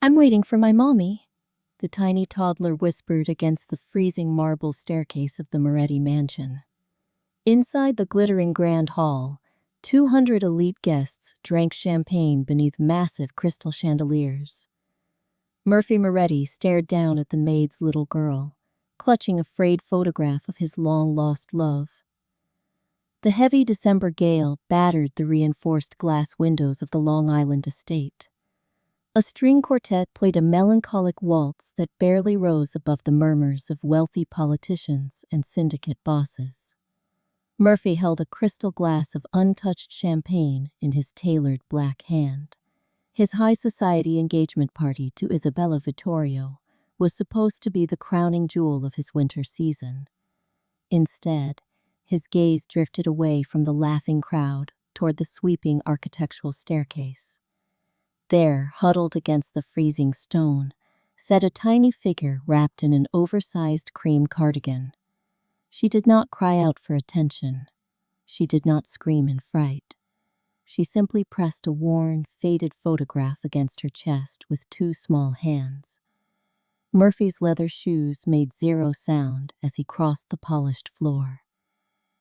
I'm waiting for my mommy, the tiny toddler whispered against the freezing marble staircase of the Moretti mansion. Inside the glittering grand hall, 200 elite guests drank champagne beneath massive crystal chandeliers. Murphy Moretti stared down at the maid's little girl, clutching a frayed photograph of his long-lost love. The heavy December gale battered the reinforced glass windows of the Long Island estate. A string quartet played a melancholic waltz that barely rose above the murmurs of wealthy politicians and syndicate bosses. Murphy held a crystal glass of untouched champagne in his tailored black hand. His high society engagement party to Isabella Vittorio was supposed to be the crowning jewel of his winter season. Instead, his gaze drifted away from the laughing crowd toward the sweeping architectural staircase. There, huddled against the freezing stone, sat a tiny figure wrapped in an oversized cream cardigan. She did not cry out for attention. She did not scream in fright. She simply pressed a worn, faded photograph against her chest with two small hands. Murphy's leather shoes made zero sound as he crossed the polished floor.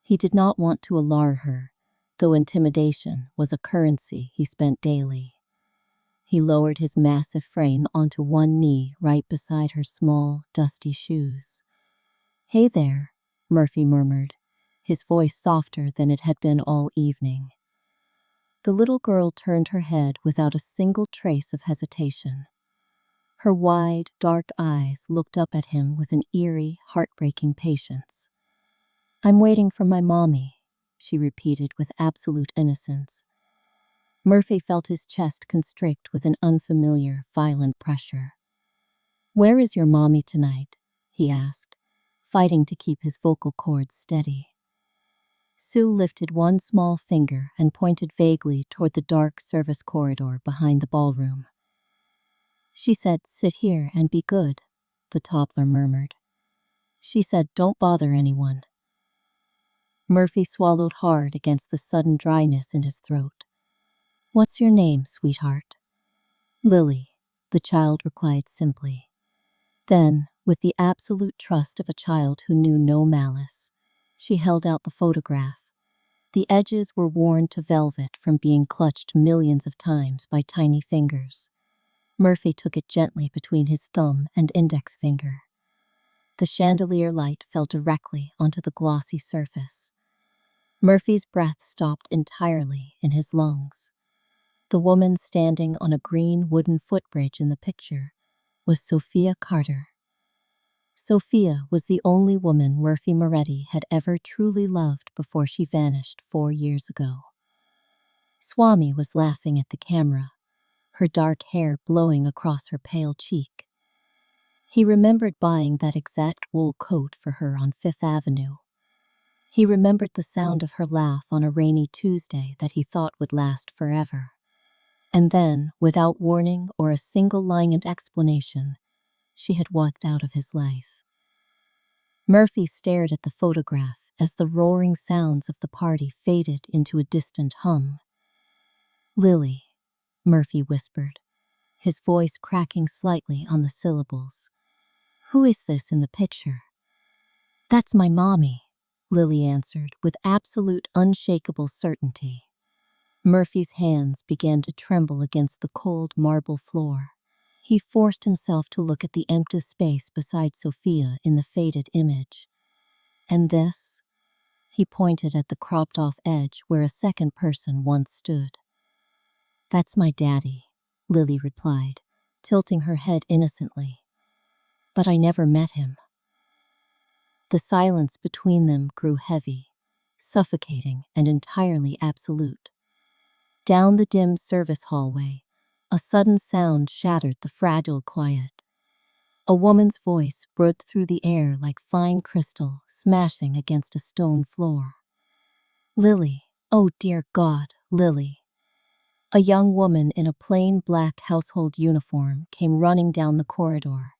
He did not want to alarm her, though intimidation was a currency he spent daily. He lowered his massive frame onto one knee right beside her small, dusty shoes. "Hey there," Murphy murmured, his voice softer than it had been all evening. The little girl turned her head without a single trace of hesitation. Her wide, dark eyes looked up at him with an eerie, heartbreaking patience. "I'm waiting for my mommy," she repeated with absolute innocence. Murphy felt his chest constrict with an unfamiliar, violent pressure. "Where is your mommy tonight?" he asked, fighting to keep his vocal cords steady. Sue lifted one small finger and pointed vaguely toward the dark service corridor behind the ballroom. "She said, 'Sit here and be good,'" the toddler murmured. "She said, 'Don't bother anyone.'" Murphy swallowed hard against the sudden dryness in his throat. "What's your name, sweetheart?" "Lily," the child replied simply. Then, with the absolute trust of a child who knew no malice, she held out the photograph. The edges were worn to velvet from being clutched millions of times by tiny fingers. Murphy took it gently between his thumb and index finger. The chandelier light fell directly onto the glossy surface. Murphy's breath stopped entirely in his lungs. The woman standing on a green wooden footbridge in the picture was Sophia Carter. Sophia was the only woman Murphy Moretti had ever truly loved before she vanished 4 years ago. Swami was laughing at the camera, her dark hair blowing across her pale cheek. He remembered buying that exact wool coat for her on Fifth Avenue. He remembered the sound of her laugh on a rainy Tuesday that he thought would last forever. And then, without warning or a single line of explanation, she had walked out of his life. Murphy stared at the photograph as the roaring sounds of the party faded into a distant hum. "Lily," Murphy whispered, his voice cracking slightly on the syllables. "Who is this in the picture?" "That's my mommy," Lily answered with absolute unshakable certainty. Murphy's hands began to tremble against the cold marble floor. He forced himself to look at the empty space beside Sophia in the faded image. "And this?" He pointed at the cropped-off edge where a second person once stood. "That's my daddy," Lily replied, tilting her head innocently. "But I never met him." The silence between them grew heavy, suffocating and entirely absolute. Down the dim service hallway, a sudden sound shattered the fragile quiet. A woman's voice broke through the air like fine crystal smashing against a stone floor. "Lily, oh dear God, Lily." A young woman in a plain black household uniform came running down the corridor.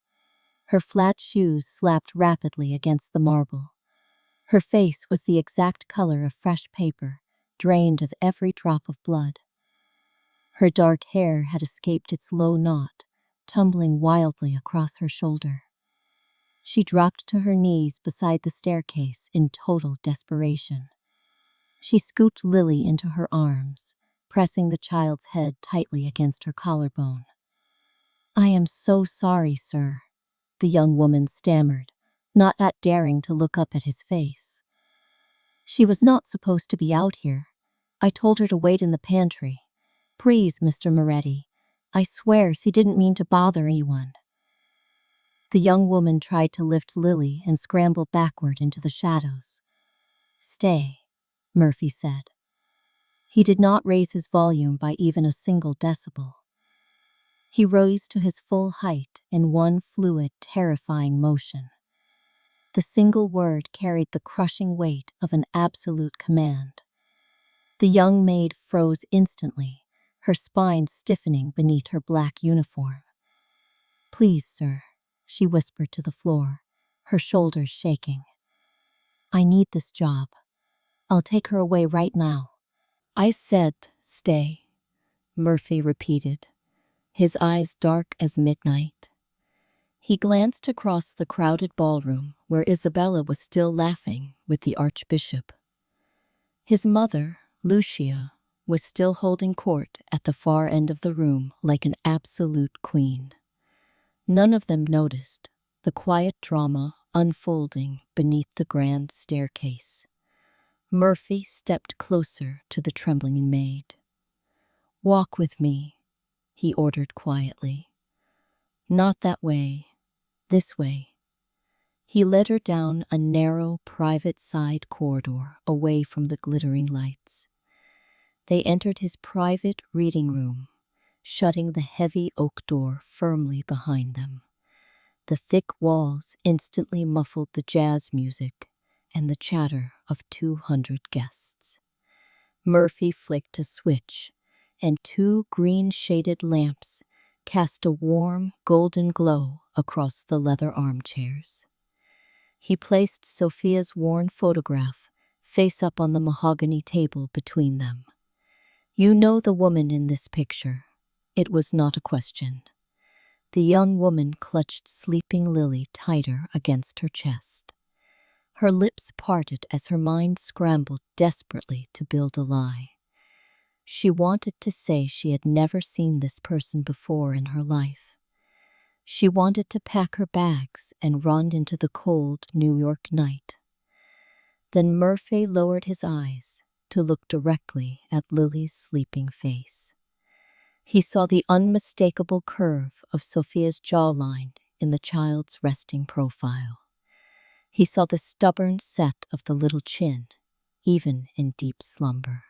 Her flat shoes slapped rapidly against the marble. Her face was the exact color of fresh paper, drained of every drop of blood. Her dark hair had escaped its low knot, tumbling wildly across her shoulder. She dropped to her knees beside the staircase in total desperation. She scooped Lily into her arms, pressing the child's head tightly against her collarbone. "I am so sorry, sir," the young woman stammered, not daring to look up at his face. "She was not supposed to be out here. I told her to wait in the pantry. Please, Mr. Moretti, I swear she didn't mean to bother anyone." The young woman tried to lift Lily and scramble backward into the shadows. "Stay," Murphy said. He did not raise his volume by even a single decibel. He rose to his full height in one fluid, terrifying motion. The single word carried the crushing weight of an absolute command. The young maid froze instantly, her spine stiffening beneath her black uniform. "Please, sir," she whispered to the floor, her shoulders shaking. "I need this job. I'll take her away right now." "I said stay," Murphy repeated, his eyes dark as midnight. He glanced across the crowded ballroom where Isabella was still laughing with the Archbishop. His mother, Lucia, was still holding court at the far end of the room like an absolute queen. None of them noticed the quiet drama unfolding beneath the grand staircase. Murphy stepped closer to the trembling maid. "Walk with me," he ordered quietly. "Not that way. This way." He led her down a narrow, private side corridor away from the glittering lights. They entered his private reading room, shutting the heavy oak door firmly behind them. The thick walls instantly muffled the jazz music and the chatter of 200 guests. Murphy flicked a switch, and two green-shaded lamps cast a warm, golden glow across the leather armchairs. He placed Sophia's worn photograph face up on the mahogany table between them. "You know the woman in this picture." It was not a question. The young woman clutched sleeping Lily tighter against her chest. Her lips parted as her mind scrambled desperately to build a lie. She wanted to say she had never seen this person before in her life. She wanted to pack her bags and run into the cold New York night. Then Murphy lowered his eyes to look directly at Lily's sleeping face. He saw the unmistakable curve of Sophia's jawline in the child's resting profile. He saw the stubborn set of the little chin, even in deep slumber.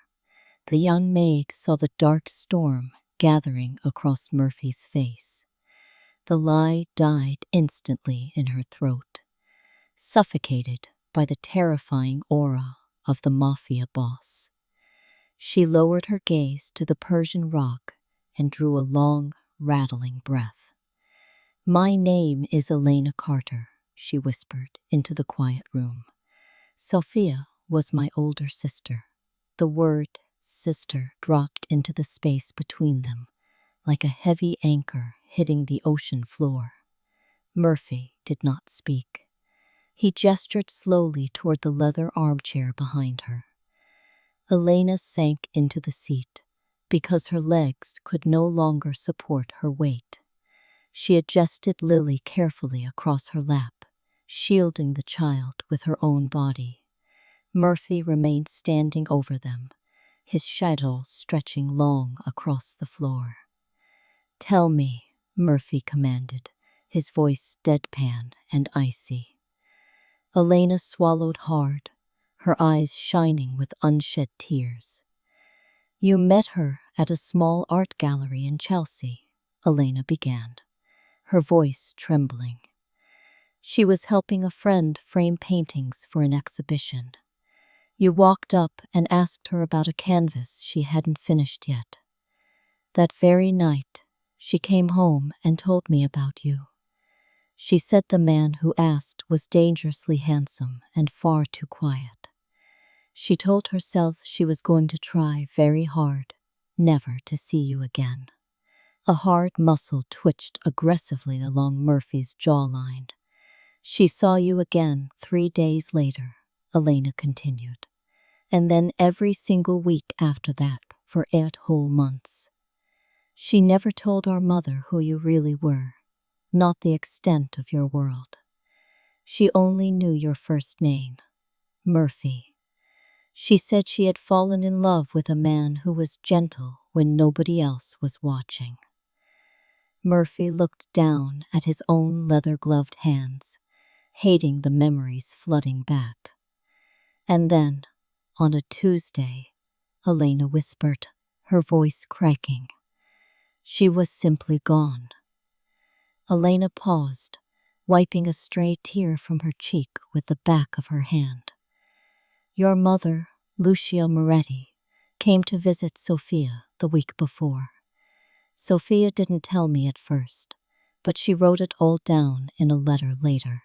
The young maid saw the dark storm gathering across Murphy's face. The lie died instantly in her throat, suffocated by the terrifying aura of the Mafia boss. She lowered her gaze to the Persian rug and drew a long, rattling breath. "My name is Elena Carter," she whispered into the quiet room. "Sophia was my older sister." The word sister dropped into the space between them, like a heavy anchor hitting the ocean floor. Murphy did not speak. He gestured slowly toward the leather armchair behind her. Elena sank into the seat because her legs could no longer support her weight. She adjusted Lily carefully across her lap, shielding the child with her own body. Murphy remained standing over them, his shadow stretching long across the floor. "Tell me," Murphy commanded, his voice deadpan and icy. Elena swallowed hard, her eyes shining with unshed tears. "You met her at a small art gallery in Chelsea," Elena began, her voice trembling. "She was helping a friend frame paintings for an exhibition. You walked up and asked her about a canvas she hadn't finished yet. That very night, she came home and told me about you. She said the man who asked was dangerously handsome and far too quiet. She told herself she was going to try very hard, never to see you again. A hard muscle twitched aggressively along Murphy's jawline. She saw you again 3 days later, Elena continued. And then every single week after that for 8 whole months. She never told our mother who you really were, not the extent of your world. She only knew your first name, Murphy. She said she had fallen in love with a man who was gentle when nobody else was watching. Murphy looked down at his own leather-gloved hands, hating the memories flooding back. And then, on a Tuesday, Elena whispered, her voice cracking. She was simply gone. Elena paused, wiping a stray tear from her cheek with the back of her hand. Your mother, Lucia Moretti, came to visit Sophia the week before. Sophia didn't tell me at first, but she wrote it all down in a letter later.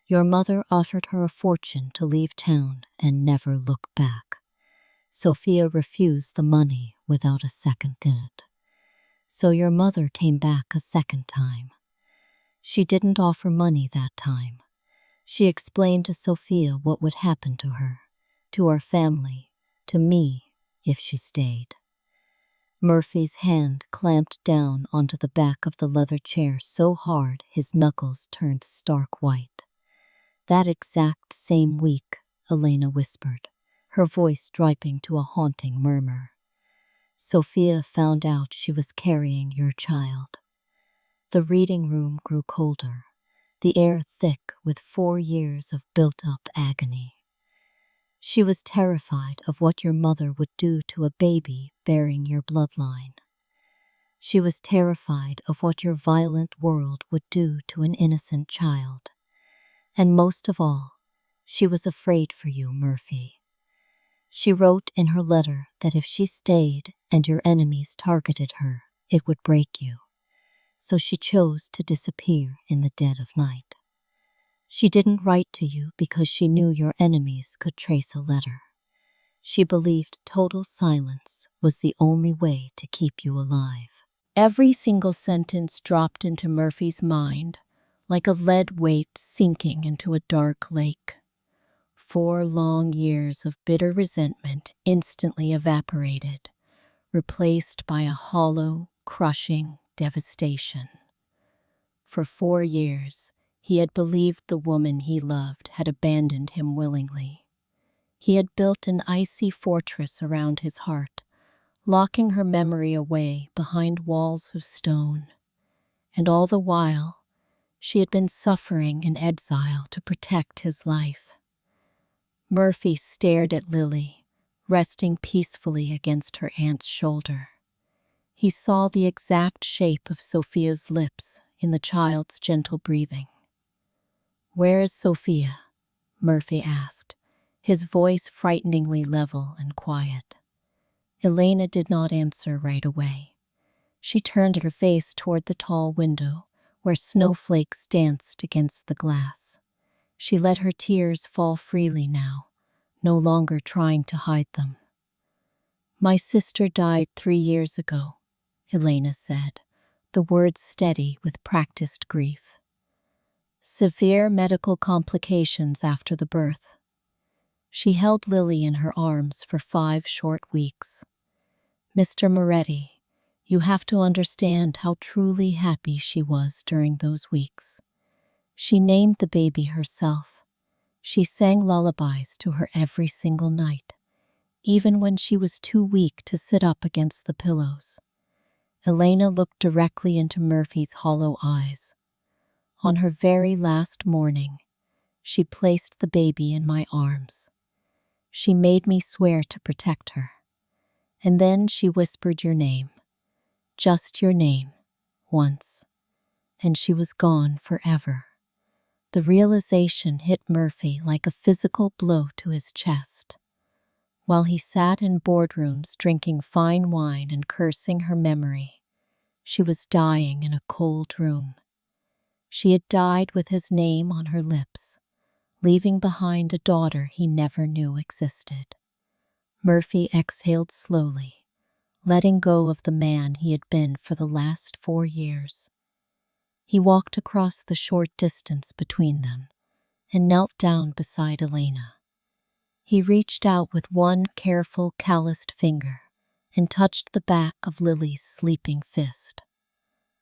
Your mother offered her a fortune to leave town and never look back. Sophia refused the money without a second thought. So your mother came back a second time. She didn't offer money that time. She explained to Sophia what would happen to her, to our family, to me, if she stayed. Murphy's hand clamped down onto the back of the leather chair so hard his knuckles turned stark white. That exact same week, Elena whispered, her voice dropping to a haunting murmur. Sophia found out she was carrying your child. The reading room grew colder, the air thick with 4 years of built-up agony. She was terrified of what your mother would do to a baby bearing your bloodline. She was terrified of what your violent world would do to an innocent child. And most of all, she was afraid for you, Murphy. She wrote in her letter that if she stayed and your enemies targeted her, it would break you. So she chose to disappear in the dead of night. She didn't write to you because she knew your enemies could trace a letter. She believed total silence was the only way to keep you alive. Every single sentence dropped into Murphy's mind, like a lead weight sinking into a dark lake. 4 long years of bitter resentment instantly evaporated, replaced by a hollow, crushing devastation. For 4 years, he had believed the woman he loved had abandoned him willingly. He had built an icy fortress around his heart, locking her memory away behind walls of stone. And all the while, she had been suffering in exile to protect his life. Murphy stared at Lily, resting peacefully against her aunt's shoulder. He saw the exact shape of Sophia's lips in the child's gentle breathing. "Where is Sophia?" Murphy asked, his voice frighteningly level and quiet. Elena did not answer right away. She turned her face toward the tall window, where snowflakes danced against the glass. She let her tears fall freely now, no longer trying to hide them. "My sister died 3 years ago," Elena said, the words steady with practiced grief. "Severe medical complications after the birth." She held Lily in her arms for 5 short weeks. "Mr. Moretti, you have to understand how truly happy she was during those weeks. She named the baby herself. She sang lullabies to her every single night, even when she was too weak to sit up against the pillows." Elena looked directly into Murphy's hollow eyes. "On her very last morning, she placed the baby in my arms. She made me swear to protect her. And then she whispered your name, just your name, once. And she was gone forever." The realization hit Murphy like a physical blow to his chest. While he sat in boardrooms drinking fine wine and cursing her memory, she was dying in a cold room. She had died with his name on her lips, leaving behind a daughter he never knew existed. Murphy exhaled slowly, letting go of the man he had been for the last 4 years. He walked across the short distance between them and knelt down beside Elena. He reached out with one careful, calloused finger and touched the back of Lily's sleeping fist.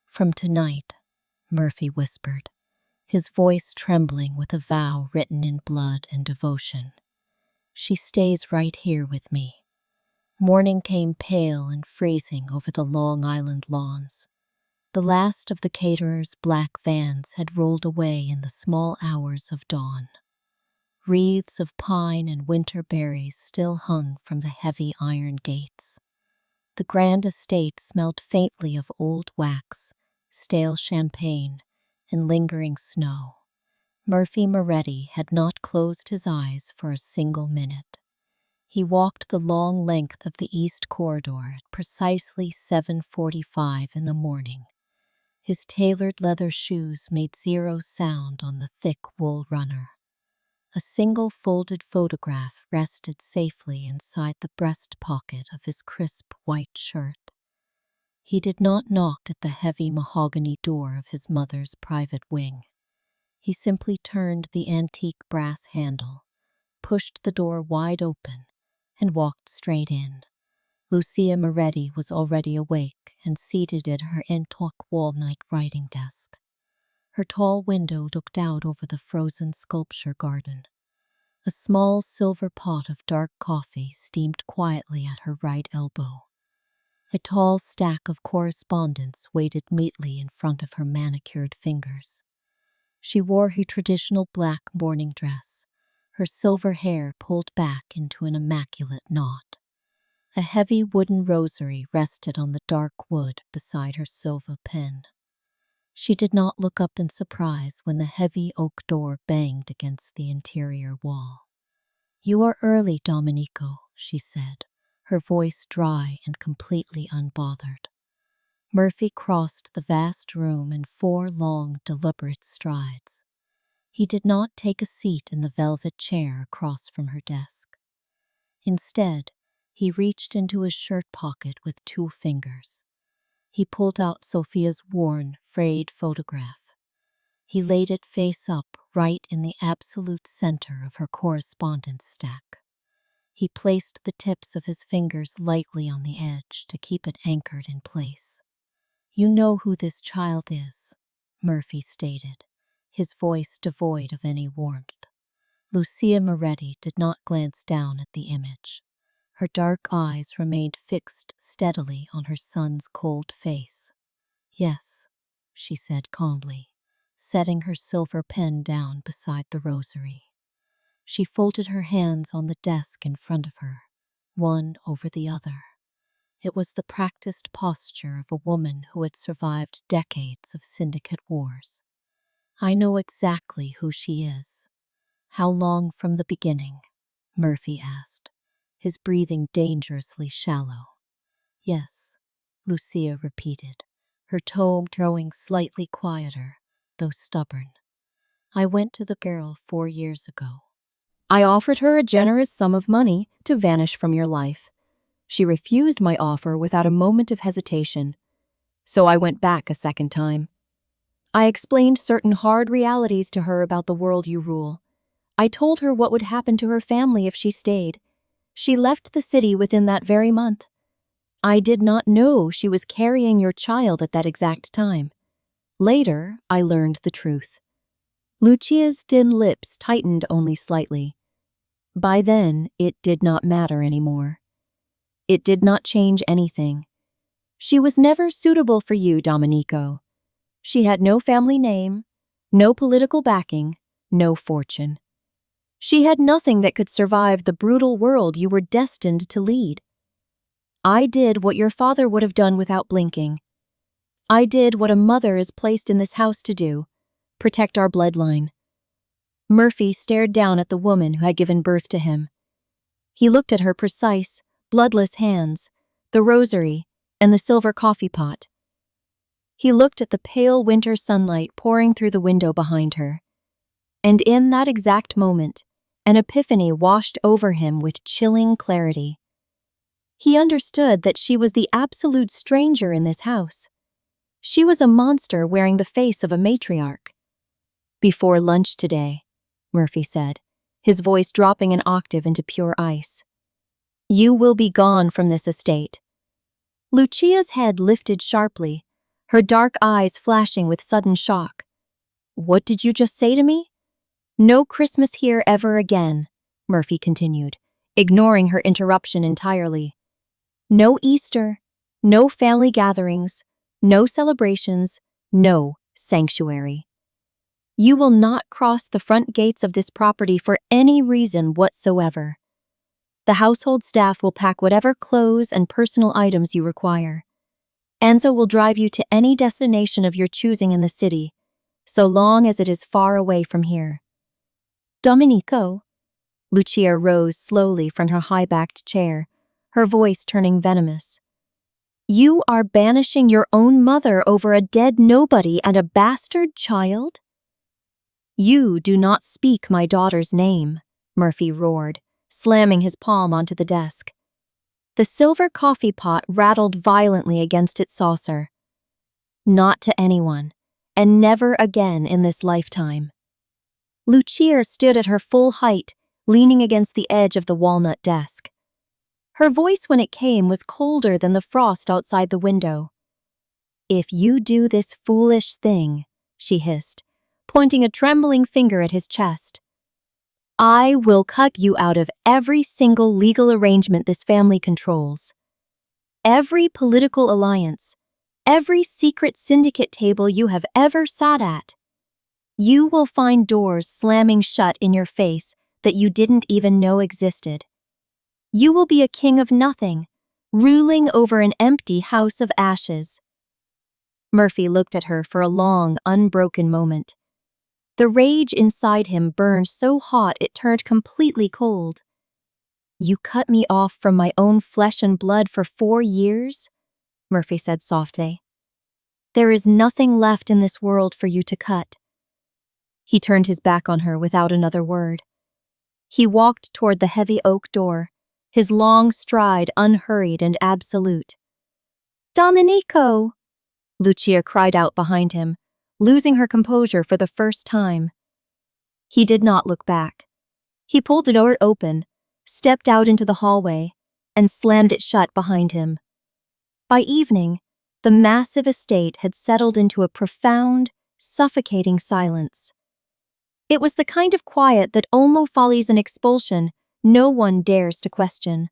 "From tonight," Murphy whispered, his voice trembling with a vow written in blood and devotion, "she stays right here with me." Morning came pale and freezing over the Long Island lawns. The last of the caterers' black vans had rolled away in the small hours of dawn. Wreaths of pine and winter berries still hung from the heavy iron gates. The grand estate smelled faintly of old wax, stale champagne, and lingering snow. Murphy Moretti had not closed his eyes for a single minute. He walked the long length of the East Corridor at precisely 7:45 in the morning. His tailored leather shoes made zero sound on the thick wool runner. A single folded photograph rested safely inside the breast pocket of his crisp white shirt. He did not knock at the heavy mahogany door of his mother's private wing. He simply turned the antique brass handle, pushed the door wide open, and walked straight in. Lucia Moretti was already awake and seated at her antique walnut writing desk. Her tall window looked out over the frozen sculpture garden. A small silver pot of dark coffee steamed quietly at her right elbow. A tall stack of correspondence waited neatly in front of her manicured fingers. She wore her traditional black morning dress, her silver hair pulled back into an immaculate knot. A heavy wooden rosary rested on the dark wood beside her silver pen. She did not look up in surprise when the heavy oak door banged against the interior wall. "You are early, Domenico," she said, her voice dry and completely unbothered. Murphy crossed the vast room in 4 long, deliberate strides. He did not take a seat in the velvet chair across from her desk. Instead, he reached into his shirt pocket with 2 fingers. He pulled out Sophia's worn, frayed photograph. He laid it face up right in the absolute center of her correspondence stack. He placed the tips of his fingers lightly on the edge to keep it anchored in place. "You know who this child is," Murphy stated, his voice devoid of any warmth. Lucia Moretti did not glance down at the image. Her dark eyes remained fixed steadily on her son's cold face. "Yes," she said calmly, setting her silver pen down beside the rosary. She folded her hands on the desk in front of her, one over the other. It was the practiced posture of a woman who had survived decades of syndicate wars. "I know exactly who she is." "How long from the beginning?" Murphy asked, his breathing dangerously shallow. "Yes," Lucia repeated, her tone growing slightly quieter, though stubborn. "I went to the girl 4 years ago. I offered her a generous sum of money to vanish from your life. She refused my offer without a moment of hesitation, so I went back a second time. I explained certain hard realities to her about the world you rule. I told her what would happen to her family if she stayed. She left the city within that very month. I did not know she was carrying your child at that exact time. Later, I learned the truth." Lucia's thin lips tightened only slightly. By then, it did not matter anymore. It did not change anything. She was never suitable for you, Domenico. She had no family name, no political backing, no fortune. She had nothing that could survive the brutal world you were destined to lead. I did what your father would have done without blinking. I did what a mother is placed in this house to do, protect our bloodline. Murphy stared down at the woman who had given birth to him. He looked at her precise, bloodless hands, the rosary, and the silver coffee pot. He looked at the pale winter sunlight pouring through the window behind her. And in that exact moment, an epiphany washed over him with chilling clarity. He understood that she was the absolute stranger in this house. She was a monster wearing the face of a matriarch. "Before lunch today," Murphy said, his voice dropping an octave into pure ice. "You will be gone from this estate." Lucia's head lifted sharply, her dark eyes flashing with sudden shock. "What did you just say to me?" "No Christmas here ever again," Murphy continued, ignoring her interruption entirely. "No Easter, no family gatherings, no celebrations, no sanctuary. You will not cross the front gates of this property for any reason whatsoever. The household staff will pack whatever clothes and personal items you require. Enzo will drive you to any destination of your choosing in the city, so long as it is far away from here." "Domenico?" Lucia rose slowly from her high-backed chair, her voice turning venomous. "You are banishing your own mother over a dead nobody and a bastard child?" "You do not speak my daughter's name," Murphy roared, slamming his palm onto the desk. The silver coffee pot rattled violently against its saucer. "Not to anyone, and never again in this lifetime." Lucia stood at her full height, leaning against the edge of the walnut desk. Her voice when it came was colder than the frost outside the window. "If you do this foolish thing," she hissed, pointing a trembling finger at his chest, "I will cut you out of every single legal arrangement this family controls. Every political alliance, every secret syndicate table you have ever sat at. You will find doors slamming shut in your face that you didn't even know existed. You will be a king of nothing, ruling over an empty house of ashes." Murphy looked at her for a long, unbroken moment. The rage inside him burned so hot it turned completely cold. "You cut me off from my own flesh and blood for 4 years?" Murphy said softly. "There is nothing left in this world for you to cut." He turned his back on her without another word. He walked toward the heavy oak door, his long stride unhurried and absolute. "Domenico!" Lucia cried out behind him, losing her composure for the first time. He did not look back. He pulled the door open, stepped out into the hallway, and slammed it shut behind him. By evening, the massive estate had settled into a profound, suffocating silence. It was the kind of quiet that only follows an expulsion no one dares to question.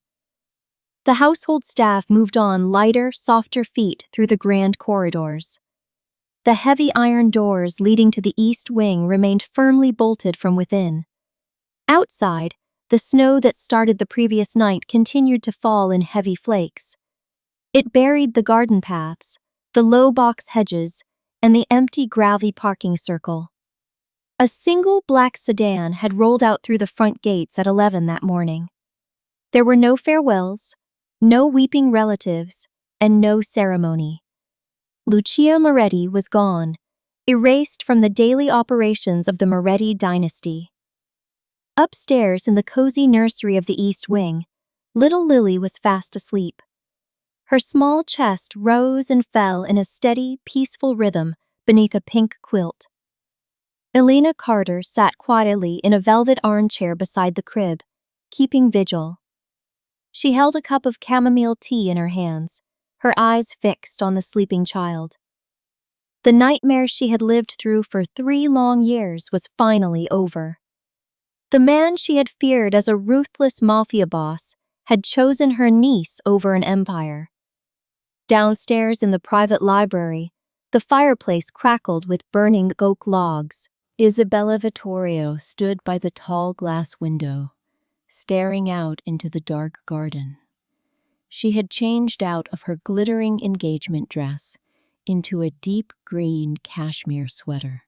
The household staff moved on lighter, softer feet through the grand corridors. The heavy iron doors leading to the east wing remained firmly bolted from within. Outside, the snow that started the previous night continued to fall in heavy flakes. It buried the garden paths, the low box hedges, and the empty gravelly parking circle. A single black sedan had rolled out through the front gates at 11 that morning. There were no farewells, no weeping relatives, and no ceremony. Lucia Moretti was gone, erased from the daily operations of the Moretti dynasty. Upstairs in the cozy nursery of the East Wing, little Lily was fast asleep. Her small chest rose and fell in a steady, peaceful rhythm beneath a pink quilt. Elena Carter sat quietly in a velvet armchair beside the crib, keeping vigil. She held a cup of chamomile tea in her hands, her eyes fixed on the sleeping child. The nightmare she had lived through for 3 long years was finally over. The man she had feared as a ruthless mafia boss had chosen her niece over an empire. Downstairs in the private library, the fireplace crackled with burning oak logs. Isabella Vittorio stood by the tall glass window, staring out into the dark garden. She had changed out of her glittering engagement dress into a deep green cashmere sweater.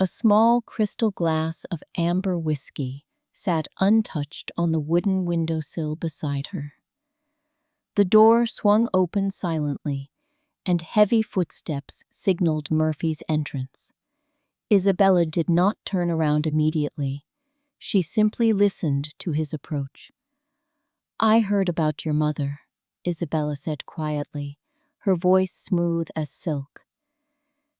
A small crystal glass of amber whiskey sat untouched on the wooden windowsill beside her. The door swung open silently, and heavy footsteps signaled Murphy's entrance. Isabella did not turn around immediately. She simply listened to his approach. I heard about your mother, Isabella said quietly, her voice smooth as silk.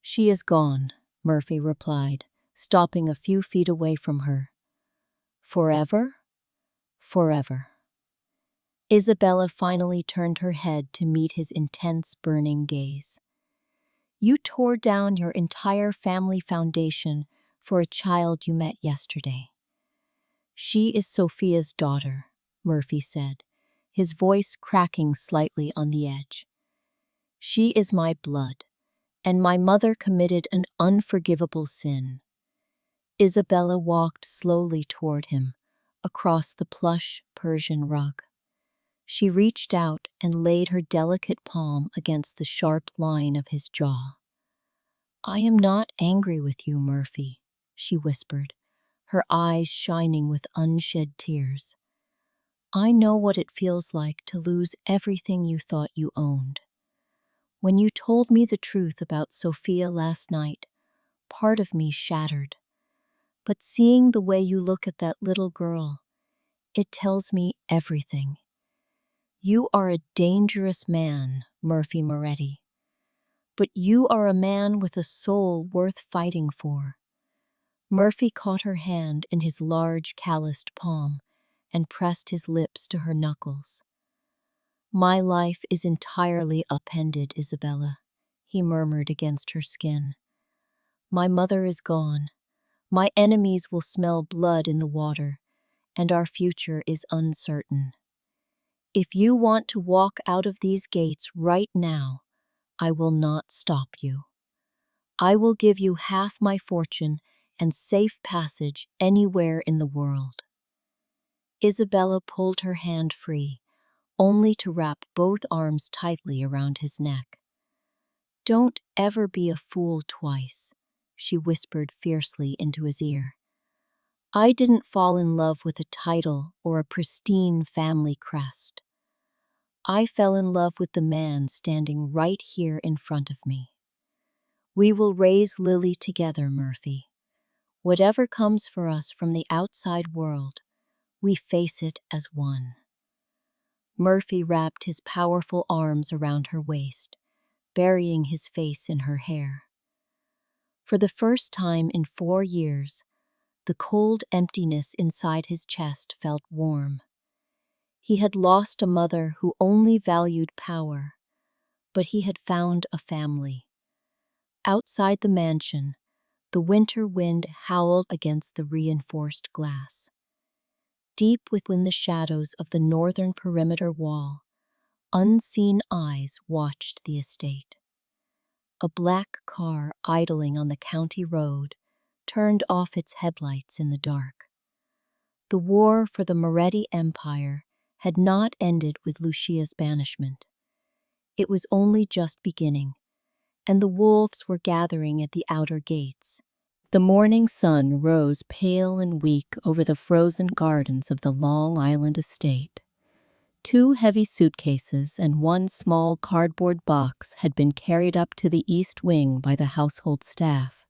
She is gone, Murphy replied, stopping a few feet away from her. Forever? Forever. Isabella finally turned her head to meet his intense, burning gaze. You tore down your entire family foundation for a child you met yesterday. She is Sophia's daughter, Murphy said, his voice cracking slightly on the edge. She is my blood, and my mother committed an unforgivable sin. Isabella walked slowly toward him, across the plush Persian rug. She reached out and laid her delicate palm against the sharp line of his jaw. I am not angry with you, Murphy, she whispered, her eyes shining with unshed tears. I know what it feels like to lose everything you thought you owned. When you told me the truth about Sophia last night, part of me shattered. But seeing the way you look at that little girl, it tells me everything. You are a dangerous man, Murphy Moretti. But you are a man with a soul worth fighting for. Murphy caught her hand in his large, calloused palm and pressed his lips to her knuckles. My life is entirely upended, Isabella, he murmured against her skin. My mother is gone. My enemies will smell blood in the water, and our future is uncertain. If you want to walk out of these gates right now, I will not stop you. I will give you half my fortune and safe passage anywhere in the world. Isabella pulled her hand free, only to wrap both arms tightly around his neck. Don't ever be a fool twice, she whispered fiercely into his ear. I didn't fall in love with a title or a pristine family crest. I fell in love with the man standing right here in front of me. We will raise Lily together, Murphy. Whatever comes for us from the outside world, we face it as one. Murphy wrapped his powerful arms around her waist, burying his face in her hair. For the first time in 4 years, the cold emptiness inside his chest felt warm. He had lost a mother who only valued power, but he had found a family. Outside the mansion, the winter wind howled against the reinforced glass. Deep within the shadows of the northern perimeter wall, unseen eyes watched the estate. A black car idling on the county road turned off its headlights in the dark. The war for the Moretti Empire had not ended with Lucia's banishment. It was only just beginning, and the wolves were gathering at the outer gates. The morning sun rose pale and weak over the frozen gardens of the Long Island estate. 2 heavy suitcases and 1 small cardboard box had been carried up to the east wing by the household staff.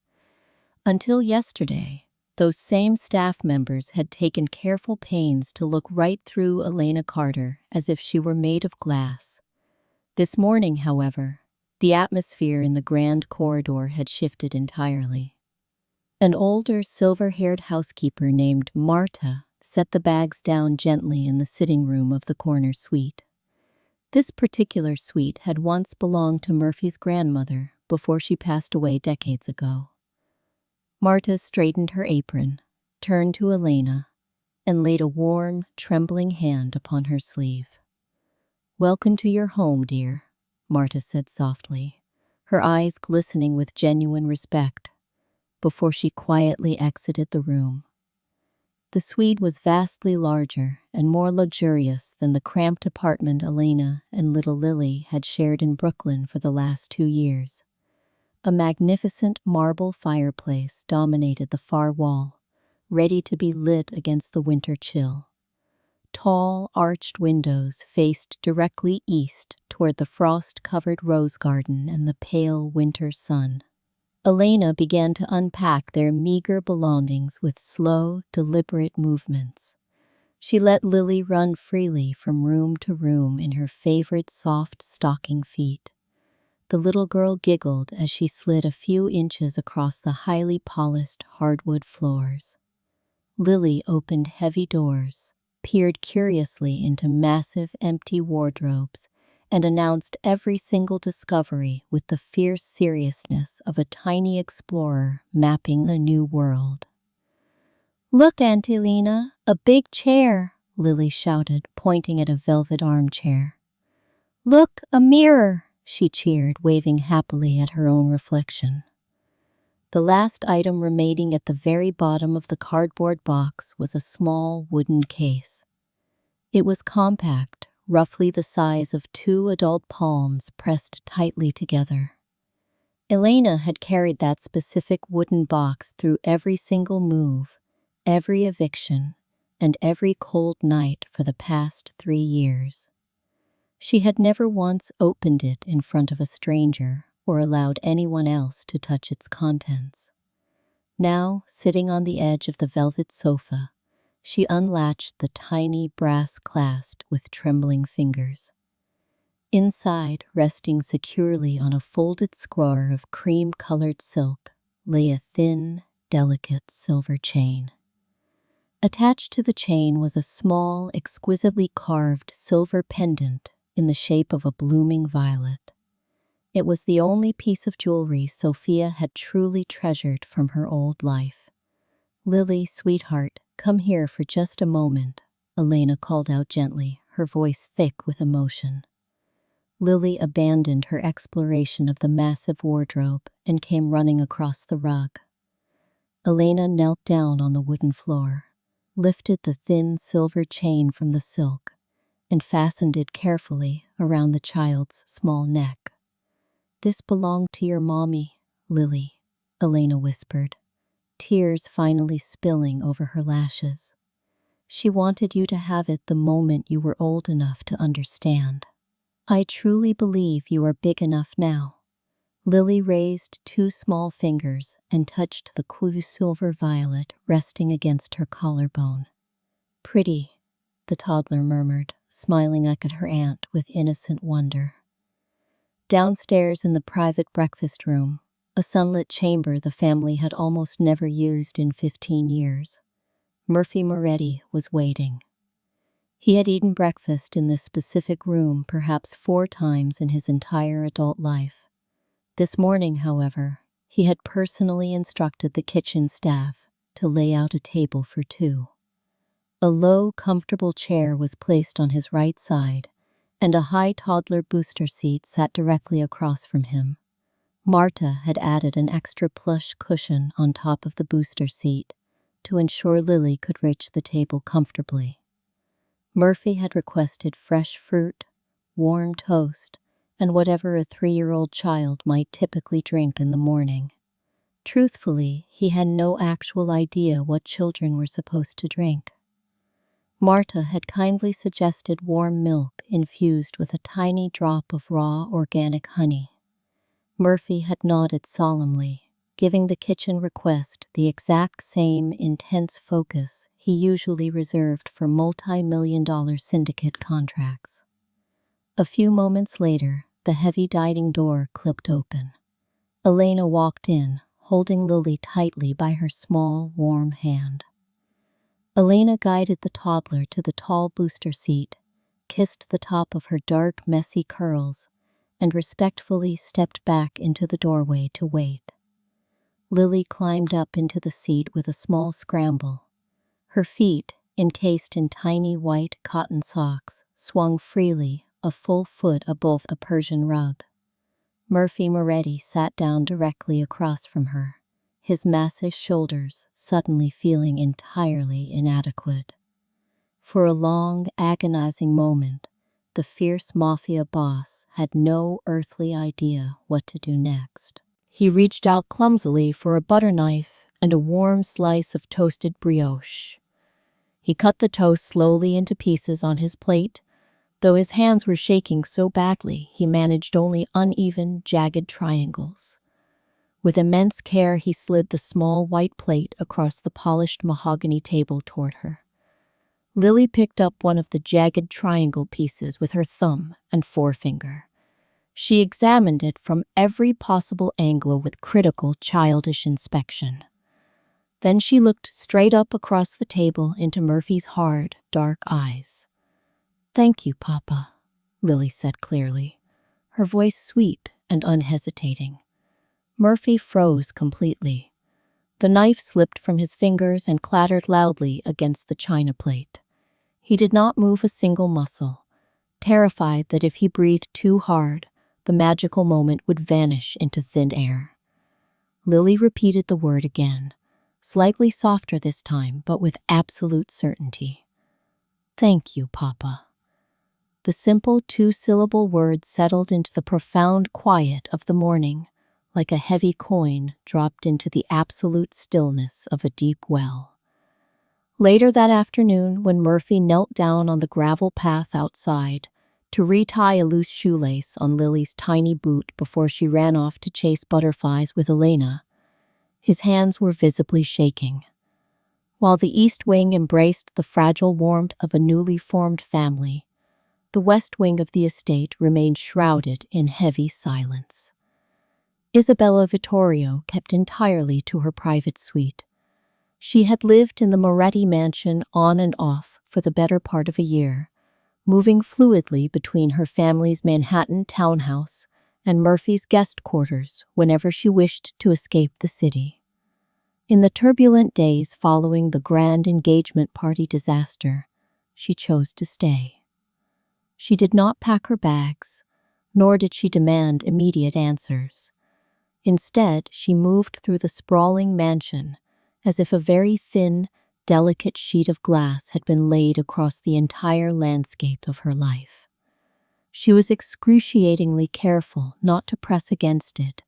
Until yesterday, those same staff members had taken careful pains to look right through Elena Carter as if she were made of glass. This morning, however, the atmosphere in the grand corridor had shifted entirely. An older, silver-haired housekeeper named Marta set the bags down gently in the sitting room of the corner suite. This particular suite had once belonged to Murphy's grandmother before she passed away decades ago. Marta straightened her apron, turned to Elena, and laid a warm, trembling hand upon her sleeve. "Welcome to your home, dear," Marta said softly, her eyes glistening with genuine respect, before she quietly exited the room. The suite was vastly larger and more luxurious than the cramped apartment Elena and little Lily had shared in Brooklyn for the last 2 years. A magnificent marble fireplace dominated the far wall, ready to be lit against the winter chill. Tall, arched windows faced directly east toward the frost-covered rose garden and the pale winter sun. Elena began to unpack their meager belongings with slow, deliberate movements. She let Lily run freely from room to room in her favorite soft stocking feet. The little girl giggled as she slid a few inches across the highly polished hardwood floors. Lily opened heavy doors, peered curiously into massive empty wardrobes, and announced every single discovery with the fierce seriousness of a tiny explorer mapping a new world. "Look, Auntie Lena, a big chair," Lily shouted, pointing at a velvet armchair. "Look, a mirror," she cheered, waving happily at her own reflection. The last item remaining at the very bottom of the cardboard box was a small wooden case. It was compact, roughly the size of 2 adult palms pressed tightly together. Elena had carried that specific wooden box through every single move, every eviction, and every cold night for the past 3 years. She had never once opened it in front of a stranger or allowed anyone else to touch its contents. Now, sitting on the edge of the velvet sofa, she unlatched the tiny brass clasp with trembling fingers. Inside, resting securely on a folded square of cream-colored silk, lay a thin, delicate silver chain. Attached to the chain was a small, exquisitely carved silver pendant in the shape of a blooming violet. It was the only piece of jewelry Sophia had truly treasured from her old life. "Lily, sweetheart, come here for just a moment," Elena called out gently, her voice thick with emotion. Lily abandoned her exploration of the massive wardrobe and came running across the rug. Elena knelt down on the wooden floor, lifted the thin silver chain from the silk, and fastened it carefully around the child's small neck. "This belonged to your mommy, Lily," Elena whispered, tears finally spilling over her lashes. "She wanted you to have it the moment you were old enough to understand. I truly believe you are big enough now." Lily raised 2 small fingers and touched the cool silver violet resting against her collarbone. "Pretty," the toddler murmured, smiling up at her aunt with innocent wonder. Downstairs in the private breakfast room, a sunlit chamber the family had almost never used in 15 years, Murphy Moretti was waiting. He had eaten breakfast in this specific room perhaps 4 times in his entire adult life. This morning, however, he had personally instructed the kitchen staff to lay out a table for 2. A low, comfortable chair was placed on his right side, and a high toddler booster seat sat directly across from him. Marta had added an extra plush cushion on top of the booster seat to ensure Lily could reach the table comfortably. Murphy had requested fresh fruit, warm toast, and whatever a 3-year-old child might typically drink in the morning. Truthfully, he had no actual idea what children were supposed to drink. Marta had kindly suggested warm milk infused with a tiny drop of raw organic honey. Murphy had nodded solemnly, giving the kitchen request the exact same intense focus he usually reserved for multi-million-dollar syndicate contracts. A few moments later, the heavy dining door clicked open. Elena walked in, holding Lily tightly by her small, warm hand. Elena guided the toddler to the tall booster seat, kissed the top of her dark, messy curls, and respectfully stepped back into the doorway to wait. Lily climbed up into the seat with a small scramble. Her feet, encased in tiny white cotton socks, swung freely, a full foot above a Persian rug. Murphy Moretti sat down directly across from her, his massive shoulders suddenly feeling entirely inadequate. For a long, agonizing moment, the fierce Mafia boss had no earthly idea what to do next. He reached out clumsily for a butter knife and a warm slice of toasted brioche. He cut the toast slowly into pieces on his plate, though his hands were shaking so badly he managed only uneven, jagged triangles. With immense care, he slid the small white plate across the polished mahogany table toward her. Lily picked up one of the jagged triangle pieces with her thumb and forefinger. She examined it from every possible angle with critical, childish inspection. Then she looked straight up across the table into Murphy's hard, dark eyes. "Thank you, Papa," Lily said clearly, her voice sweet and unhesitating. Murphy froze completely. The knife slipped from his fingers and clattered loudly against the china plate. He did not move a single muscle, terrified that if he breathed too hard, the magical moment would vanish into thin air. Lily repeated the word again, slightly softer this time, but with absolute certainty. "Thank you, Papa." The simple two-syllable word settled into the profound quiet of the morning, like a heavy coin dropped into the absolute stillness of a deep well. Later that afternoon, when Murphy knelt down on the gravel path outside to retie a loose shoelace on Lily's tiny boot before she ran off to chase butterflies with Elena, his hands were visibly shaking. While the East Wing embraced the fragile warmth of a newly formed family, the West Wing of the estate remained shrouded in heavy silence. Isabella Vittorio kept entirely to her private suite. She had lived in the Moretti mansion on and off for the better part of a year, moving fluidly between her family's Manhattan townhouse and Murphy's guest quarters whenever she wished to escape the city. In the turbulent days following the grand engagement party disaster, she chose to stay. She did not pack her bags, nor did she demand immediate answers. Instead, she moved through the sprawling mansion as if a very thin, delicate sheet of glass had been laid across the entire landscape of her life. She was excruciatingly careful not to press against it,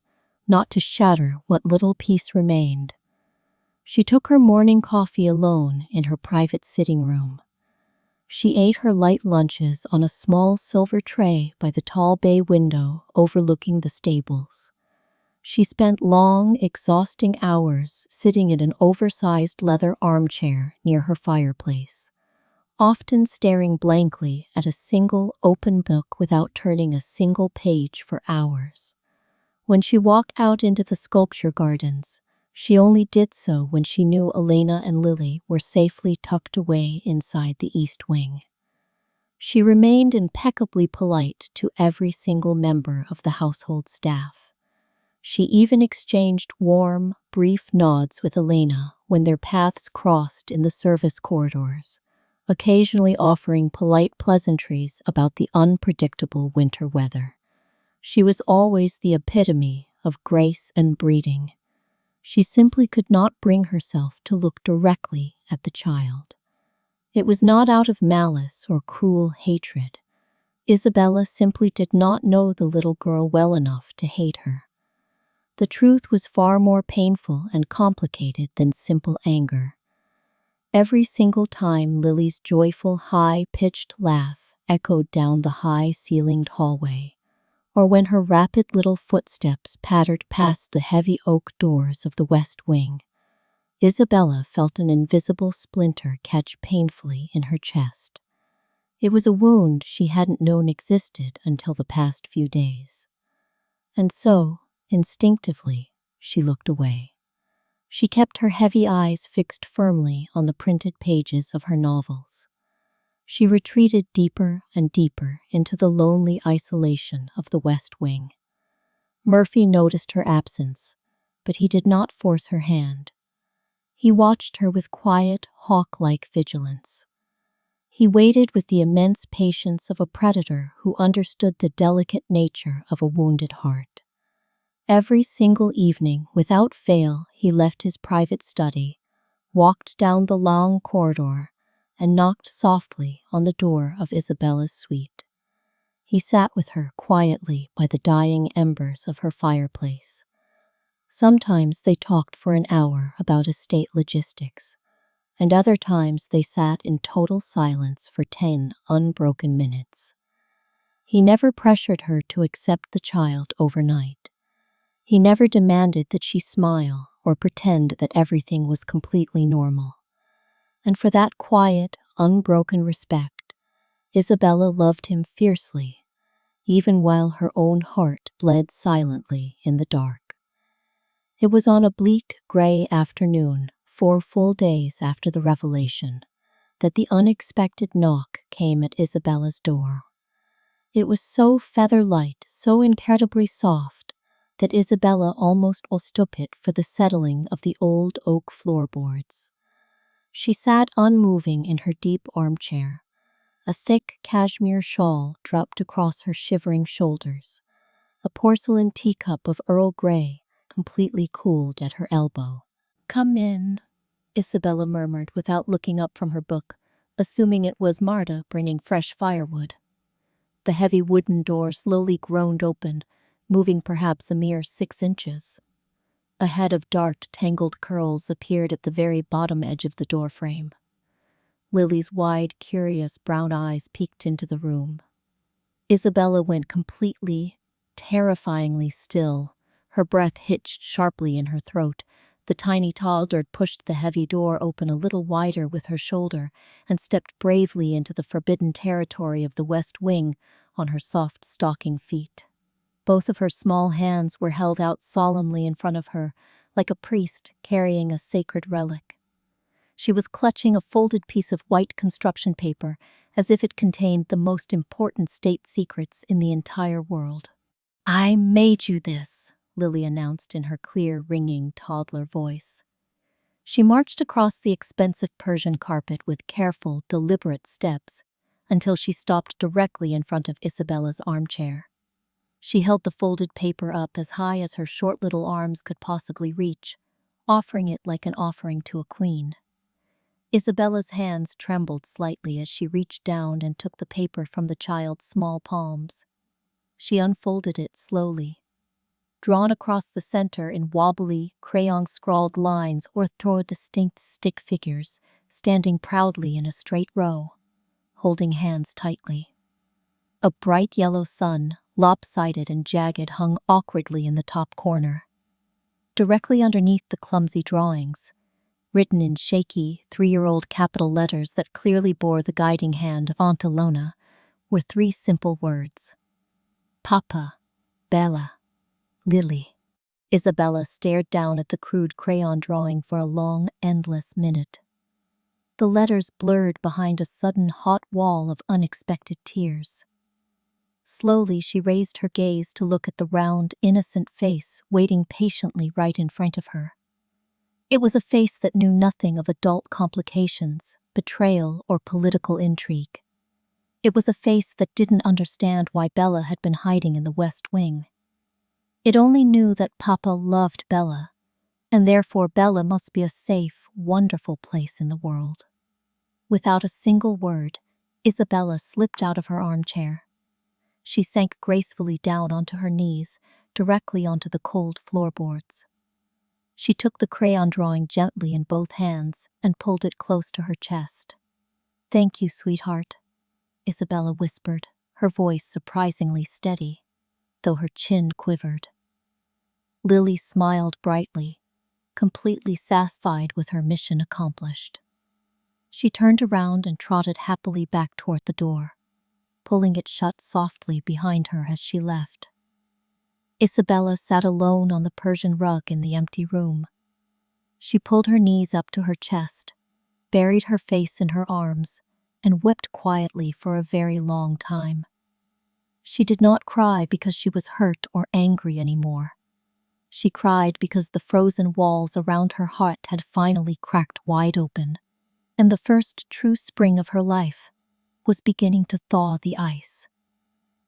not to shatter what little piece remained. She took her morning coffee alone in her private sitting room. She ate her light lunches on a small silver tray by the tall bay window overlooking the stables. She spent long, exhausting hours sitting in an oversized leather armchair near her fireplace, often staring blankly at a single open book without turning a single page for hours. When she walked out into the sculpture gardens, she only did so when she knew Elena and Lily were safely tucked away inside the East Wing. She remained impeccably polite to every single member of the household staff. She even exchanged warm, brief nods with Elena when their paths crossed in the service corridors, occasionally offering polite pleasantries about the unpredictable winter weather. She was always the epitome of grace and breeding. She simply could not bring herself to look directly at the child. It was not out of malice or cruel hatred. Isabella simply did not know the little girl well enough to hate her. The truth was far more painful and complicated than simple anger. Every single time Lily's joyful, high-pitched laugh echoed down the high-ceilinged hallway, or when her rapid little footsteps pattered past the heavy oak doors of the West Wing, Isabella felt an invisible splinter catch painfully in her chest. It was a wound she hadn't known existed until the past few days. And so, instinctively, she looked away. She kept her heavy eyes fixed firmly on the printed pages of her novels. She retreated deeper and deeper into the lonely isolation of the West Wing. Murphy noticed her absence, but he did not force her hand. He watched her with quiet, hawk-like vigilance. He waited with the immense patience of a predator who understood the delicate nature of a wounded heart. Every single evening, without fail, he left his private study, walked down the long corridor, and knocked softly on the door of Isabella's suite. He sat with her quietly by the dying embers of her fireplace. Sometimes they talked for an hour about estate logistics, and other times they sat in total silence for 10 unbroken minutes. He never pressured her to accept the child overnight. He never demanded that she smile or pretend that everything was completely normal. And for that quiet, unbroken respect. Isabella loved him fiercely, even while her own heart bled silently in the dark. It was on a bleak, gray afternoon, 4 full days after the revelation, that the unexpected knock came at Isabella's door. It was so feather-light, so incredibly soft, that Isabella almost mistook it for the settling of the old oak floorboards. She sat unmoving in her deep armchair, a thick cashmere shawl dropped across her shivering shoulders, a porcelain teacup of Earl Grey completely cooled at her elbow. "Come in," Isabella murmured without looking up from her book, assuming it was Marta bringing fresh firewood. The heavy wooden door slowly groaned open, moving perhaps a mere 6 inches. A head of dark, tangled curls appeared at the very bottom edge of the doorframe. Lily's wide, curious brown eyes peeked into the room. Isabella went completely, terrifyingly still. Her breath hitched sharply in her throat. The tiny toddler pushed the heavy door open a little wider with her shoulder and stepped bravely into the forbidden territory of the West Wing on her soft stocking feet. Both of her small hands were held out solemnly in front of her, like a priest carrying a sacred relic. She was clutching a folded piece of white construction paper, as if it contained the most important state secrets in the entire world. "I made you this," Lily announced in her clear, ringing toddler voice. She marched across the expensive Persian carpet with careful, deliberate steps until she stopped directly in front of Isabella's armchair. She held the folded paper up as high as her short little arms could possibly reach, offering it like an offering to a queen. Isabella's hands trembled slightly as she reached down and took the paper from the child's small palms. She unfolded it slowly. Drawn across the center in wobbly, crayon-scrawled lines or through distinct stick figures, standing proudly in a straight row, holding hands tightly. A bright yellow sun, lopsided and jagged, hung awkwardly in the top corner. Directly underneath the clumsy drawings, written in shaky, 3-year-old capital letters that clearly bore the guiding hand of Aunt Ilona, were 3 simple words: Papa, Bella, Lily. Isabella stared down at the crude crayon drawing for a long, endless minute. The letters blurred behind a sudden hot wall of unexpected tears. Slowly, she raised her gaze to look at the round, innocent face waiting patiently right in front of her. It was a face that knew nothing of adult complications, betrayal, or political intrigue. It was a face that didn't understand why Bella had been hiding in the West Wing. It only knew that Papa loved Bella, and therefore Bella must be a safe, wonderful place in the world. Without a single word, Isabella slipped out of her armchair. She sank gracefully down onto her knees, directly onto the cold floorboards. She took the crayon drawing gently in both hands and pulled it close to her chest. "Thank you, sweetheart," Isabella whispered, her voice surprisingly steady, though her chin quivered. Lily smiled brightly, completely satisfied with her mission accomplished. She turned around and trotted happily back toward the door, pulling it shut softly behind her as she left. Isabella sat alone on the Persian rug in the empty room. She pulled her knees up to her chest, buried her face in her arms, and wept quietly for a very long time. She did not cry because she was hurt or angry anymore. She cried because the frozen walls around her heart had finally cracked wide open, and the first true spring of her life was beginning to thaw the ice.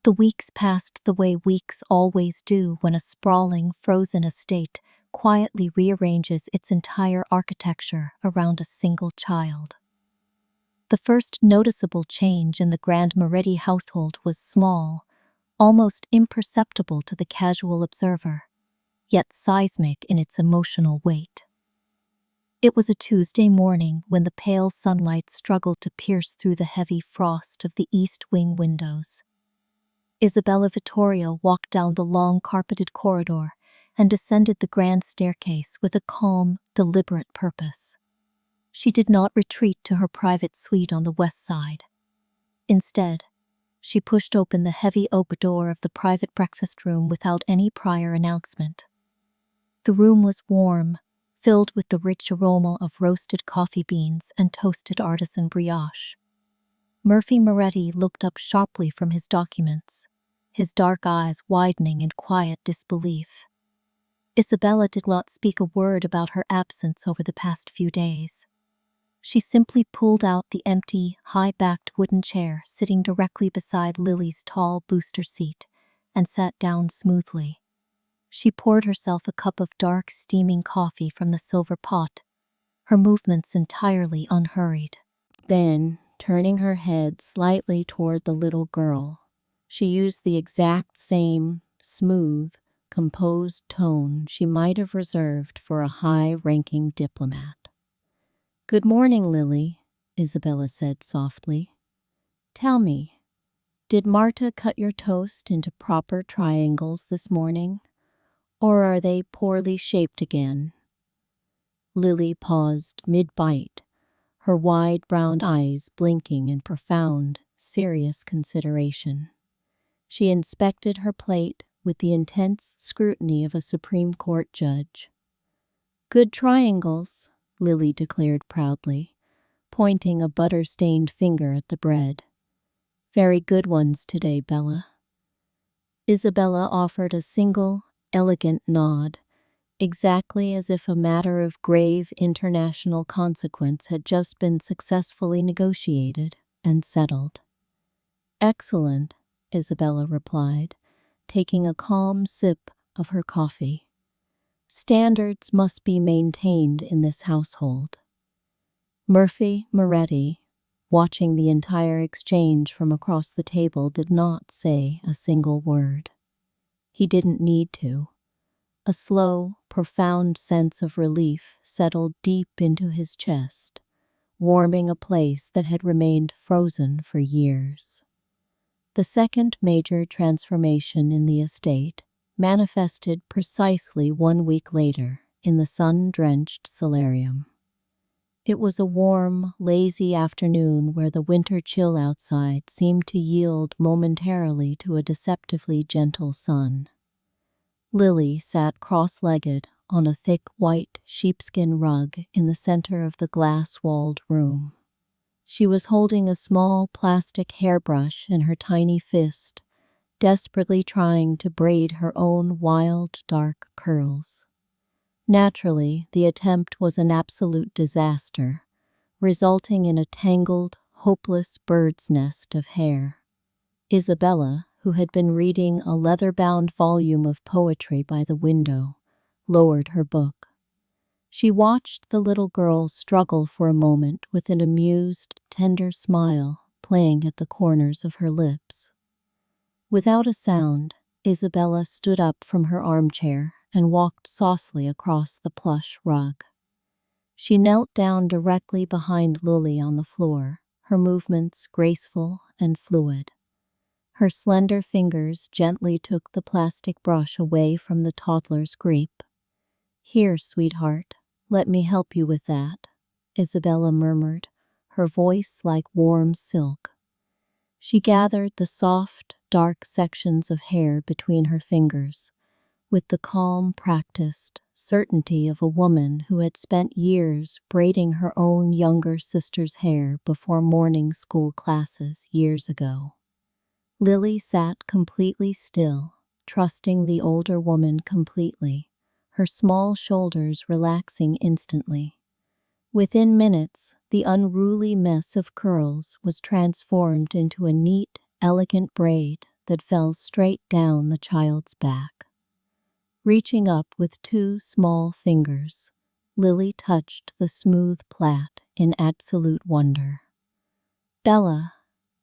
The weeks passed the way weeks always do when a sprawling, frozen estate quietly rearranges its entire architecture around a single child. The first noticeable change in the Grand Moretti household was small, almost imperceptible to the casual observer, yet seismic in its emotional weight. It was a Tuesday morning when the pale sunlight struggled to pierce through the heavy frost of the East Wing windows. Isabella Vittoria walked down the long carpeted corridor and descended the grand staircase with a calm, deliberate purpose. She did not retreat to her private suite on the west side. Instead, she pushed open the heavy oak door of the private breakfast room without any prior announcement. The room was warm, filled with the rich aroma of roasted coffee beans and toasted artisan brioche. Murphy Moretti looked up sharply from his documents, his dark eyes widening in quiet disbelief. Isabella did not speak a word about her absence over the past few days. She simply pulled out the empty, high-backed wooden chair sitting directly beside Lily's tall booster seat and sat down smoothly. She poured herself a cup of dark, steaming coffee from the silver pot, her movements entirely unhurried. Then, turning her head slightly toward the little girl, she used the exact same smooth, composed tone she might have reserved for a high-ranking diplomat. "Good morning, Lily," Isabella said softly. "Tell me, did Marta cut your toast into proper triangles this morning, or are they poorly shaped again?" Lily paused mid-bite, her wide brown eyes blinking in profound, serious consideration. She inspected her plate with the intense scrutiny of a Supreme Court judge. "Good triangles," Lily declared proudly, pointing a butter-stained finger at the bread. "Very good ones today, Bella." Isabella offered a single, elegant nod, exactly as if a matter of grave international consequence had just been successfully negotiated and settled. "Excellent," Isabella replied, taking a calm sip of her coffee. "Standards must be maintained in this household." Murphy Moretti, watching the entire exchange from across the table, did not say a single word. He didn't need to. A slow, profound sense of relief settled deep into his chest, warming a place that had remained frozen for years. The second major transformation in the estate manifested precisely 1 week later in the sun-drenched solarium. It was a warm, lazy afternoon where the winter chill outside seemed to yield momentarily to a deceptively gentle sun. Lily sat cross-legged on a thick white sheepskin rug in the center of the glass-walled room. She was holding a small plastic hairbrush in her tiny fist, desperately trying to braid her own wild, dark curls. Naturally, the attempt was an absolute disaster, resulting in a tangled, hopeless bird's nest of hair. Isabella, who had been reading a leather-bound volume of poetry by the window, lowered her book. She watched the little girl struggle for a moment with an amused, tender smile playing at the corners of her lips. Without a sound, Isabella stood up from her armchair and walked softly across the plush rug. She knelt down directly behind Lily on the floor, her movements graceful and fluid. Her slender fingers gently took the plastic brush away from the toddler's grip. "Here, sweetheart, let me help you with that," Isabella murmured, her voice like warm silk. She gathered the soft, dark sections of hair between her fingers, with the calm, practiced certainty of a woman who had spent years braiding her own younger sister's hair before morning school classes years ago. Lily sat completely still, trusting the older woman completely, her small shoulders relaxing instantly. Within minutes, the unruly mess of curls was transformed into a neat, elegant braid that fell straight down the child's back. Reaching up with 2 small fingers, Lily touched the smooth plait in absolute wonder. "Bella,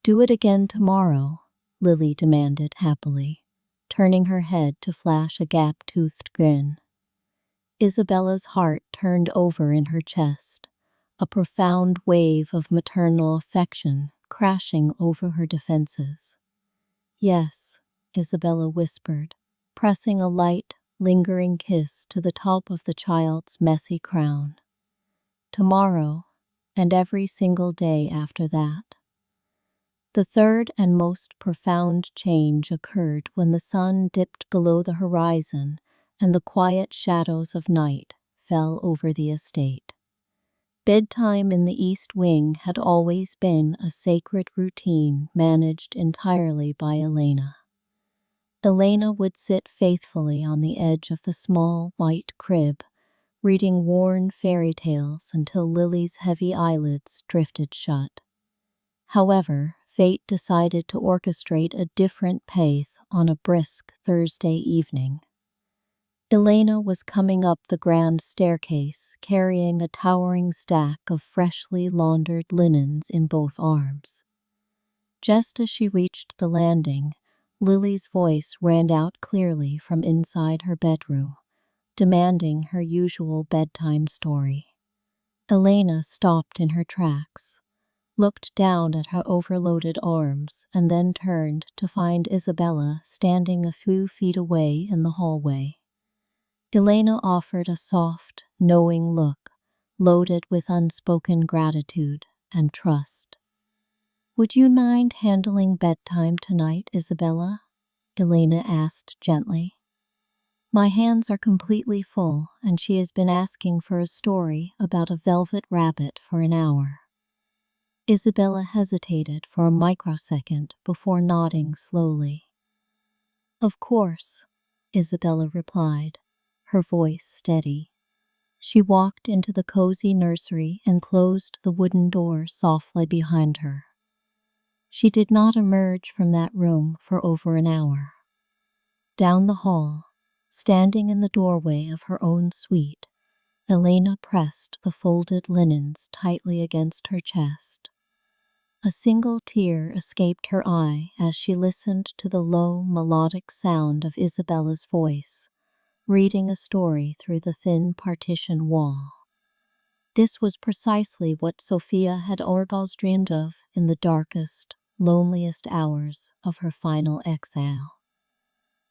do it again tomorrow," Lily demanded happily, turning her head to flash a gap-toothed grin. Isabella's heart turned over in her chest, a profound wave of maternal affection crashing over her defenses. "Yes," Isabella whispered, pressing a light, lingering kiss to the top of the child's messy crown. "Tomorrow, and every single day after that. The third and most profound change occurred when the sun dipped below the horizon and the quiet shadows of night fell over the estate. Bedtime in the East Wing had always been a sacred routine managed entirely by Elena. Elena would sit faithfully on the edge of the small white crib, reading worn fairy tales until Lily's heavy eyelids drifted shut. However, fate decided to orchestrate a different path on a brisk Thursday evening. Elena was coming up the grand staircase, carrying a towering stack of freshly laundered linens in both arms. Just as she reached the landing, Lily's voice rang out clearly from inside her bedroom, demanding her usual bedtime story. Elena stopped in her tracks, looked down at her overloaded arms, and then turned to find Isabella standing a few feet away in the hallway. Elena offered a soft, knowing look, loaded with unspoken gratitude and trust. "Would you mind handling bedtime tonight, Isabella?" Elena asked gently. "My hands are completely full, and she has been asking for a story about a velvet rabbit for an hour." Isabella hesitated for a microsecond before nodding slowly. "Of course," Isabella replied, her voice steady. She walked into the cozy nursery and closed the wooden door softly behind her. She did not emerge from that room for over an hour. Down the hall, standing in the doorway of her own suite, Elena pressed the folded linens tightly against her chest. A single tear escaped her eye as she listened to the low, melodic sound of Isabella's voice, reading a story through the thin partition wall. This was precisely what Sophia had always dreamed of in the darkest, loneliest hours of her final exile.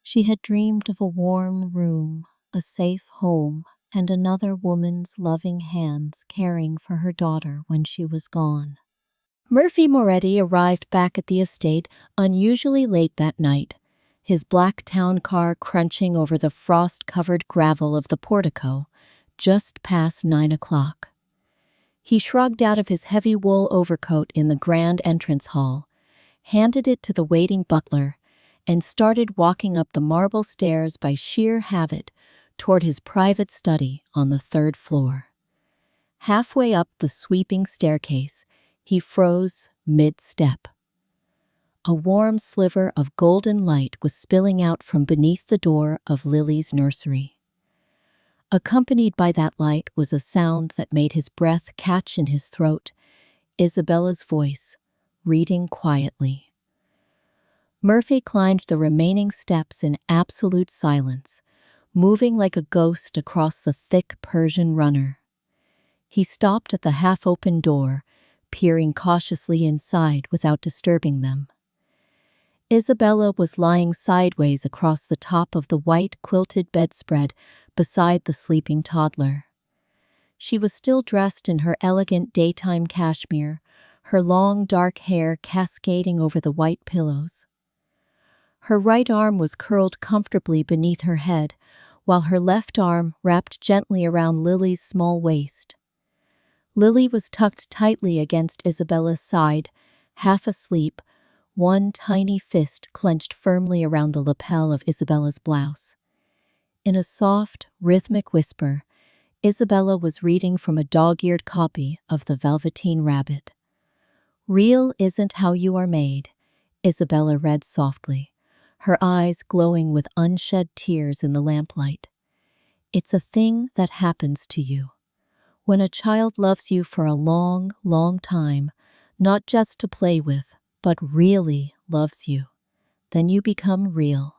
She had dreamed of a warm room, a safe home, and another woman's loving hands caring for her daughter when she was gone. Murphy Moretti arrived back at the estate unusually late that night, his black town car crunching over the frost-covered gravel of the portico, just past 9 o'clock. He shrugged out of his heavy wool overcoat in the grand entrance hall, handed it to the waiting butler, and started walking up the marble stairs by sheer habit toward his private study on the 3rd floor. Halfway up the sweeping staircase, he froze mid-step. A warm sliver of golden light was spilling out from beneath the door of Lily's nursery. Accompanied by that light was a sound that made his breath catch in his throat, Isabella's voice, reading quietly. Murphy climbed the remaining steps in absolute silence, moving like a ghost across the thick Persian runner. He stopped at the half-open door, peering cautiously inside without disturbing them. Isabella was lying sideways across the top of the white quilted bedspread beside the sleeping toddler. She was still dressed in her elegant daytime cashmere, her long dark hair cascading over the white pillows. Her right arm was curled comfortably beneath her head, while her left arm wrapped gently around Lily's small waist. Lily was tucked tightly against Isabella's side, half asleep, one tiny fist clenched firmly around the lapel of Isabella's blouse. In a soft, rhythmic whisper, Isabella was reading from a dog-eared copy of The Velveteen Rabbit. "Real isn't how you are made," Isabella read softly, her eyes glowing with unshed tears in the lamplight. "It's a thing that happens to you. When a child loves you for a long, long time, not just to play with, but really loves you, then you become real."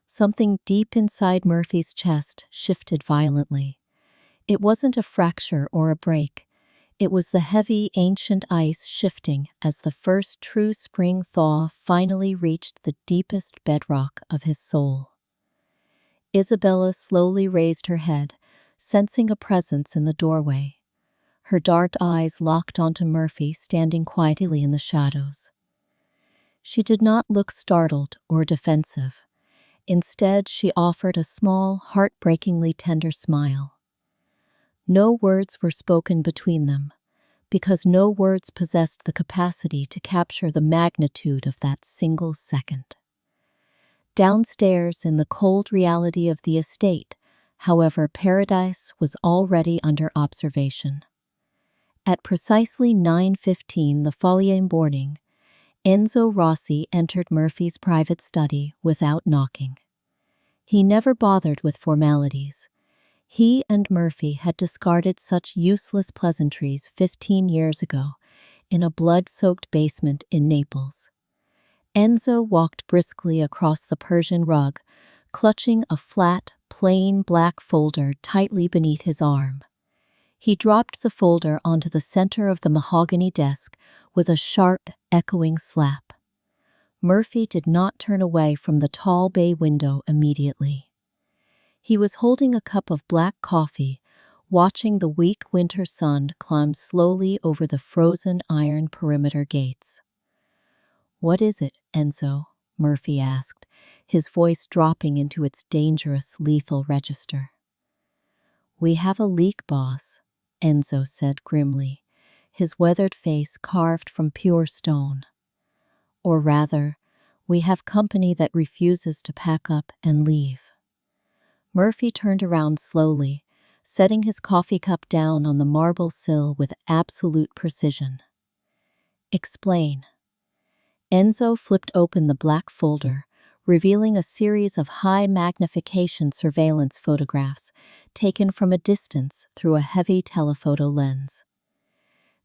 Something deep inside Murphy's chest shifted violently. It wasn't a fracture or a break. It was the heavy, ancient ice shifting as the first true spring thaw finally reached the deepest bedrock of his soul. Isabella slowly raised her head, sensing a presence in the doorway. her dark eyes locked onto Murphy standing quietly in the shadows. She did not look startled or defensive. Instead, she offered a small, heartbreakingly tender smile. No words were spoken between them, because no words possessed the capacity to capture the magnitude of that single second. Downstairs, in the cold reality of the estate, however, paradise was already under observation. At precisely 9:15 the following morning, Enzo Rossi entered Murphy's private study without knocking. He never bothered with formalities. He and Murphy had discarded such useless pleasantries 15 years ago in a blood-soaked basement in Naples. Enzo walked briskly across the Persian rug, clutching a flat, plain black folder tightly beneath his arm. He dropped the folder onto the center of the mahogany desk with a sharp, echoing slap. Murphy did not turn away from the tall bay window immediately. He was holding a cup of black coffee, watching the weak winter sun climb slowly over the frozen iron perimeter gates. "What is it, Enzo?" Murphy asked, his voice dropping into its dangerous, lethal register. "We have a leak, boss," Enzo said grimly, his weathered face carved from pure stone. "Or rather, we have company that refuses to pack up and leave." Murphy turned around slowly, setting his coffee cup down on the marble sill with absolute precision. "Explain." Enzo flipped open the black folder, revealing a series of high-magnification surveillance photographs taken from a distance through a heavy telephoto lens.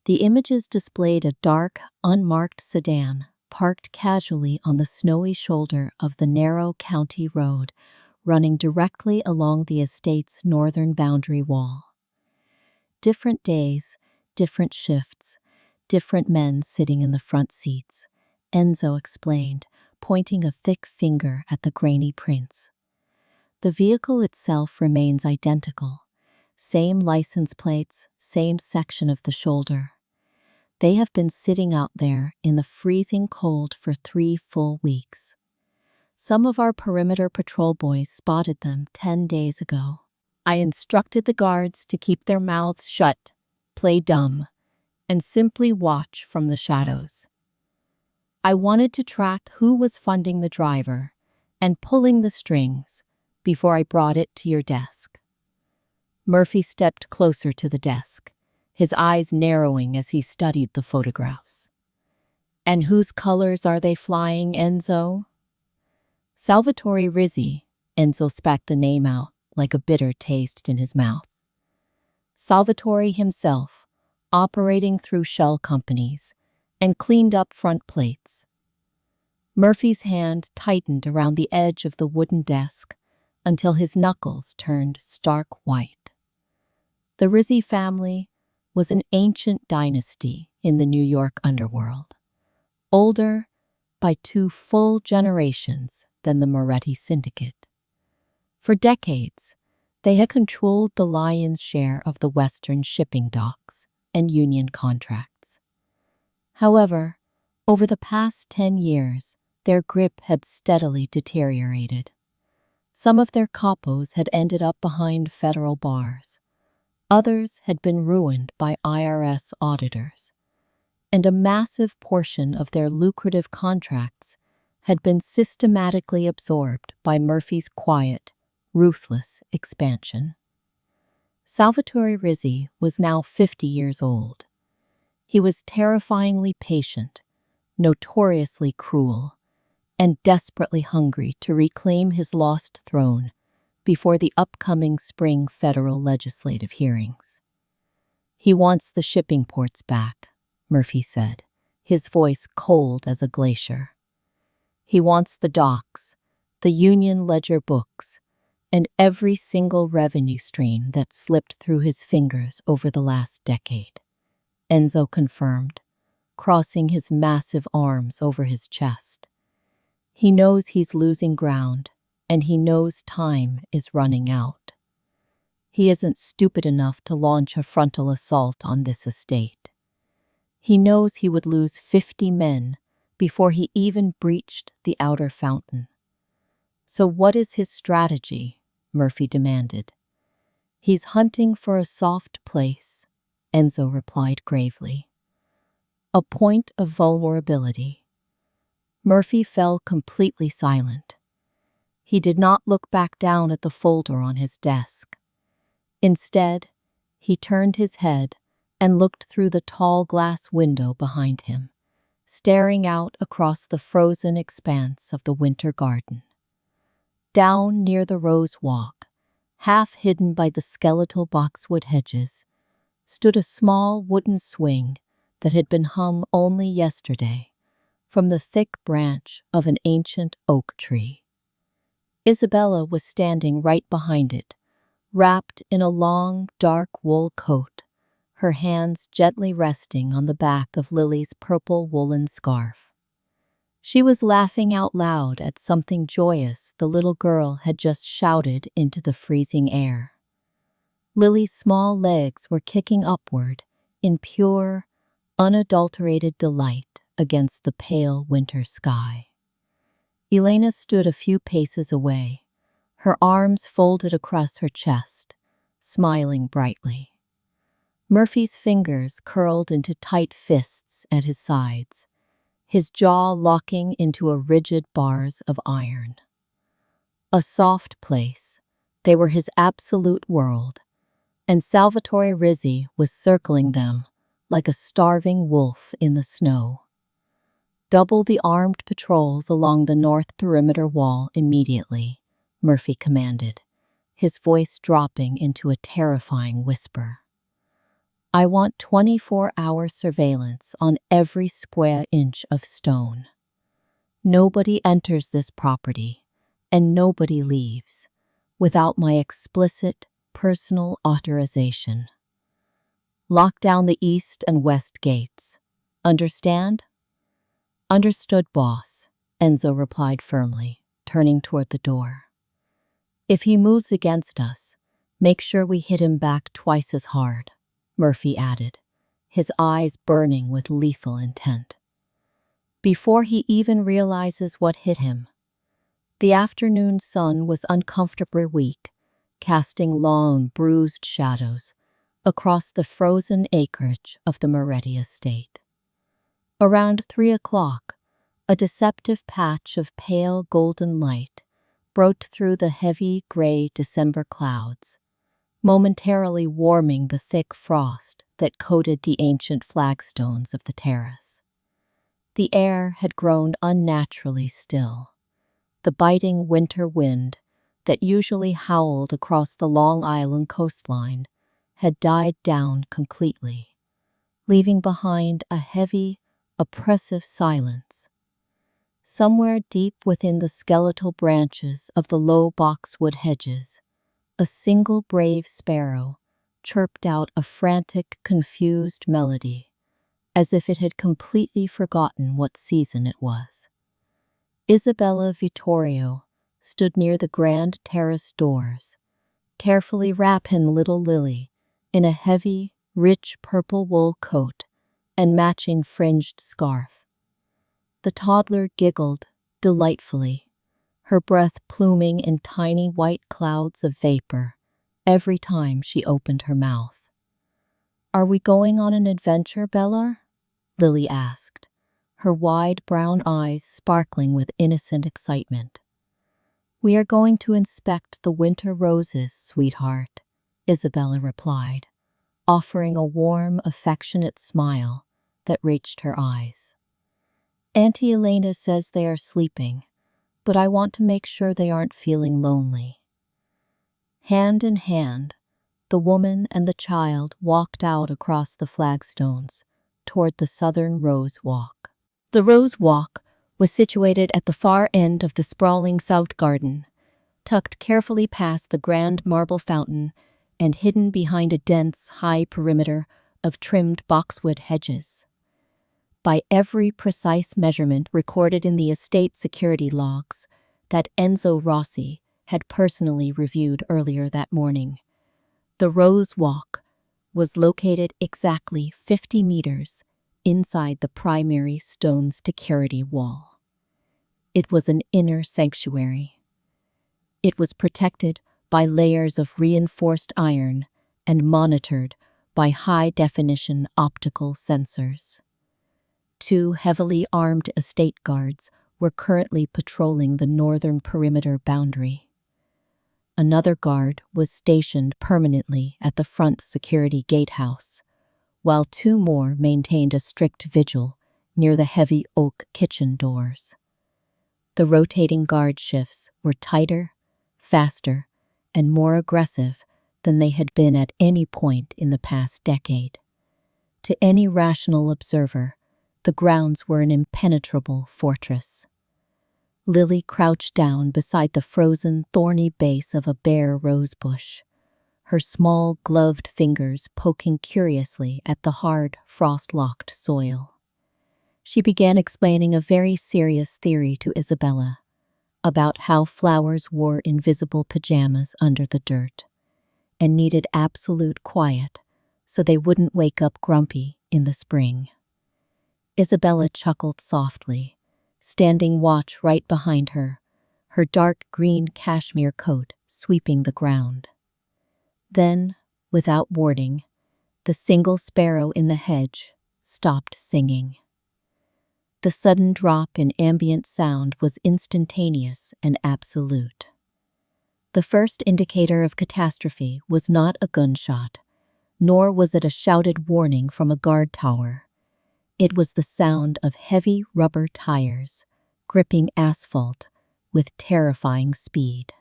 The images displayed a dark, unmarked sedan parked casually on the snowy shoulder of the narrow county road, running directly along the estate's northern boundary wall. Different days, different shifts, different men sitting in the front seats, Enzo explained, pointing a thick finger at the grainy prints. The vehicle itself remains identical. Same license plates, same section of the shoulder. They have been sitting out there in the freezing cold for 3 full weeks. Some of our perimeter patrol boys spotted them 10 days ago. I instructed the guards to keep their mouths shut, play dumb, and simply watch from the shadows. I wanted to track who was funding the driver and pulling the strings before I brought it to your desk. Murphy stepped closer to the desk, his eyes narrowing as he studied the photographs. "And whose colors are they flying, Enzo?" "Salvatore Rizzi." Enzo spat the name out like a bitter taste in his mouth. "Salvatore himself, operating through shell companies, and cleaned up front plates." Murphy's hand tightened around the edge of the wooden desk until his knuckles turned stark white. The Rizzi family was an ancient dynasty in the New York underworld, older by 2 full generations than the Moretti Syndicate. For decades, they had controlled the lion's share of the Western shipping docks and union contracts. However, over the past 10 years, their grip had steadily deteriorated. Some of their capos had ended up behind federal bars. Others had been ruined by IRS auditors. And a massive portion of their lucrative contracts had been systematically absorbed by Murphy's quiet, ruthless expansion. Salvatore Rizzi was now 50 years old. He was terrifyingly patient, notoriously cruel, and desperately hungry to reclaim his lost throne before the upcoming spring federal legislative hearings. "He wants the shipping ports back," Murphy said, his voice cold as a glacier. "He wants the docks, the union ledger books, and every single revenue stream that slipped through his fingers over the last decade," Enzo confirmed, crossing his massive arms over his chest. "He knows he's losing ground, and he knows time is running out." He isn't stupid enough to launch a frontal assault on this estate. He knows he would lose 50 men before he even breached the outer fountain. So what is his strategy? Murphy demanded. He's hunting for a soft place, Enzo replied gravely. A point of vulnerability. Murphy fell completely silent. He did not look back down at the folder on his desk. Instead, he turned his head and looked through the tall glass window behind him, staring out across the frozen expanse of the winter garden. Down near the rose walk, half hidden by the skeletal boxwood hedges, stood a small wooden swing that had been hung only yesterday from the thick branch of an ancient oak tree. Isabella was standing right behind it, wrapped in a long, dark wool coat, her hands gently resting on the back of Lily's purple woolen scarf. She was laughing out loud at something joyous the little girl had just shouted into the freezing air. Lily's small legs were kicking upward in pure, unadulterated delight against the pale winter sky. Elena stood a few paces away, her arms folded across her chest, smiling brightly. Murphy's fingers curled into tight fists at his sides, his jaw locking into a rigid bars of iron. A soft place, they were his absolute world, and Salvatore Rizzi was circling them like a starving wolf in the snow. Double the armed patrols along the north perimeter wall immediately, Murphy commanded, his voice dropping into a terrifying whisper. I want 24-hour surveillance on every square inch of stone. Nobody enters this property, and nobody leaves, without my explicit, personal authorization. Lock down the east and west gates. Understand? Understood, boss, Enzo replied firmly, turning toward the door. If he moves against us, make sure we hit him back twice as hard, Murphy added, his eyes burning with lethal intent. Before he even realizes what hit him, the afternoon sun was uncomfortably weak, casting long, bruised shadows across the frozen acreage of the Moretti estate. Around 3 o'clock, a deceptive patch of pale golden light broke through the heavy gray December clouds, momentarily warming the thick frost that coated the ancient flagstones of the terrace. The air had grown unnaturally still. The biting winter wind that usually howled across the Long Island coastline had died down completely, leaving behind a heavy, oppressive silence. Somewhere deep within the skeletal branches of the low boxwood hedges, a single brave sparrow chirped out a frantic, confused melody, as if it had completely forgotten what season it was. Isabella Vittorio stood near the grand terrace doors, carefully wrapping little Lily in a heavy, rich purple wool coat and matching fringed scarf. The toddler giggled delightfully, her breath pluming in tiny white clouds of vapor every time she opened her mouth. Are we going on an adventure, Bella? Lily asked, her wide brown eyes sparkling with innocent excitement. We are going to inspect the winter roses, sweetheart, Isabella replied, offering a warm, affectionate smile that reached her eyes. Auntie Elena says they are sleeping, but I want to make sure they aren't feeling lonely. Hand in hand, the woman and the child walked out across the flagstones toward the southern Rose Walk. The Rose Walk was situated at the far end of the sprawling South Garden, tucked carefully past the grand marble fountain and hidden behind a dense, high perimeter of trimmed boxwood hedges. By every precise measurement recorded in the estate security logs that Enzo Rossi had personally reviewed earlier that morning, The Rose Walk was located exactly 50 meters inside the primary stone security wall. It was an inner sanctuary. It was protected by layers of reinforced iron and monitored by high-definition optical sensors. Two heavily armed estate guards were currently patrolling the northern perimeter boundary. Another guard was stationed permanently at the front security gatehouse, while two more maintained a strict vigil near the heavy oak kitchen doors. The rotating guard shifts were tighter, faster, and more aggressive than they had been at any point in the past decade. To any rational observer, the grounds were an impenetrable fortress. Lily crouched down beside the frozen, thorny base of a bare rosebush, her small, gloved fingers poking curiously at the hard, frost-locked soil. She began explaining a very serious theory to Isabella about how flowers wore invisible pajamas under the dirt and needed absolute quiet so they wouldn't wake up grumpy in the spring. Isabella chuckled softly, standing watch right behind her, her dark green cashmere coat sweeping the ground. Then, without warning, the single sparrow in the hedge stopped singing. The sudden drop in ambient sound was instantaneous and absolute. The first indicator of catastrophe was not a gunshot, nor was it a shouted warning from a guard tower. It was the sound of heavy rubber tires gripping asphalt with terrifying speed.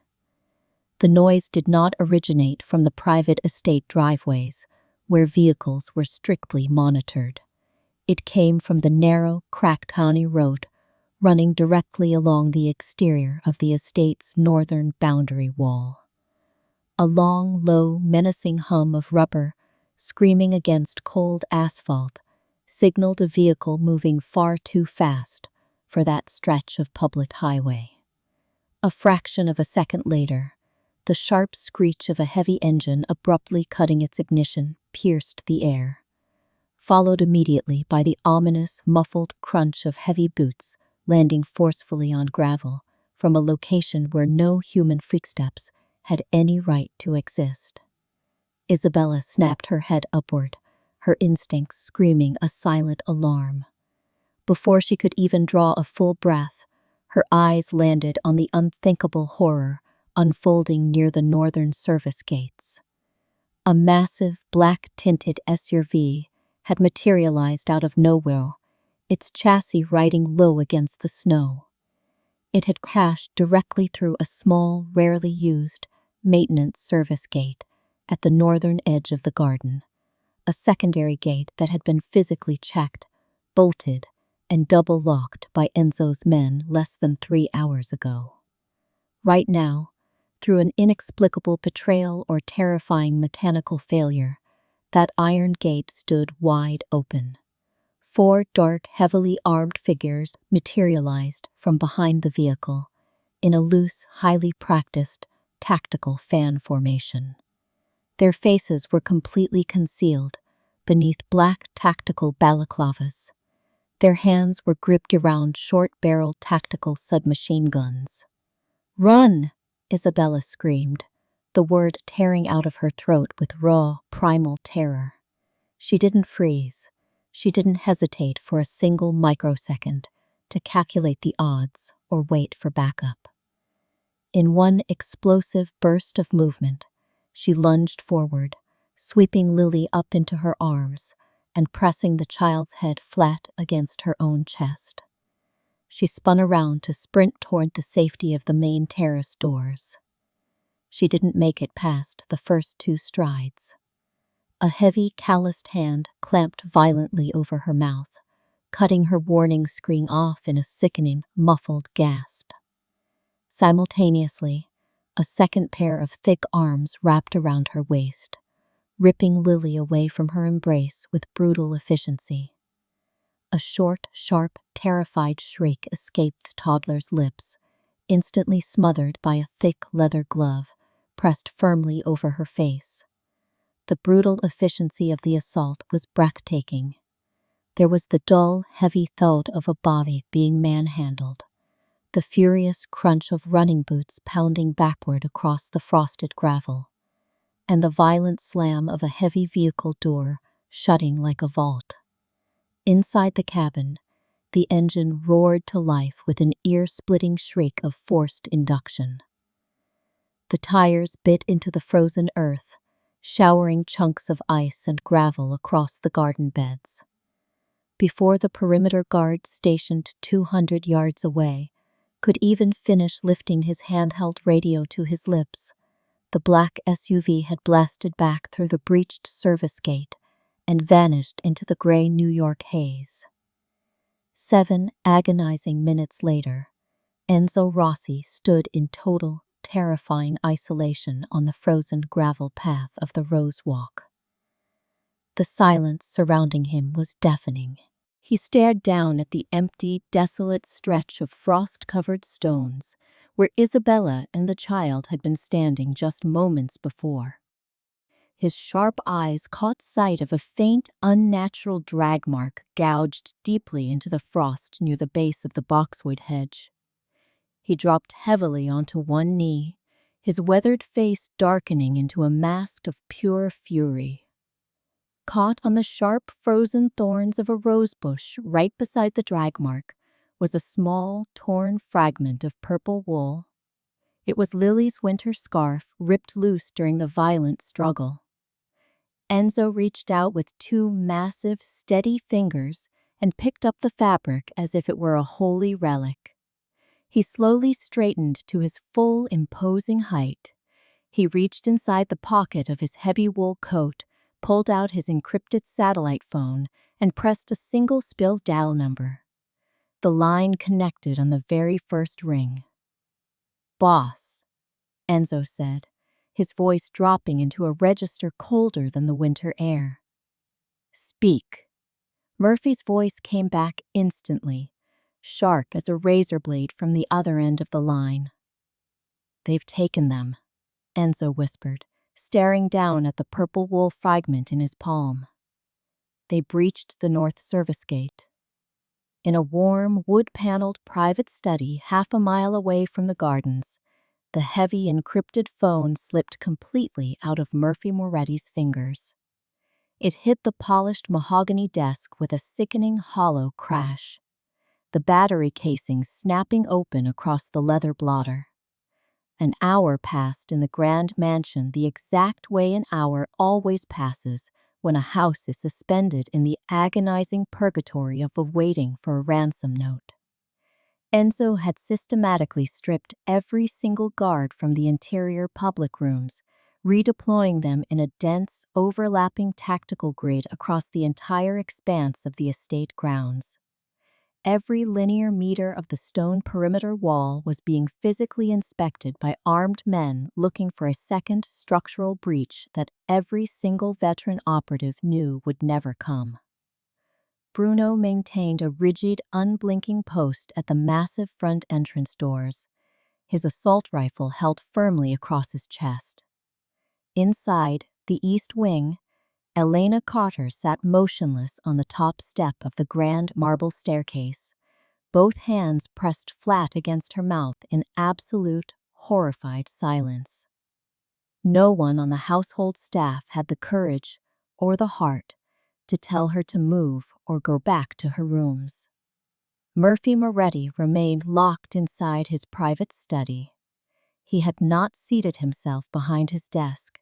The noise did not originate from the private estate driveways, where vehicles were strictly monitored. It came from the narrow, cracked county road running directly along the exterior of the estate's northern boundary wall. A long, low, menacing hum of rubber screaming against cold asphalt signaled a vehicle moving far too fast for that stretch of public highway. A fraction of a second later, the sharp screech of a heavy engine abruptly cutting its ignition pierced the air, followed immediately by the ominous, muffled crunch of heavy boots landing forcefully on gravel from a location where no human footsteps had any right to exist. Isabella snapped her head upward, her instincts screaming a silent alarm. Before she could even draw a full breath, her eyes landed on the unthinkable horror unfolding near the northern service gates. A massive, black-tinted SUV had materialized out of nowhere, its chassis riding low against the snow. It had crashed directly through a small, rarely used maintenance service gate at the northern edge of the garden, a secondary gate that had been physically checked, bolted, and double-locked by Enzo's men less than 3 hours ago. Right now, through an inexplicable betrayal or terrifying mechanical failure, that iron gate stood wide open. 4 dark, heavily armed figures materialized from behind the vehicle in a loose, highly practiced, tactical fan formation. Their faces were completely concealed beneath black tactical balaclavas. Their hands were gripped around short-barreled tactical submachine guns. "Run!" Isabella screamed, the word tearing out of her throat with raw, primal terror. She didn't freeze. She didn't hesitate for a single microsecond to calculate the odds or wait for backup. In one explosive burst of movement, she lunged forward, sweeping Lily up into her arms and pressing the child's head flat against her own chest. She spun around to sprint toward the safety of the main terrace doors. She didn't make it past the first 2 strides. A heavy, calloused hand clamped violently over her mouth, cutting her warning scream off in a sickening, muffled gasp. Simultaneously, a second pair of thick arms wrapped around her waist, ripping Lily away from her embrace with brutal efficiency. A short, sharp, terrified shriek escaped toddler's lips, instantly smothered by a thick leather glove pressed firmly over her face. The brutal efficiency of the assault was breathtaking. There was the dull, heavy thud of a body being manhandled, the furious crunch of running boots pounding backward across the frosted gravel, and the violent slam of a heavy vehicle door shutting like a vault. Inside the cabin, the engine roared to life with an ear-splitting shriek of forced induction. The tires bit into the frozen earth, showering chunks of ice and gravel across the garden beds. Before the perimeter guard stationed 200 yards away could even finish lifting his handheld radio to his lips, the black SUV had blasted back through the breached service gate and vanished into the gray New York haze. 7 agonizing minutes later, Enzo Rossi stood in total, terrifying isolation on the frozen gravel path of the Rose Walk. The silence surrounding him was deafening. He stared down at the empty, desolate stretch of frost-covered stones where Isabella and the child had been standing just moments before. His sharp eyes caught sight of a faint, unnatural drag mark gouged deeply into the frost near the base of the boxwood hedge. He dropped heavily onto one knee, his weathered face darkening into a mask of pure fury. Caught on the sharp, frozen thorns of a rosebush right beside the drag mark was a small, torn fragment of purple wool. It was Lily's winter scarf, ripped loose during the violent struggle. Enzo reached out with 2 massive, steady fingers and picked up the fabric as if it were a holy relic. He slowly straightened to his full, imposing height. He reached inside the pocket of his heavy wool coat, pulled out his encrypted satellite phone, and pressed a single spill dial number. The line connected on the very first ring. "Boss," Enzo said, his voice dropping into a register colder than the winter air. "Speak." Murphy's voice came back instantly, sharp as a razor blade from the other end of the line. "They've taken them," Enzo whispered, staring down at the purple wool fragment in his palm. They breached the north service gate. In a warm, wood-paneled private study half a mile away from the gardens, the heavy encrypted phone slipped completely out of Murphy Moretti's fingers. It hit the polished mahogany desk with a sickening hollow crash, the battery casing snapping open across the leather blotter. An hour passed in the grand mansion the exact way an hour always passes when a house is suspended in the agonizing purgatory of waiting for a ransom note. Enzo had systematically stripped every single guard from the interior public rooms, redeploying them in a dense, overlapping tactical grid across the entire expanse of the estate grounds. Every linear meter of the stone perimeter wall was being physically inspected by armed men looking for a second structural breach that every single veteran operative knew would never come. Bruno maintained a rigid, unblinking post at the massive front entrance doors, his assault rifle held firmly across his chest. Inside, the east wing, Elena Cotter sat motionless on the top step of the grand marble staircase, both hands pressed flat against her mouth in absolute, horrified silence. No one on the household staff had the courage or the heart to tell her to move or go back to her rooms. Murphy Moretti remained locked inside his private study. He had not seated himself behind his desk.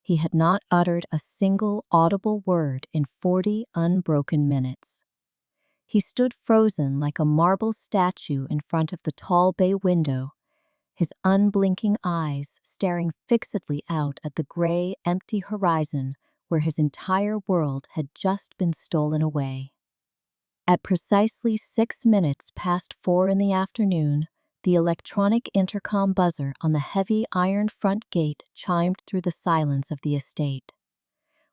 He had not uttered a single audible word in 40 unbroken minutes. He stood frozen like a marble statue in front of the tall bay window, his unblinking eyes staring fixedly out at the gray, empty horizon where his entire world had just been stolen away. At precisely 6 minutes past 4 in the afternoon, the electronic intercom buzzer on the heavy iron front gate chimed through the silence of the estate.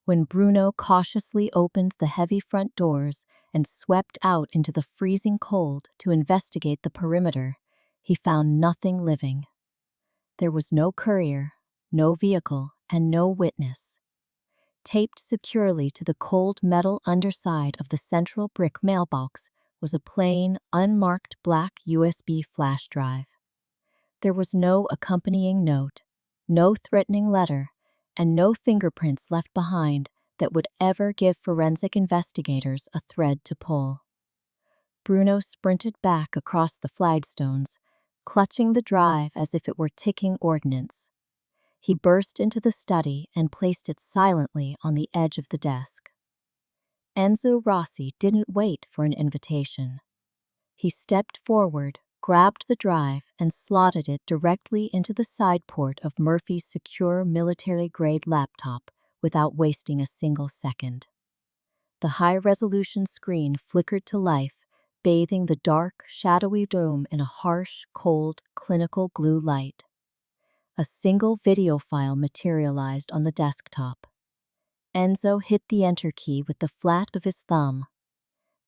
When Bruno cautiously opened the heavy front doors and swept out into the freezing cold to investigate the perimeter, he found nothing living. There was no courier, no vehicle, and no witness. Taped securely to the cold metal underside of the central brick mailbox was a plain, unmarked black USB flash drive. There was no accompanying note, no threatening letter, and no fingerprints left behind that would ever give forensic investigators a thread to pull. Bruno sprinted back across the flagstones, clutching the drive as if it were ticking ordnance. He burst into the study and placed it silently on the edge of the desk. Enzo Rossi didn't wait for an invitation. He stepped forward, grabbed the drive, and slotted it directly into the side port of Murphy's secure military-grade laptop without wasting a single second. The high-resolution screen flickered to life, bathing the dark, shadowy dome in a harsh, cold, clinical blue light. A single video file materialized on the desktop. Enzo hit the enter key with the flat of his thumb.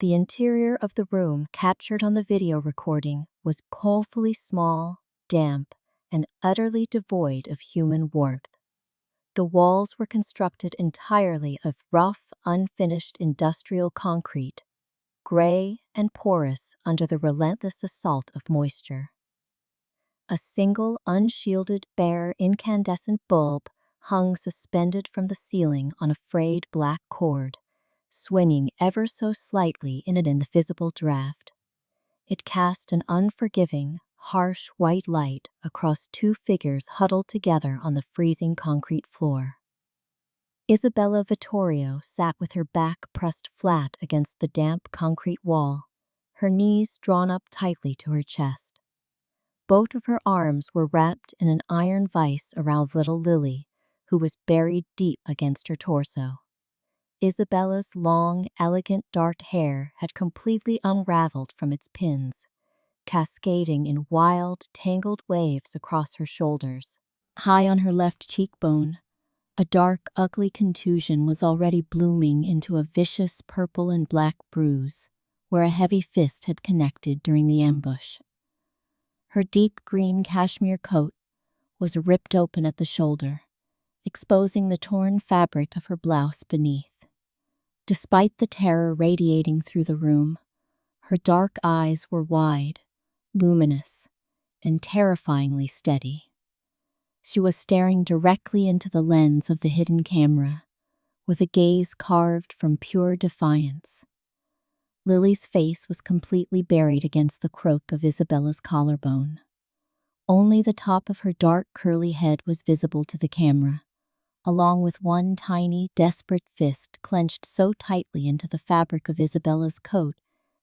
The interior of the room captured on the video recording was painfully small, damp, and utterly devoid of human warmth. The walls were constructed entirely of rough, unfinished industrial concrete, gray and porous under the relentless assault of moisture. A single, unshielded, bare, incandescent bulb hung suspended from the ceiling on a frayed black cord, swinging ever so slightly in an invisible draft. It cast an unforgiving, harsh white light across two figures huddled together on the freezing concrete floor. Isabella Vittorio sat with her back pressed flat against the damp concrete wall, her knees drawn up tightly to her chest. Both of her arms were wrapped in an iron vise around little Lily, who was buried deep against her torso. Isabella's long, elegant dark hair had completely unraveled from its pins, cascading in wild, tangled waves across her shoulders. High on her left cheekbone, a dark, ugly contusion was already blooming into a vicious purple and black bruise, where a heavy fist had connected during the ambush. Her deep green cashmere coat was ripped open at the shoulder, exposing the torn fabric of her blouse beneath. Despite the terror radiating through the room, her dark eyes were wide, luminous, and terrifyingly steady. She was staring directly into the lens of the hidden camera, with a gaze carved from pure defiance. Lily's face was completely buried against the crook of Isabella's collarbone. Only the top of her dark curly head was visible to the camera, along with one tiny, desperate fist clenched so tightly into the fabric of Isabella's coat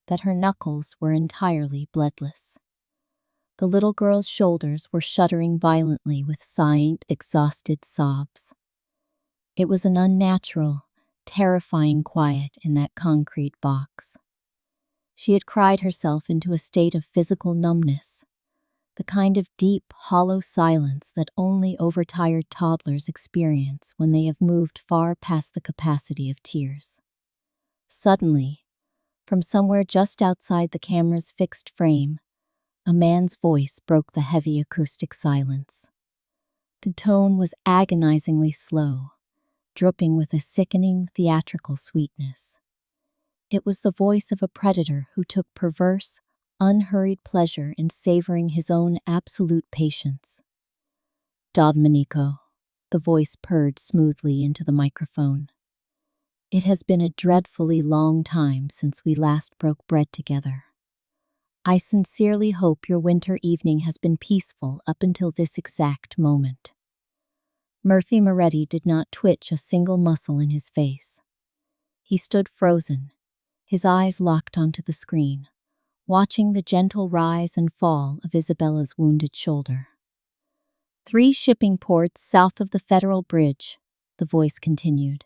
that her knuckles were entirely bloodless. The little girl's shoulders were shuddering violently with sighing, exhausted sobs. It was an unnatural, terrifying quiet in that concrete box. She had cried herself into a state of physical numbness, the kind of deep, hollow silence that only overtired toddlers experience when they have moved far past the capacity of tears. Suddenly, from somewhere just outside the camera's fixed frame, a man's voice broke the heavy acoustic silence. The tone was agonizingly slow, dripping with a sickening, theatrical sweetness. It was the voice of a predator who took perverse, unhurried pleasure in savoring his own absolute patience. "Domenico," the voice purred smoothly into the microphone. "It has been a dreadfully long time since we last broke bread together. I sincerely hope your winter evening has been peaceful up until this exact moment." Murphy Moretti did not twitch a single muscle in his face. He stood frozen, his eyes locked onto the screen, watching the gentle rise and fall of Isabella's wounded shoulder. "3 shipping ports south of the Federal Bridge," the voice continued,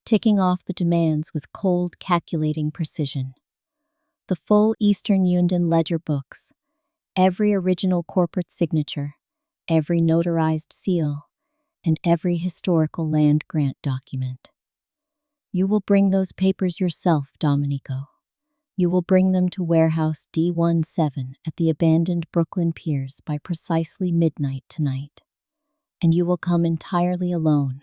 ticking off the demands with cold, calculating precision. "The full Eastern Union ledger books, every original corporate signature, every notarized seal, and every historical land grant document. You will bring those papers yourself, Domenico. You will bring them to warehouse D17 at the abandoned Brooklyn Piers by precisely midnight tonight. And you will come entirely alone.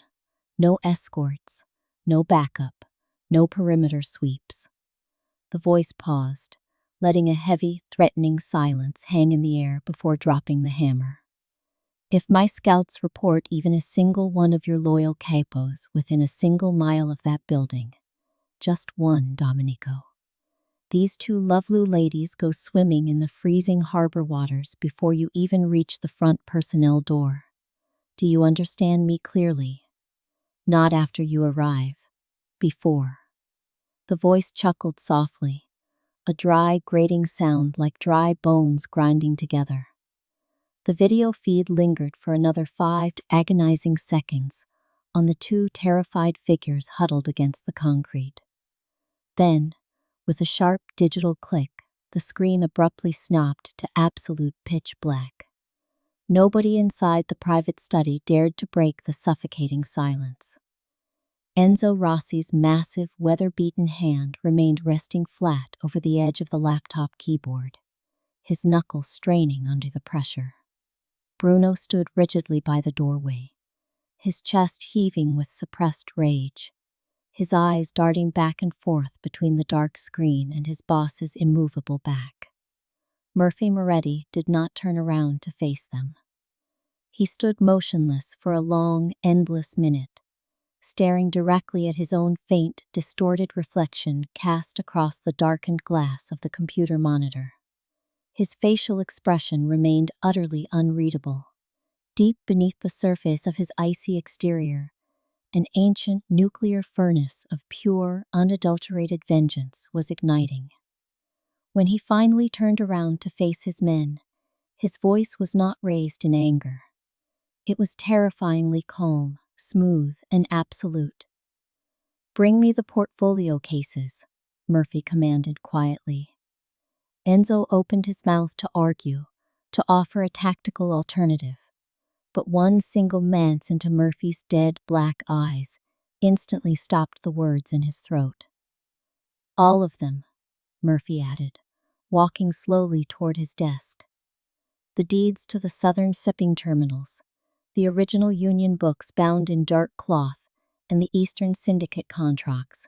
No escorts, No backup, no perimeter sweeps. The voice paused, letting a heavy, threatening silence hang in the air before dropping the hammer. If my scouts report even a single one of your loyal capos within a single mile of that building, just one, Domenico, these two lovely ladies go swimming in the freezing harbor waters before you even reach the front personnel door. Do you understand me clearly? Not after you arrive. Before. The voice chuckled softly, a dry, grating sound like dry bones grinding together. The video feed lingered for another 5 agonizing seconds on the two terrified figures huddled against the concrete. Then, with a sharp digital click, the screen abruptly snapped to absolute pitch black. Nobody inside the private study dared to break the suffocating silence. Enzo Rossi's massive, weather-beaten hand remained resting flat over the edge of the laptop keyboard, his knuckles straining under the pressure. Bruno stood rigidly by the doorway, his chest heaving with suppressed rage, his eyes darting back and forth between the dark screen and his boss's immovable back. Murphy Moretti did not turn around to face them. He stood motionless for a long, endless minute, staring directly at his own faint, distorted reflection cast across the darkened glass of the computer monitor. His facial expression remained utterly unreadable. Deep beneath the surface of his icy exterior, an ancient nuclear furnace of pure, unadulterated vengeance was igniting. When he finally turned around to face his men, his voice was not raised in anger. It was terrifyingly calm, smooth, and absolute. "Bring me the portfolio cases," Murphy commanded quietly. Enzo opened his mouth to argue, to offer a tactical alternative, but one single glance into Murphy's dead black eyes instantly stopped the words in his throat. "All of them," Murphy added, walking slowly toward his desk. "The deeds to the southern shipping terminals, the original Union books bound in dark cloth, and the Eastern Syndicate contracts.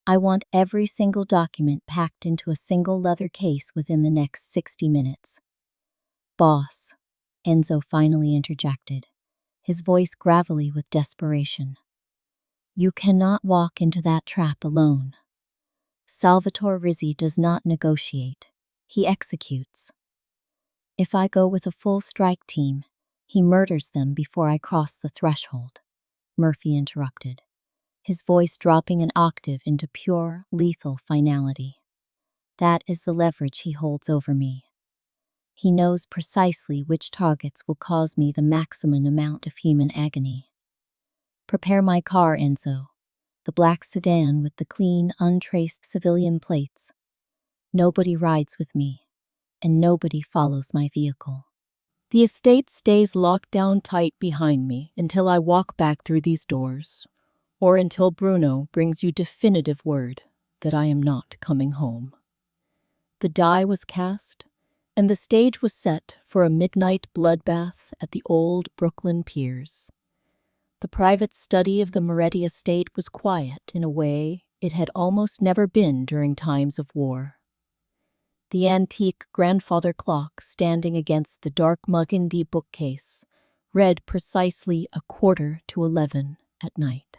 I want every single document packed into a single leather case within the next 60 minutes. "Boss," Enzo finally interjected, his voice gravelly with desperation. "You cannot walk into that trap alone. Salvatore Rizzi does not negotiate, he executes. If I go with a full strike team, he murders them before I cross the threshold," Murphy interrupted, his voice dropping an octave into pure, lethal finality. "That is the leverage he holds over me. He knows precisely which targets will cause me the maximum amount of human agony. Prepare my car, Enzo, the black sedan with the clean, untraced civilian plates. Nobody rides with me, and nobody follows my vehicle. The estate stays locked down tight behind me until I walk back through these doors, or until Bruno brings you definitive word that I am not coming home." The die was cast, and the stage was set for a midnight bloodbath at the old Brooklyn piers. The private study of the Moretti estate was quiet in a way it had almost never been during times of war. The antique grandfather clock standing against the dark Burgundy bookcase read precisely 11:15 at night.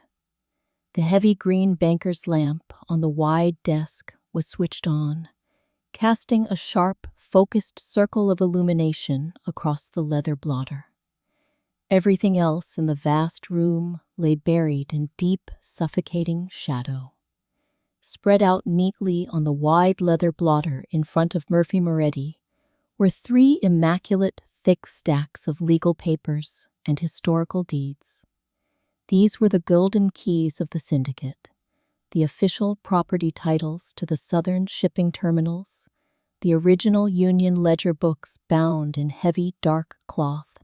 The heavy green banker's lamp on the wide desk was switched on, casting a sharp, focused circle of illumination across the leather blotter. Everything else in the vast room lay buried in deep, suffocating shadow. Spread out neatly on the wide leather blotter in front of Murphy Moretti were 3 immaculate, thick stacks of legal papers and historical deeds. These were the golden keys of the syndicate, the official property titles to the southern shipping terminals, the original Union ledger books bound in heavy, dark cloth,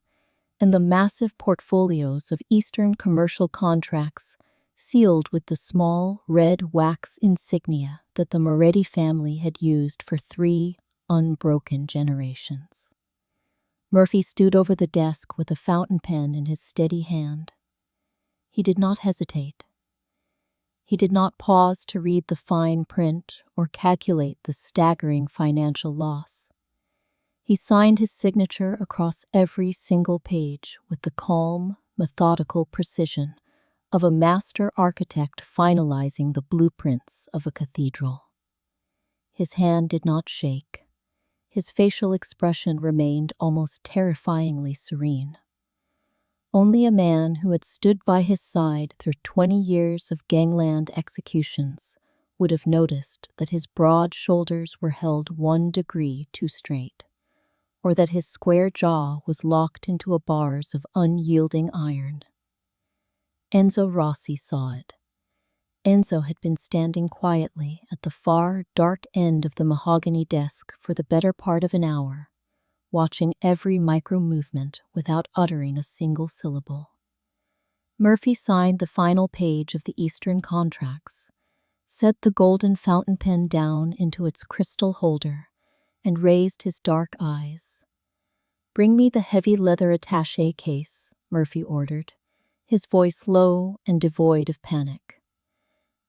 and the massive portfolios of Eastern commercial contracts sealed with the small, red wax insignia that the Moretti family had used for 3 unbroken generations. Murphy stood over the desk with a fountain pen in his steady hand. He did not hesitate. He did not pause to read the fine print or calculate the staggering financial loss. He signed his signature across every single page with the calm, methodical precision of a master architect finalizing the blueprints of a cathedral. His hand did not shake. His facial expression remained almost terrifyingly serene. Only a man who had stood by his side through 20 years of gangland executions would have noticed that his broad shoulders were held 1 degree too straight, or that his square jaw was locked into a bars of unyielding iron. Enzo Rossi saw it. Enzo had been standing quietly at the far, dark end of the mahogany desk for the better part of an hour, watching every micro-movement without uttering a single syllable. Murphy signed the final page of the Eastern contracts, set the golden fountain pen down into its crystal holder, and raised his dark eyes. "Bring me the heavy leather attaché case," Murphy ordered, his voice low and devoid of panic.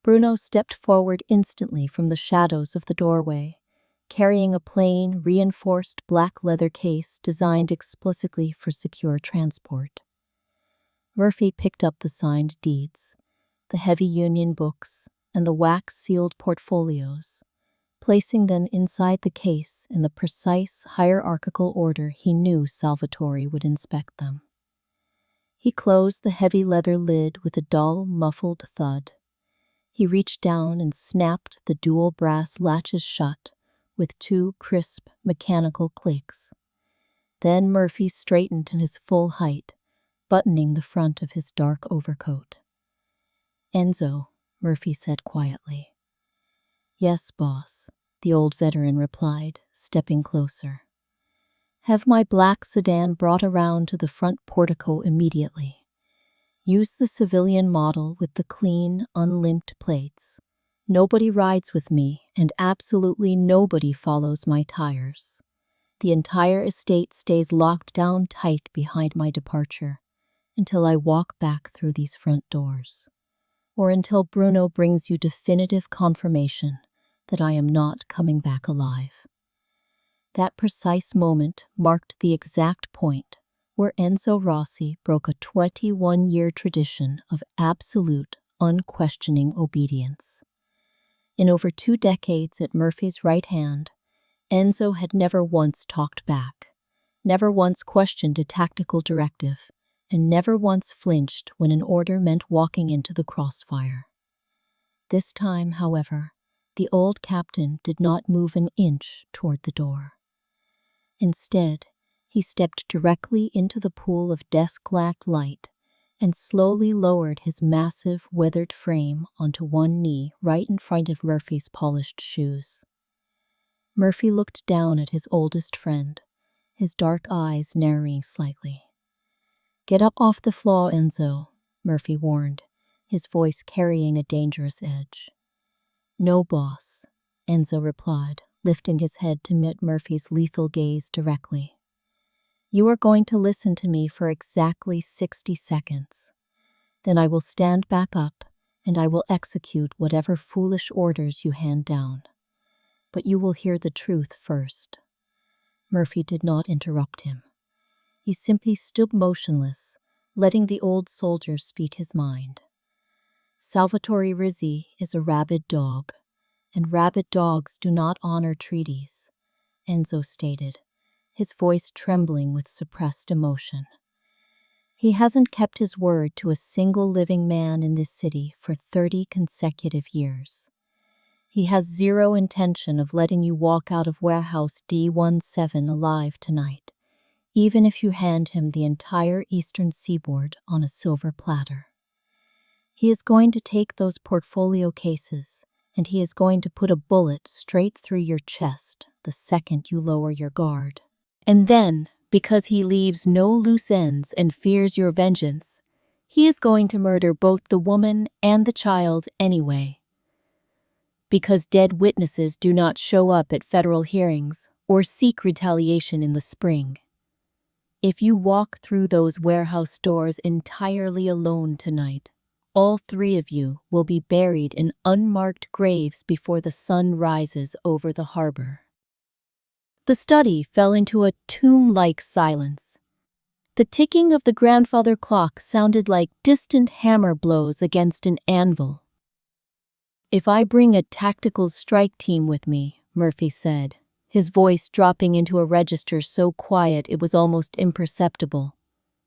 Bruno stepped forward instantly from the shadows of the doorway, carrying a plain, reinforced black leather case designed explicitly for secure transport. Murphy picked up the signed deeds, the heavy union books, and the wax-sealed portfolios, placing them inside the case in the precise hierarchical order he knew Salvatore would inspect them. He closed the heavy leather lid with a dull, muffled thud. He reached down and snapped the dual brass latches shut with 2 crisp, mechanical clicks. Then Murphy straightened to his full height, buttoning the front of his dark overcoat. "Enzo," Murphy said quietly. "Yes, boss," the old veteran replied, stepping closer. "Have my black sedan brought around to the front portico immediately. Use the civilian model with the clean, unlinked plates. Nobody rides with me, and absolutely nobody follows my tires. The entire estate stays locked down tight behind my departure until I walk back through these front doors, or until Bruno brings you definitive confirmation that I am not coming back alive." That precise moment marked the exact point where Enzo Rossi broke a 21-year tradition of absolute, unquestioning obedience. In over 2 decades at Murphy's right hand, Enzo had never once talked back, never once questioned a tactical directive, and never once flinched when an order meant walking into the crossfire. This time, however, the old captain did not move an inch toward the door. Instead, he stepped directly into the pool of desk-lamp light and slowly lowered his massive, weathered frame onto one knee right in front of Murphy's polished shoes. Murphy looked down at his oldest friend, his dark eyes narrowing slightly. "Get up off the floor, Enzo," Murphy warned, his voice carrying a dangerous edge. "No, boss," Enzo replied, lifting his head to meet Murphy's lethal gaze directly. "You are going to listen to me for exactly 60 seconds. Then I will stand back up and I will execute whatever foolish orders you hand down. But you will hear the truth first." Murphy did not interrupt him. He simply stood motionless, letting the old soldier speak his mind. "Salvatore Rizzi is a rabid dog, and rabid dogs do not honor treaties," Enzo stated, his voice trembling with suppressed emotion. "He hasn't kept his word to a single living man in this city for 30 consecutive years. He has zero intention of letting you walk out of warehouse D17 alive tonight, even if you hand him the entire eastern seaboard on a silver platter. He is going to take those portfolio cases, and he is going to put a bullet straight through your chest the second you lower your guard. And then, because he leaves no loose ends and fears your vengeance, he is going to murder both the woman and the child anyway. Because dead witnesses do not show up at federal hearings or seek retaliation in the spring. If you walk through those warehouse doors entirely alone tonight, all three of you will be buried in unmarked graves before the sun rises over the harbor." The study fell into a tomb-like silence. The ticking of the grandfather clock sounded like distant hammer blows against an anvil. "If I bring a tactical strike team with me," Murphy said, his voice dropping into a register so quiet it was almost imperceptible,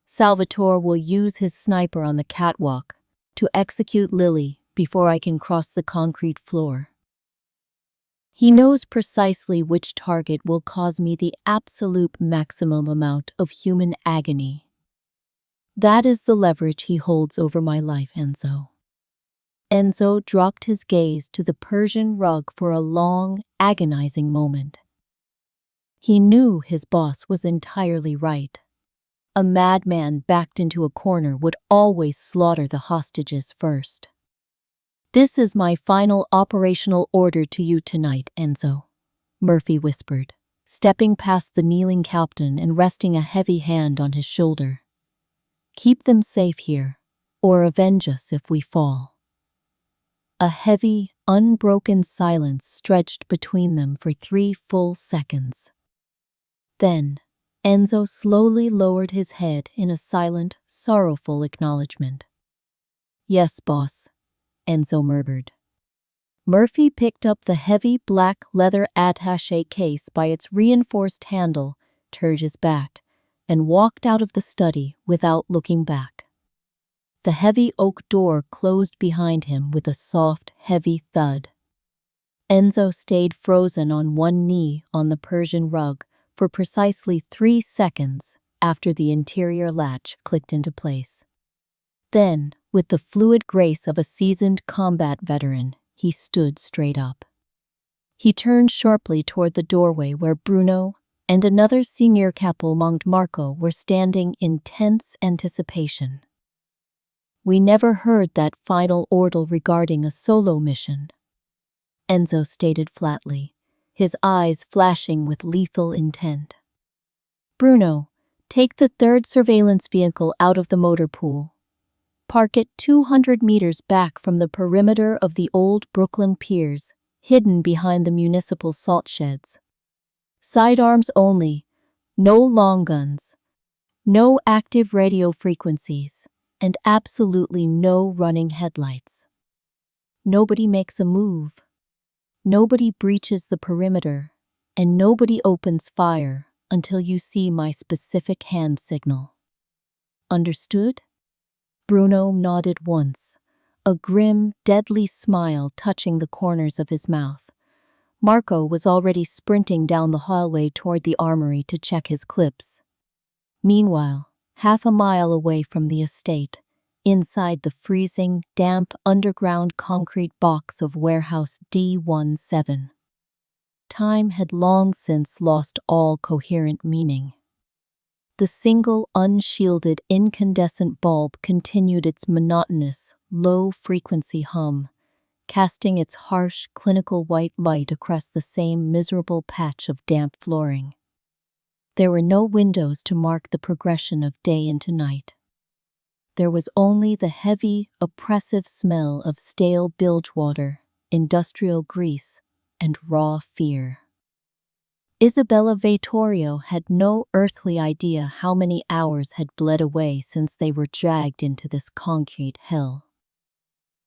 "Salvatore will use his sniper on the catwalk to execute Lily before I can cross the concrete floor. He knows precisely which target will cause me the absolute maximum amount of human agony. That is the leverage he holds over my life, Enzo." Enzo dropped his gaze to the Persian rug for a long, agonizing moment. He knew his boss was entirely right. A madman backed into a corner would always slaughter the hostages first. "This is my final operational order to you tonight, Enzo," Murphy whispered, stepping past the kneeling captain and resting a heavy hand on his shoulder. "Keep them safe here, or avenge us if we fall." A heavy, unbroken silence stretched between them for 3 full seconds. Then, Enzo slowly lowered his head in a silent, sorrowful acknowledgement. "Yes, boss," Enzo murmured. Murphy picked up the heavy black leather attaché case by its reinforced handle, turned his back, and walked out of the study without looking back. The heavy oak door closed behind him with a soft, heavy thud. Enzo stayed frozen on one knee on the Persian rug for precisely 3 seconds after the interior latch clicked into place. Then, with the fluid grace of a seasoned combat veteran, he stood straight up. He turned sharply toward the doorway where Bruno and another senior capo named Marco were standing in tense anticipation. "We never heard that final order regarding a solo mission," Enzo stated flatly, his eyes flashing with lethal intent. "Bruno, take the third surveillance vehicle out of the motor pool. Park it 200 meters back from the perimeter of the old Brooklyn piers, hidden behind the municipal salt sheds. Sidearms only, no long guns, no active radio frequencies, and absolutely no running headlights. Nobody makes a move. Nobody breaches the perimeter, and nobody opens fire until you see my specific hand signal. Understood?" Bruno nodded once, a grim, deadly smile touching the corners of his mouth. Marco was already sprinting down the hallway toward the armory to check his clips. Meanwhile, half a mile away from the estate, inside the freezing, damp underground concrete box of warehouse D17, time had long since lost all coherent meaning. The single, unshielded, incandescent bulb continued its monotonous, low-frequency hum, casting its harsh, clinical white light across the same miserable patch of damp flooring. There were no windows to mark the progression of day into night. There was only the heavy, oppressive smell of stale bilge water, industrial grease, and raw fear. Isabella Vittorio had no earthly idea how many hours had bled away since they were dragged into this concrete hell.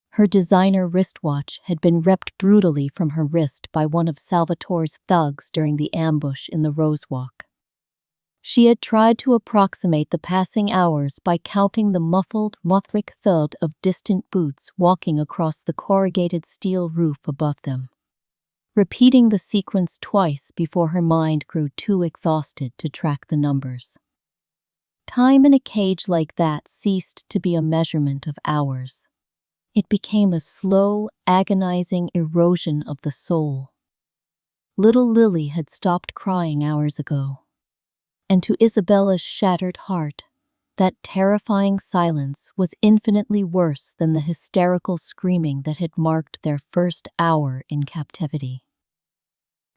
Her designer wristwatch had been ripped brutally from her wrist by one of Salvatore's thugs during the ambush in the Rose Walk. She had tried to approximate the passing hours by counting the muffled, rhythmic thud of distant boots walking across the corrugated steel roof above them, repeating the sequence twice before her mind grew too exhausted to track the numbers. Time in a cage like that ceased to be a measurement of hours. It became a slow, agonizing erosion of the soul. Little Lily had stopped crying hours ago. And to Isabella's shattered heart, that terrifying silence was infinitely worse than the hysterical screaming that had marked their first hour in captivity.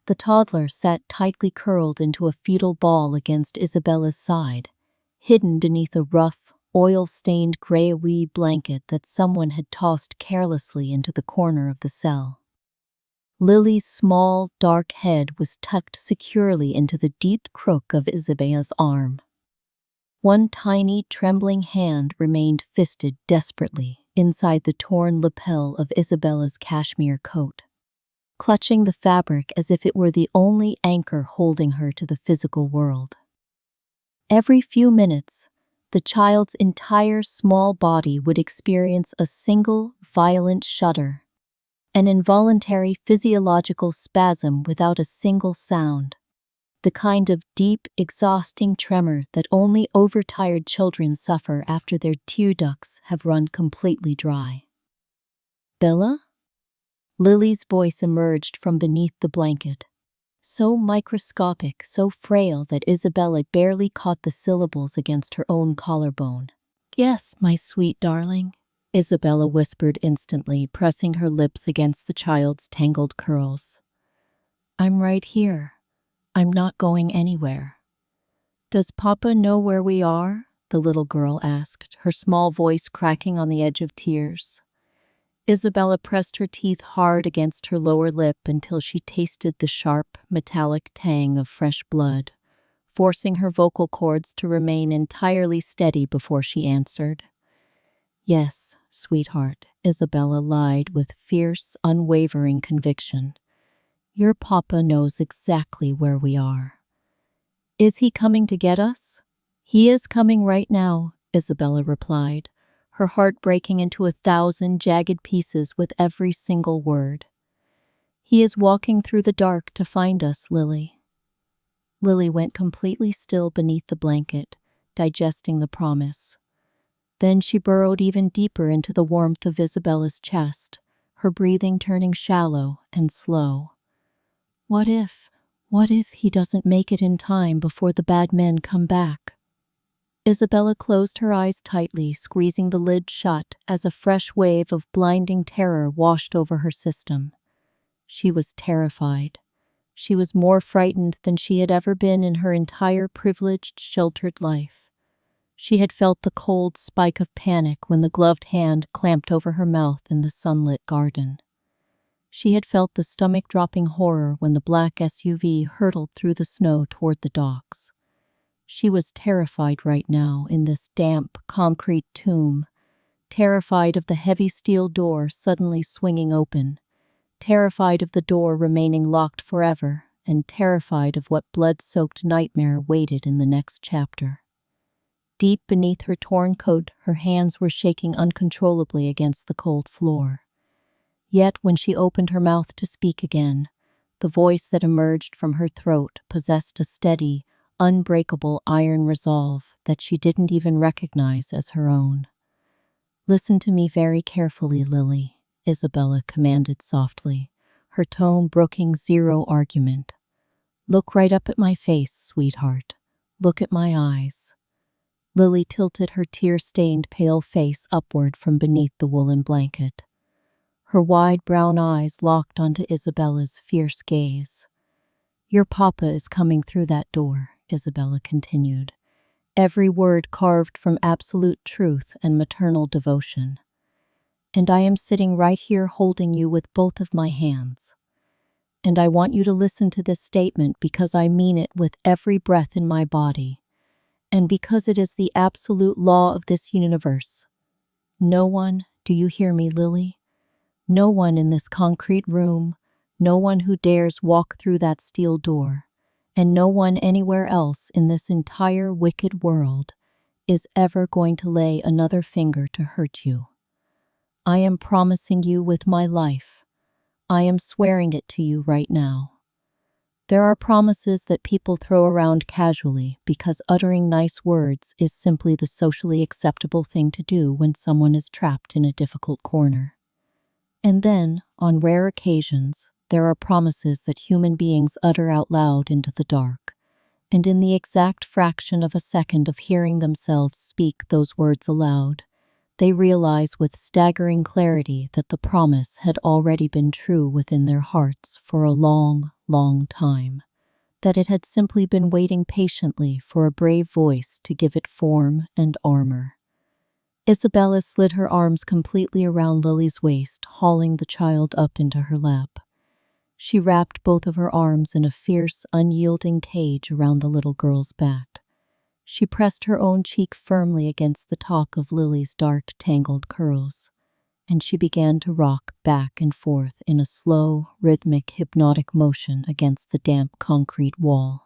The toddler sat tightly curled into a fetal ball against Isabella's side, hidden beneath a rough, oil-stained gray-wee blanket that someone had tossed carelessly into the corner of the cell. Lily's small, dark head was tucked securely into the deep crook of Isabella's arm. One tiny, trembling hand remained fisted desperately inside the torn lapel of Isabella's cashmere coat, clutching the fabric as if it were the only anchor holding her to the physical world. Every few minutes, the child's entire small body would experience a single, violent shudder, an involuntary physiological spasm without a single sound, the kind of deep, exhausting tremor that only overtired children suffer after their tear ducts have run completely dry. "Bella?" Lily's voice emerged from beneath the blanket, so microscopic, so frail that Isabella barely caught the syllables against her own collarbone. "Yes, my sweet darling," Isabella whispered instantly, pressing her lips against the child's tangled curls. "I'm right here. I'm not going anywhere." "Does Papa know where we are?" the little girl asked, her small voice cracking on the edge of tears. Isabella pressed her teeth hard against her lower lip until she tasted the sharp, metallic tang of fresh blood, forcing her vocal cords to remain entirely steady before she answered. "Yes, sweetheart," Isabella lied with fierce, unwavering conviction. "Your Papa knows exactly where we are." "Is he coming to get us?" "He is coming right now," Isabella replied, her heart breaking into 1,000 jagged pieces with every single word. "He is walking through the dark to find us, Lily." Lily went completely still beneath the blanket, digesting the promise. Then she burrowed even deeper into the warmth of Isabella's chest, her breathing turning shallow and slow. What if he doesn't make it in time before the bad men come back? Isabella closed her eyes tightly, squeezing the lid shut as a fresh wave of blinding terror washed over her system. She was terrified. She was more frightened than she had ever been in her entire privileged, sheltered life. She had felt the cold spike of panic when the gloved hand clamped over her mouth in the sunlit garden. She had felt the stomach-dropping horror when the black SUV hurtled through the snow toward the docks. She was terrified right now in this damp, concrete tomb, terrified of the heavy steel door suddenly swinging open, terrified of the door remaining locked forever, and terrified of what blood-soaked nightmare waited in the next chapter. Deep beneath her torn coat, her hands were shaking uncontrollably against the cold floor. Yet when she opened her mouth to speak again, the voice that emerged from her throat possessed a steady, unbreakable iron resolve that she didn't even recognize as her own. "Listen to me very carefully, Lily," Isabella commanded softly, her tone brooking zero argument. "Look right up at my face, sweetheart. Look at my eyes." Lily tilted her tear-stained pale face upward from beneath the woolen blanket. Her wide brown eyes locked onto Isabella's fierce gaze. "Your Papa is coming through that door," Isabella continued, every word carved from absolute truth and maternal devotion. "And I am sitting right here holding you with both of my hands. And I want you to listen to this statement because I mean it with every breath in my body, and because it is the absolute law of this universe. No one, do you hear me, Lily? No one in this concrete room, no one who dares walk through that steel door, and no one anywhere else in this entire wicked world is ever going to lay another finger to hurt you. I am promising you with my life. I am swearing it to you right now. There are promises that people throw around casually because uttering nice words is simply the socially acceptable thing to do when someone is trapped in a difficult corner. And then, on rare occasions, there are promises that human beings utter out loud into the dark, and in the exact fraction of a second of hearing themselves speak those words aloud, they realize with staggering clarity that the promise had already been true within their hearts for a long, long time, that it had simply been waiting patiently for a brave voice to give it form and armor. Isabella slid her arms completely around Lily's waist, hauling the child up into her lap. She wrapped both of her arms in a fierce, unyielding cage around the little girl's back. She pressed her own cheek firmly against the top of Lily's dark, tangled curls, and she began to rock back and forth in a slow, rhythmic, hypnotic motion against the damp concrete wall.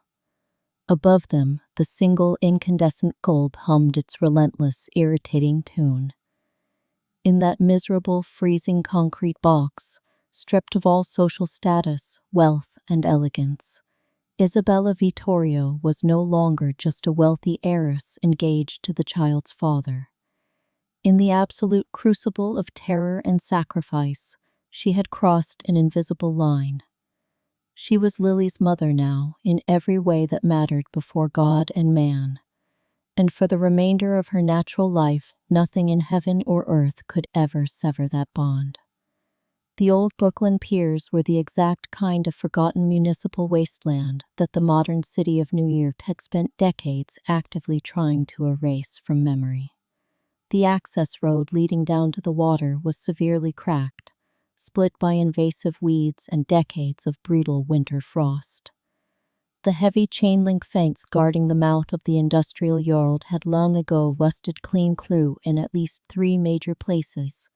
Above them, the single incandescent bulb hummed its relentless, irritating tune. In that miserable, freezing concrete box, stripped of all social status, wealth, and elegance, Isabella Vittorio was no longer just a wealthy heiress engaged to the child's father. In the absolute crucible of terror and sacrifice, she had crossed an invisible line. She was Lily's mother now, in every way that mattered before God and man, and for the remainder of her natural life, nothing in heaven or earth could ever sever that bond. The old Brooklyn piers were the exact kind of forgotten municipal wasteland that the modern city of New York had spent decades actively trying to erase from memory. The access road leading down to the water was severely cracked, split by invasive weeds and decades of brutal winter frost. The heavy chain-link fence guarding the mouth of the industrial yard had long ago rusted clean through in at least 3 major places,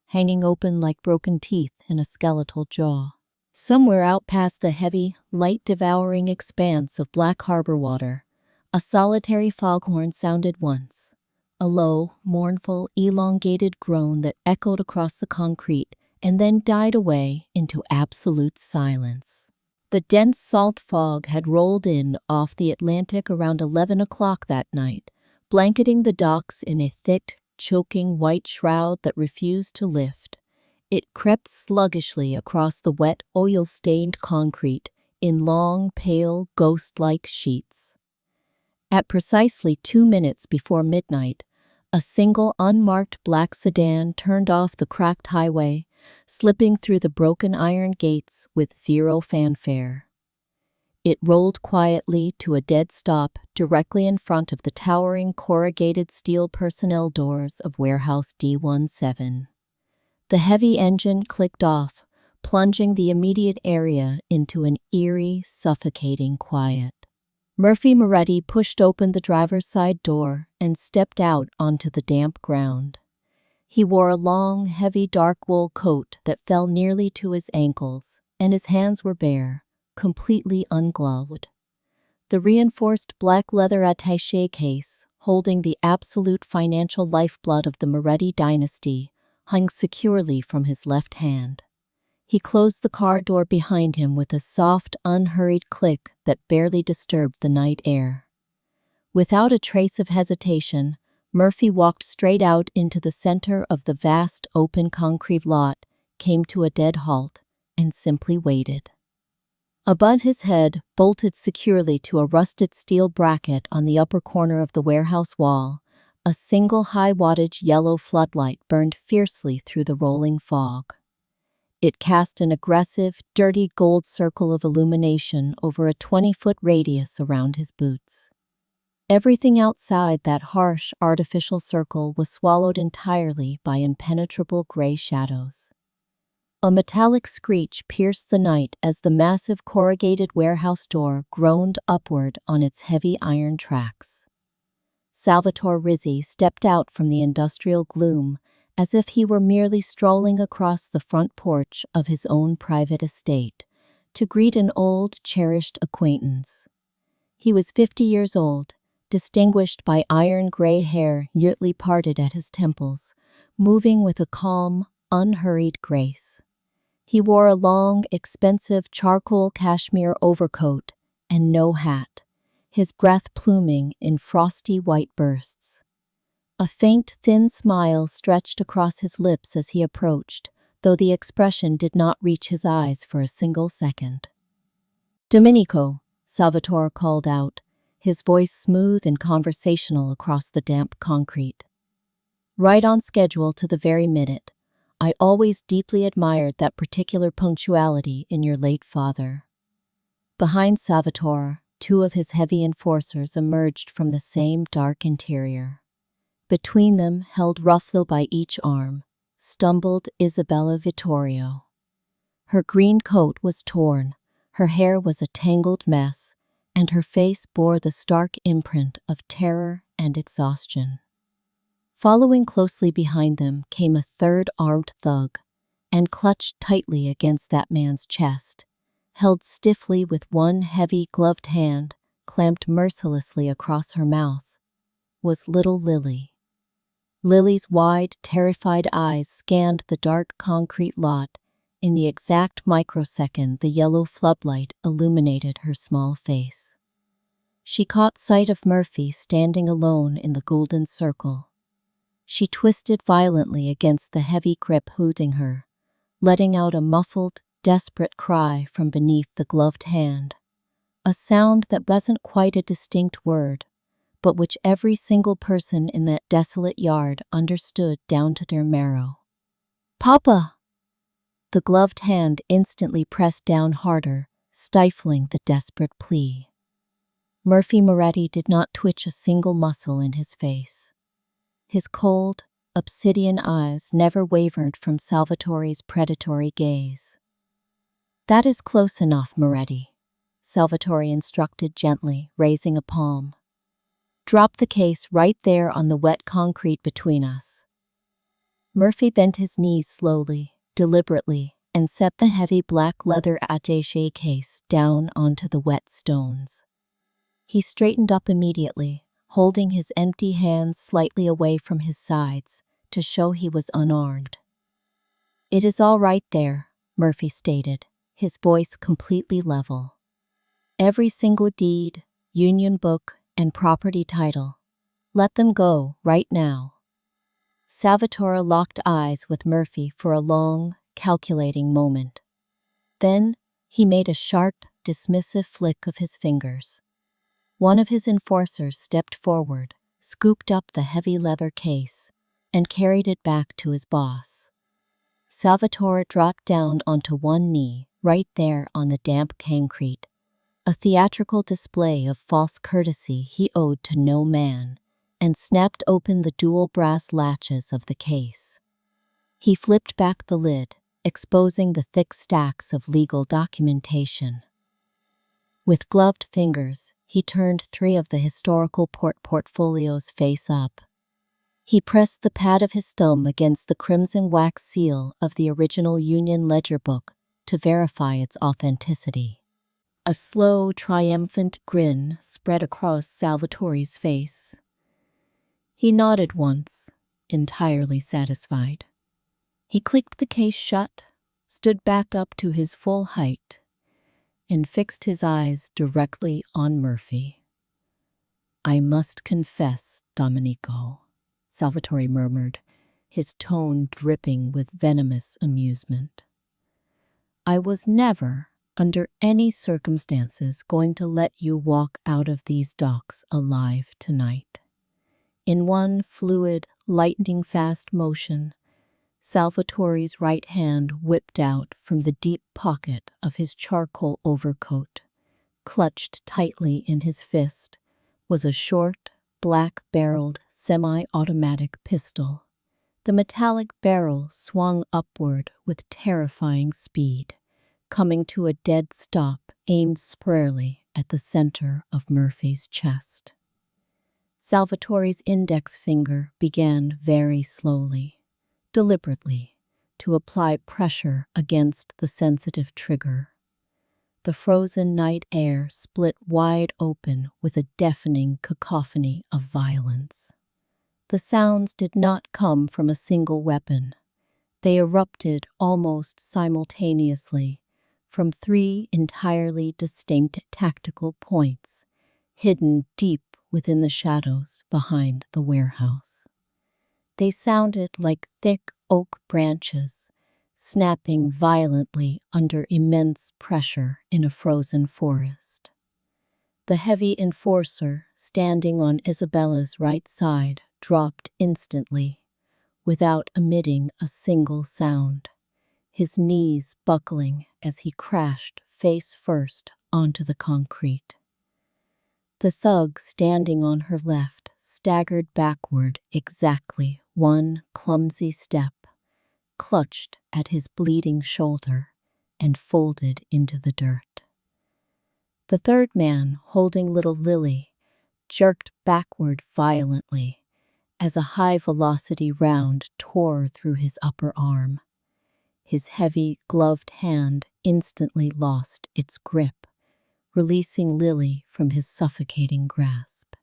hanging open like broken teeth in a skeletal jaw. Somewhere out past the heavy, light-devouring expanse of Black Harbor water, a solitary foghorn sounded once, a low, mournful, elongated groan that echoed across the concrete and then died away into absolute silence. The dense salt fog had rolled in off the Atlantic around 11 o'clock that night, blanketing the docks in a thick, choking white shroud that refused to lift. It crept sluggishly across the wet, oil-stained concrete in long, pale, ghost-like sheets. At precisely 2 minutes before midnight, a single unmarked black sedan turned off the cracked highway, slipping through the broken iron gates with zero fanfare. It rolled quietly to a dead stop directly in front of the towering corrugated steel personnel doors of Warehouse D17. The heavy engine clicked off, plunging the immediate area into an eerie, suffocating quiet. Murphy Moretti pushed open the driver's side door and stepped out onto the damp ground. He wore a long, heavy dark wool coat that fell nearly to his ankles, and his hands were bare, completely ungloved. The reinforced black leather attaché case, holding the absolute financial lifeblood of the Moretti dynasty, hung securely from his left hand. He closed the car door behind him with a soft, unhurried click that barely disturbed the night air. Without a trace of hesitation, Murphy walked straight out into the center of the vast, open concrete lot, came to a dead halt, and simply waited. Above his head, bolted securely to a rusted steel bracket on the upper corner of the warehouse wall, a single high-wattage yellow floodlight burned fiercely through the rolling fog. It cast an aggressive, dirty gold circle of illumination over a 20-foot radius around his boots. Everything outside that harsh, artificial circle was swallowed entirely by impenetrable gray shadows. A metallic screech pierced the night as the massive corrugated warehouse door groaned upward on its heavy iron tracks. Salvatore Rizzi stepped out from the industrial gloom as if he were merely strolling across the front porch of his own private estate to greet an old, cherished acquaintance. He was 50 years old, distinguished by iron gray hair neatly parted at his temples, moving with a calm, unhurried grace. He wore a long, expensive charcoal cashmere overcoat and no hat, his breath pluming in frosty white bursts. A faint, thin smile stretched across his lips as he approached, though the expression did not reach his eyes for a single second. "Domenico," Salvatore called out, his voice smooth and conversational across the damp concrete. "Right on schedule to the very minute. I always deeply admired that particular punctuality in your late father." Behind Salvatore, 2 of his heavy enforcers emerged from the same dark interior. Between them, held roughly by each arm, stumbled Isabella Vittorio. Her green coat was torn, her hair was a tangled mess, and her face bore the stark imprint of terror and exhaustion. Following closely behind them came a third armed thug, and clutched tightly against that man's chest, held stiffly with one heavy gloved hand clamped mercilessly across her mouth, was little Lily. Lily's wide, terrified eyes scanned the dark concrete lot. In the exact microsecond the yellow floodlight illuminated her small face. She caught sight of Murphy standing alone in the golden circle. She twisted violently against the heavy grip holding her, letting out a muffled, desperate cry from beneath the gloved hand. A sound that wasn't quite a distinct word, but which every single person in that desolate yard understood down to their marrow. "Papa!" The gloved hand instantly pressed down harder, stifling the desperate plea. Murphy Moretti did not twitch a single muscle in his face. His cold, obsidian eyes never wavered from Salvatore's predatory gaze. "That is close enough, Moretti," Salvatore instructed gently, raising a palm. "Drop the case right there on the wet concrete between us." Murphy bent his knees slowly, deliberately, and set the heavy black leather attaché case down onto the wet stones. He straightened up immediately, holding his empty hands slightly away from his sides to show he was unarmed. "It is all right there," Murphy stated, his voice completely level. "Every single deed, union book, and property title. Let them go right now." Salvatore locked eyes with Murphy for a long, calculating moment. Then he made a sharp, dismissive flick of his fingers. One of his enforcers stepped forward, scooped up the heavy leather case, and carried it back to his boss. Salvatore dropped down onto one knee, right there on the damp concrete, a theatrical display of false courtesy he owed to no man, and snapped open the dual brass latches of the case. He flipped back the lid, exposing the thick stacks of legal documentation. With gloved fingers, he turned 3 of the historical portfolios face up. He pressed the pad of his thumb against the crimson wax seal of the original Union ledger book to verify its authenticity. A slow, triumphant grin spread across Salvatore's face. He nodded once, entirely satisfied. He clicked the case shut, stood back up to his full height, and fixed his eyes directly on Murphy. "I must confess, Domenico," Salvatore murmured, his tone dripping with venomous amusement. "I was never, under any circumstances, going to let you walk out of these docks alive tonight." In one fluid, lightning-fast motion, Salvatore's right hand whipped out from the deep pocket of his charcoal overcoat. Clutched tightly in his fist was a short, black-barreled, semi-automatic pistol. The metallic barrel swung upward with terrifying speed, coming to a dead stop aimed squarely at the center of Murphy's chest. Salvatore's index finger began very slowly, deliberately, to apply pressure against the sensitive trigger. The frozen night air split wide open with a deafening cacophony of violence. The sounds did not come from a single weapon. They erupted almost simultaneously from 3 entirely distinct tactical points, hidden deep within the shadows behind the warehouse. They sounded like thick oak branches, snapping violently under immense pressure in a frozen forest. The heavy enforcer, standing on Isabella's right side, dropped instantly, without emitting a single sound, his knees buckling as he crashed face first onto the concrete. The thug standing on her left staggered backward exactly one clumsy step, clutched at his bleeding shoulder, and folded into the dirt. The third man, holding little Lily, jerked backward violently as a high-velocity round tore through his upper arm. His heavy, gloved hand instantly lost its grip, releasing Lily from his suffocating grasp.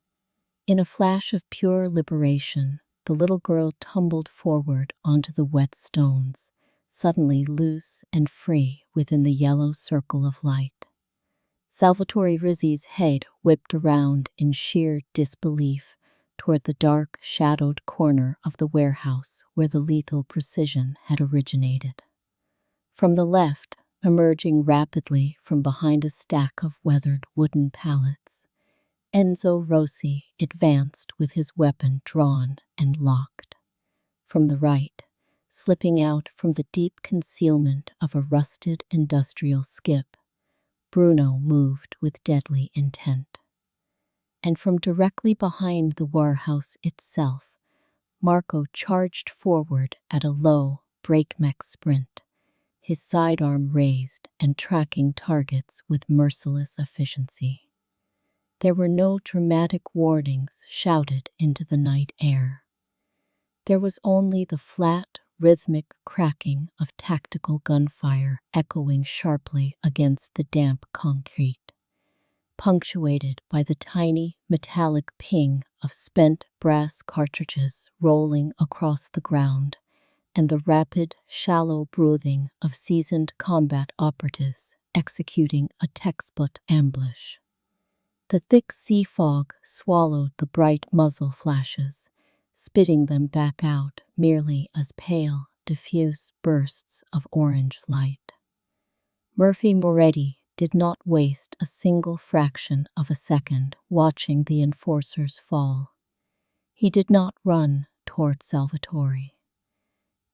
In a flash of pure liberation, the little girl tumbled forward onto the wet stones, suddenly loose and free within the yellow circle of light. Salvatore Rizzi's head whipped around in sheer disbelief toward the dark, shadowed corner of the warehouse where the lethal precision had originated. From the left, emerging rapidly from behind a stack of weathered wooden pallets, Enzo Rossi advanced with his weapon drawn and locked. From the right, slipping out from the deep concealment of a rusted industrial skip, Bruno moved with deadly intent. And from directly behind the warehouse itself, Marco charged forward at a low, breakneck sprint, his sidearm raised and tracking targets with merciless efficiency. There were no dramatic warnings shouted into the night air. There was only the flat, rhythmic cracking of tactical gunfire echoing sharply against the damp concrete, punctuated by the tiny, metallic ping of spent brass cartridges rolling across the ground and the rapid, shallow breathing of seasoned combat operatives executing a textbook ambush. The thick sea fog swallowed the bright muzzle flashes, spitting them back out merely as pale, diffuse bursts of orange light. Murphy Moretti did not waste a single fraction of a second watching the enforcers fall. He did not run toward Salvatore.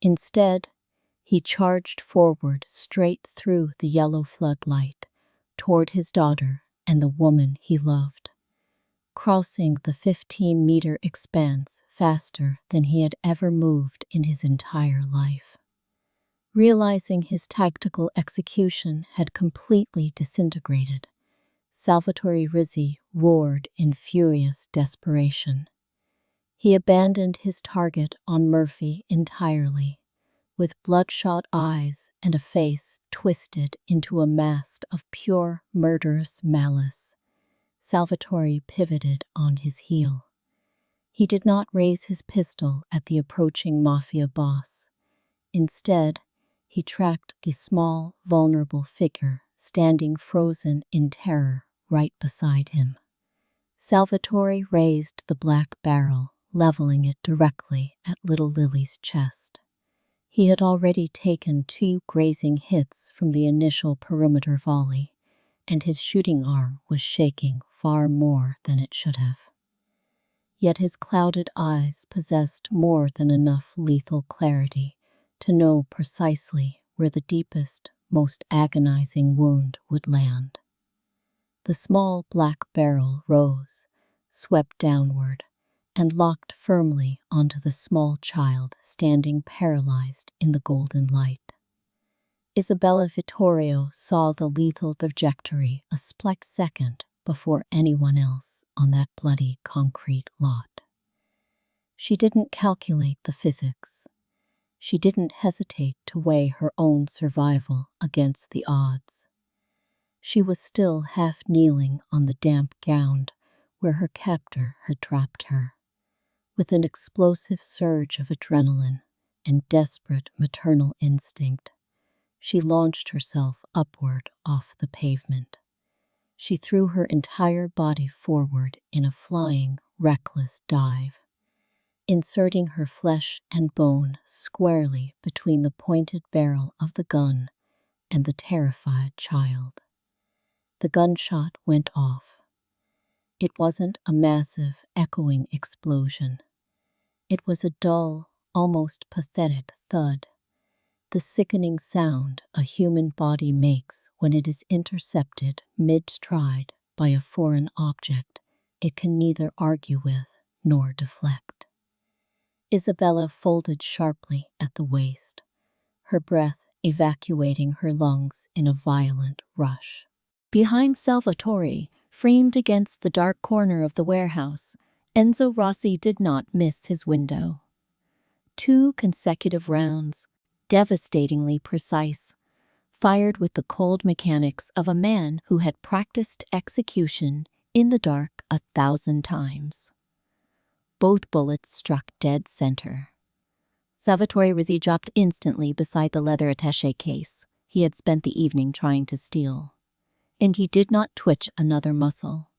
Instead, he charged forward straight through the yellow floodlight toward his daughter and the woman he loved, crossing the 15-meter expanse faster than he had ever moved in his entire life. Realizing his tactical execution had completely disintegrated, Salvatore Rizzi roared in furious desperation. He abandoned his target on Murphy entirely, with bloodshot eyes and a face twisted into a mask of pure murderous malice. Salvatore pivoted on his heel. He did not raise his pistol at the approaching Mafia boss. Instead, he tracked the small, vulnerable figure standing frozen in terror right beside him. Salvatore raised the black barrel, leveling it directly at little Lily's chest. He had already taken 2 grazing hits from the initial perimeter volley, and his shooting arm was shaking far more than it should have. Yet his clouded eyes possessed more than enough lethal clarity to know precisely where the deepest, most agonizing wound would land. The small black barrel rose, swept downward, and locked firmly onto the small child standing paralyzed in the golden light. Isabella Vittorio saw the lethal trajectory a split second before anyone else on that bloody concrete lot. She didn't calculate the physics. She didn't hesitate to weigh her own survival against the odds. She was still half kneeling on the damp ground where her captor had trapped her. With an explosive surge of adrenaline and desperate maternal instinct, she launched herself upward off the pavement. She threw her entire body forward in a flying, reckless dive, inserting her flesh and bone squarely between the pointed barrel of the gun and the terrified child. The gunshot went off. It wasn't a massive, echoing explosion. It was a dull, almost pathetic thud, the sickening sound a human body makes when it is intercepted mid-stride by a foreign object it can neither argue with nor deflect. Isabella folded sharply at the waist, her breath evacuating her lungs in a violent rush. Behind Salvatore, framed against the dark corner of the warehouse, Enzo Rossi did not miss his window. 2 consecutive rounds, devastatingly precise, fired with the cold mechanics of a man who had practiced execution in the dark 1,000 times. Both bullets struck dead center. Salvatore Rizzi dropped instantly beside the leather attaché case he had spent the evening trying to steal, and he did not twitch another muscle.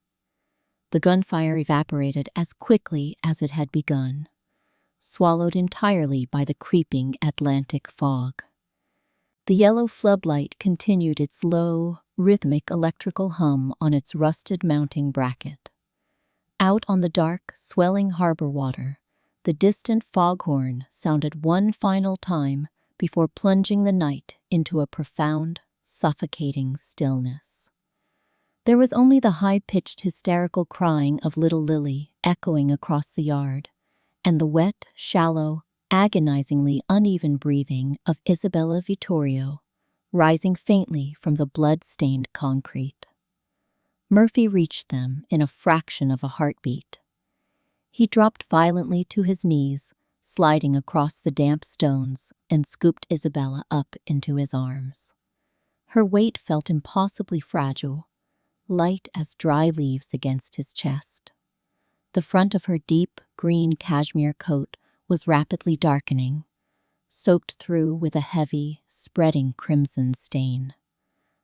The gunfire evaporated as quickly as it had begun, swallowed entirely by the creeping Atlantic fog. The yellow floodlight continued its low, rhythmic electrical hum on its rusted mounting bracket. Out on the dark, swelling harbor water, the distant foghorn sounded one final time before plunging the night into a profound, suffocating stillness. There was only the high-pitched hysterical crying of little Lily echoing across the yard, and the wet, shallow, agonizingly uneven breathing of Isabella Vittorio, rising faintly from the blood-stained concrete. Murphy reached them in a fraction of a heartbeat. He dropped violently to his knees, sliding across the damp stones, and scooped Isabella up into his arms. Her weight felt impossibly fragile, light as dry leaves against his chest. The front of her deep, green cashmere coat was rapidly darkening, soaked through with a heavy, spreading crimson stain.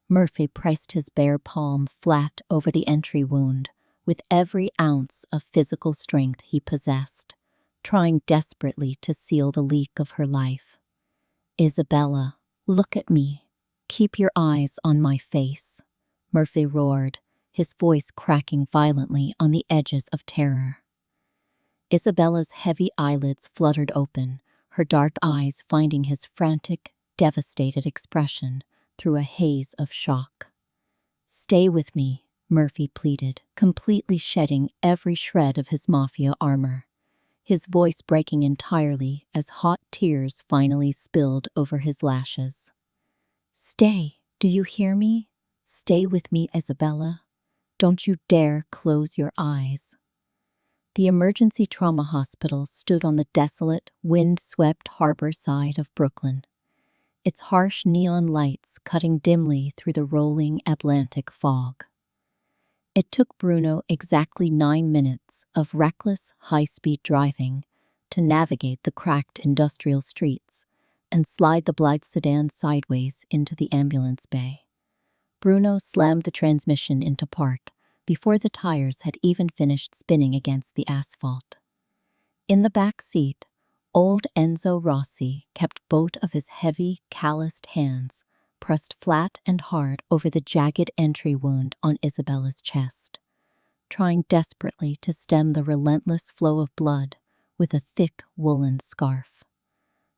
Murphy pressed his bare palm flat over the entry wound with every ounce of physical strength he possessed, trying desperately to seal the leak of her life. "Isabella, look at me. Keep your eyes on my face," Murphy roared, his voice cracking violently on the edges of terror. Isabella's heavy eyelids fluttered open, her dark eyes finding his frantic, devastated expression through a haze of shock. "Stay with me," Murphy pleaded, completely shedding every shred of his Mafia armor, his voice breaking entirely as hot tears finally spilled over his lashes. "Stay, do you hear me? Stay with me, Isabella. Don't you dare close your eyes." The emergency trauma hospital stood on the desolate, wind-swept harbor side of Brooklyn, its harsh neon lights cutting dimly through the rolling Atlantic fog. It took Bruno exactly 9 minutes of reckless, high-speed driving to navigate the cracked industrial streets and slide the black sedan sideways into the ambulance bay. Bruno slammed the transmission into park before the tires had even finished spinning against the asphalt. In the back seat, old Enzo Rossi kept both of his heavy, calloused hands pressed flat and hard over the jagged entry wound on Isabella's chest, trying desperately to stem the relentless flow of blood with a thick woolen scarf.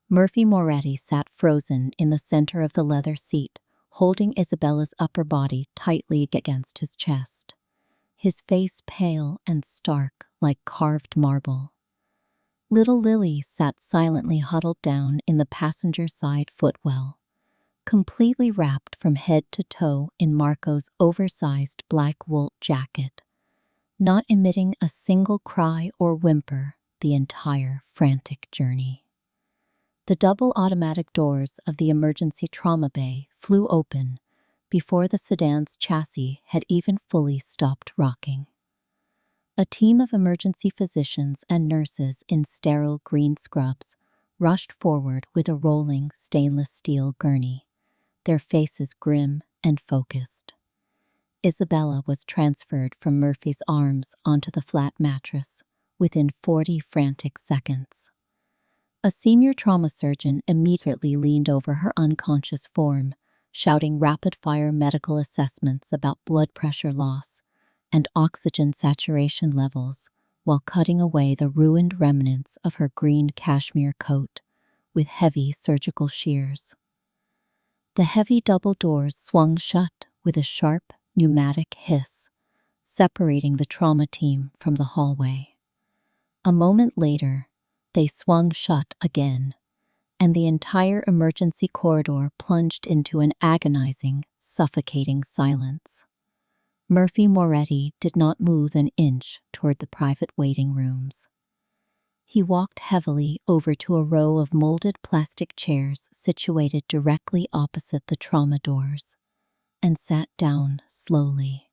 Murphy Moretti sat frozen in the center of the leather seat, holding Isabella's upper body tightly against his chest, his face pale and stark like carved marble. Little Lily sat silently huddled down in the passenger side footwell, completely wrapped from head to toe in Marco's oversized black wool jacket, not emitting a single cry or whimper the entire frantic journey. The double automatic doors of the emergency trauma bay flew open before the sedan's chassis had even fully stopped rocking. A team of emergency physicians and nurses in sterile green scrubs rushed forward with a rolling stainless steel gurney, their faces grim and focused. Isabella was transferred from Murphy's arms onto the flat mattress within 40 frantic seconds. A senior trauma surgeon immediately leaned over her unconscious form, shouting rapid-fire medical assessments about blood pressure loss and oxygen saturation levels while cutting away the ruined remnants of her green cashmere coat with heavy surgical shears. The heavy double doors swung shut with a sharp, pneumatic hiss, separating the trauma team from the hallway. A moment later, they swung shut again, and the entire emergency corridor plunged into an agonizing, suffocating silence. Murphy Moretti did not move an inch toward the private waiting rooms. He walked heavily over to a row of molded plastic chairs situated directly opposite the trauma doors and sat down slowly.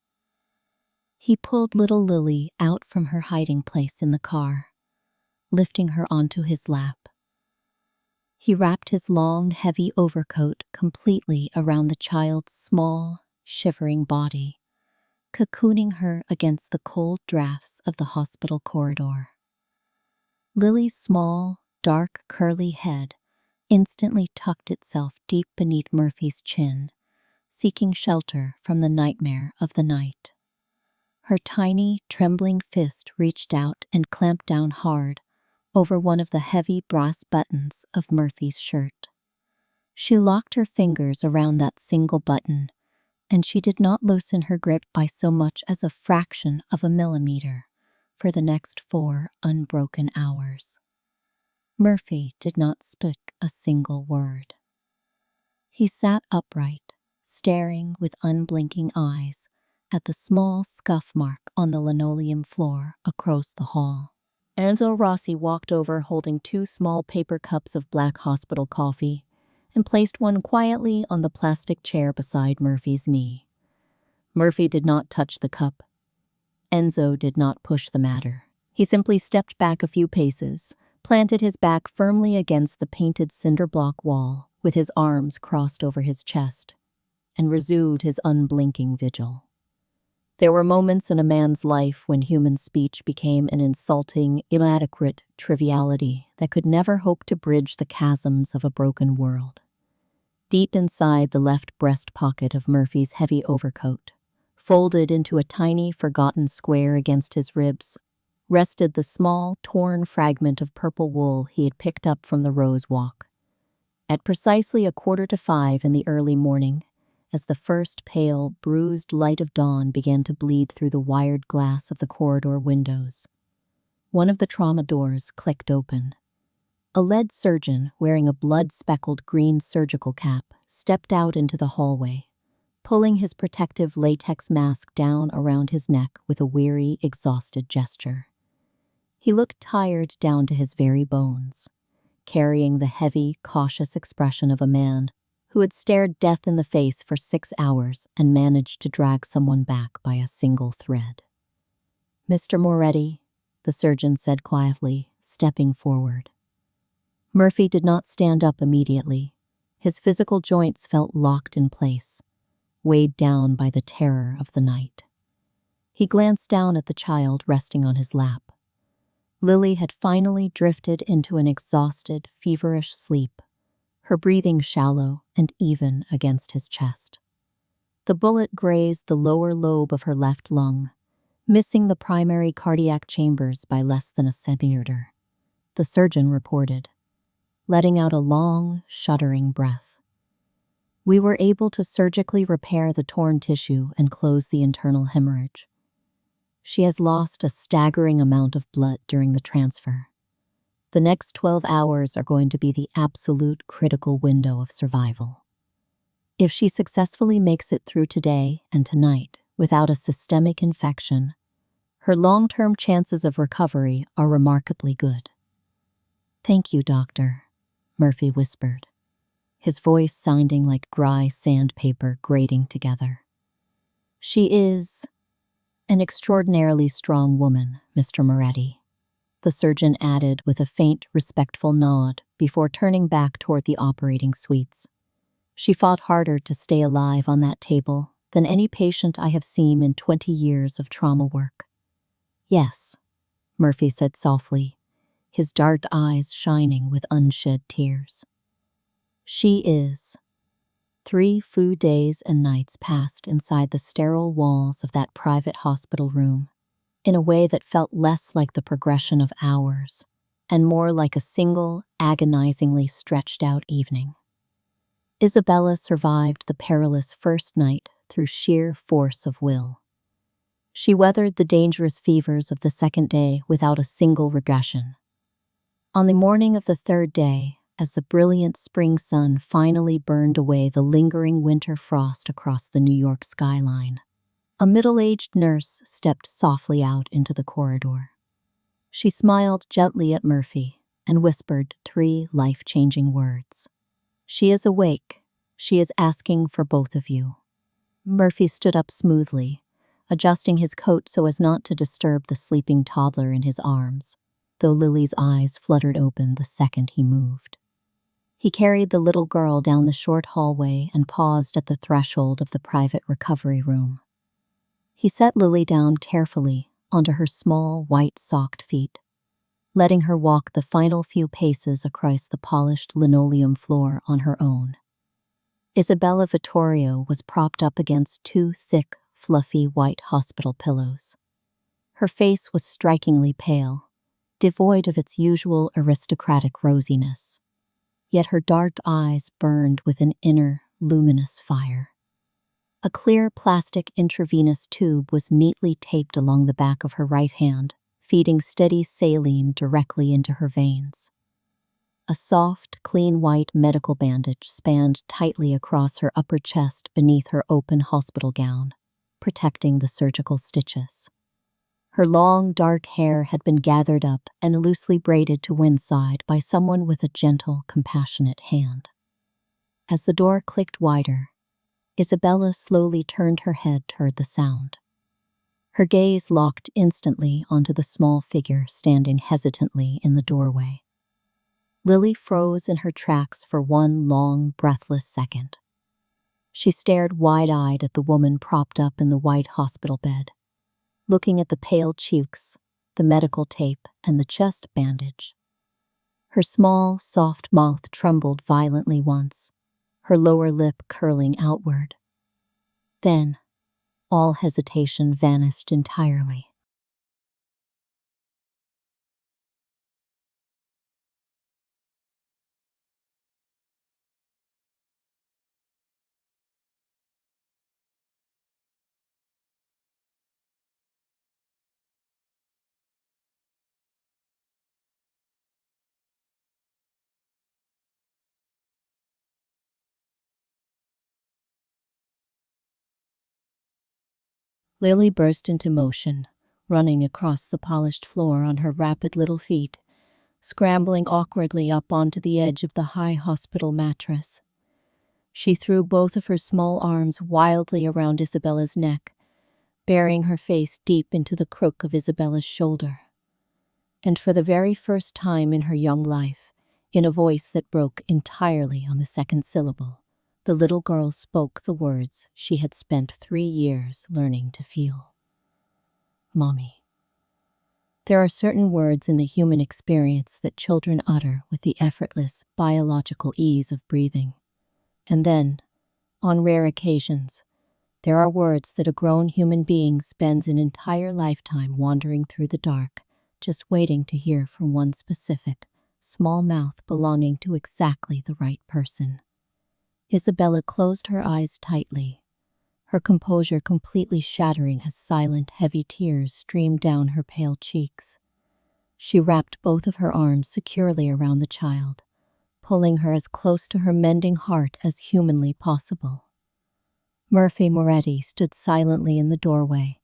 He pulled little Lily out from her hiding place in the car, lifting her onto his lap. He wrapped his long, heavy overcoat completely around the child's small, shivering body, cocooning her against the cold drafts of the hospital corridor. Lily's small, dark, curly head instantly tucked itself deep beneath Murphy's chin, seeking shelter from the nightmare of the night. Her tiny, trembling fist reached out and clamped down hard over one of the heavy brass buttons of Murphy's shirt. She locked her fingers around that single button, and she did not loosen her grip by so much as a fraction of a millimeter for the next 4 unbroken hours. Murphy did not speak a single word. He sat upright, staring with unblinking eyes at the small scuff mark on the linoleum floor across the hall. Enzo Rossi walked over holding 2 small paper cups of black hospital coffee and placed one quietly on the plastic chair beside Murphy's knee. Murphy did not touch the cup. Enzo did not push the matter. He simply stepped back a few paces, planted his back firmly against the painted cinder block wall with his arms crossed over his chest, and resumed his unblinking vigil. There were moments in a man's life when human speech became an insulting, inadequate triviality that could never hope to bridge the chasms of a broken world. Deep inside the left breast pocket of Murphy's heavy overcoat, folded into a tiny, forgotten square against his ribs, rested the small, torn fragment of purple wool he had picked up from the Rose Walk. At precisely 4:45 in the early morning, as the first pale, bruised light of dawn began to bleed through the wired glass of the corridor windows, one of the trauma doors clicked open. A lead surgeon wearing a blood-speckled green surgical cap stepped out into the hallway, pulling his protective latex mask down around his neck with a weary, exhausted gesture. He looked tired down to his very bones, carrying the heavy, cautious expression of a man who had stared death in the face for 6 hours and managed to drag someone back by a single thread. "Mr. Moretti," the surgeon said quietly, stepping forward. Murphy did not stand up immediately. His physical joints felt locked in place, weighed down by the terror of the night. He glanced down at the child resting on his lap. Lily had finally drifted into an exhausted, feverish sleep, her breathing shallow and even against his chest. The bullet grazed the lower lobe of her left lung, missing the primary cardiac chambers by less than a centimeter, the surgeon reported, letting out a long, shuddering breath. "We were able to surgically repair the torn tissue and close the internal hemorrhage. She has lost a staggering amount of blood during the transfer. The next 12 hours are going to be the absolute critical window of survival. If she successfully makes it through today and tonight without a systemic infection, her long-term chances of recovery are remarkably good." "Thank you, doctor," Murphy whispered, his voice sounding like dry sandpaper grating together. "She is an extraordinarily strong woman, Mr. Moretti," the surgeon added with a faint, respectful nod before turning back toward the operating suites. "She fought harder to stay alive on that table than any patient I have seen in 20 years of trauma work." "Yes," Murphy said softly, his dark eyes shining with unshed tears. "She is." 3 full days and nights passed inside the sterile walls of that private hospital room, in a way that felt less like the progression of hours and more like a single, agonizingly stretched-out evening. Isabella survived the perilous first night through sheer force of will. She weathered the dangerous fevers of the second day without a single regression. On the morning of the third day, as the brilliant spring sun finally burned away the lingering winter frost across the New York skyline, a middle-aged nurse stepped softly out into the corridor. She smiled gently at Murphy and whispered 3 life-changing words. "She is awake. She is asking for both of you." Murphy stood up smoothly, adjusting his coat so as not to disturb the sleeping toddler in his arms, though Lily's eyes fluttered open the second he moved. He carried the little girl down the short hallway and paused at the threshold of the private recovery room. He set Lily down carefully onto her small, white-socked feet, letting her walk the final few paces across the polished linoleum floor on her own. Isabella Vittorio was propped up against 2 thick, fluffy white hospital pillows. Her face was strikingly pale, devoid of its usual aristocratic rosiness. Yet her dark eyes burned with an inner, luminous fire. A clear plastic intravenous tube was neatly taped along the back of her right hand, feeding steady saline directly into her veins. A soft, clean white medical bandage spanned tightly across her upper chest beneath her open hospital gown, protecting the surgical stitches. Her long, dark hair had been gathered up and loosely braided to one side by someone with a gentle, compassionate hand. As the door clicked wider, Isabella slowly turned her head toward the sound. Her gaze locked instantly onto the small figure standing hesitantly in the doorway. Lily froze in her tracks for one long, breathless second. She stared wide-eyed at the woman propped up in the white hospital bed, looking at the pale cheeks, the medical tape, and the chest bandage. Her small, soft mouth trembled violently once, her lower lip curling outward. Then, all hesitation vanished entirely. Lily burst into motion, running across the polished floor on her rapid little feet, scrambling awkwardly up onto the edge of the high hospital mattress. She threw both of her small arms wildly around Isabella's neck, burying her face deep into the crook of Isabella's shoulder. And for the very first time in her young life, in a voice that broke entirely on the second syllable, the little girl spoke the words she had spent 3 years learning to feel. Mommy. There are certain words in the human experience that children utter with the effortless, biological ease of breathing. And then, on rare occasions, there are words that a grown human being spends an entire lifetime wandering through the dark, just waiting to hear from one specific, small mouth belonging to exactly the right person. Isabella closed her eyes tightly, her composure completely shattering as silent, heavy tears streamed down her pale cheeks. She wrapped both of her arms securely around the child, pulling her as close to her mending heart as humanly possible. Murphy Moretti stood silently in the doorway,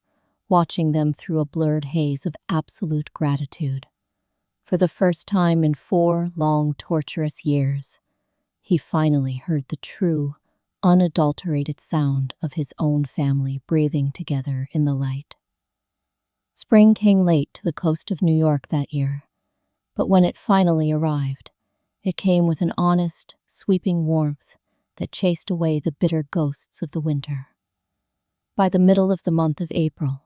watching them through a blurred haze of absolute gratitude. For the first time in 4 long, torturous years, he finally heard the true, unadulterated sound of his own family breathing together in the light. Spring came late to the coast of New York that year, but when it finally arrived, it came with an honest, sweeping warmth that chased away the bitter ghosts of the winter. By the middle of the month of April,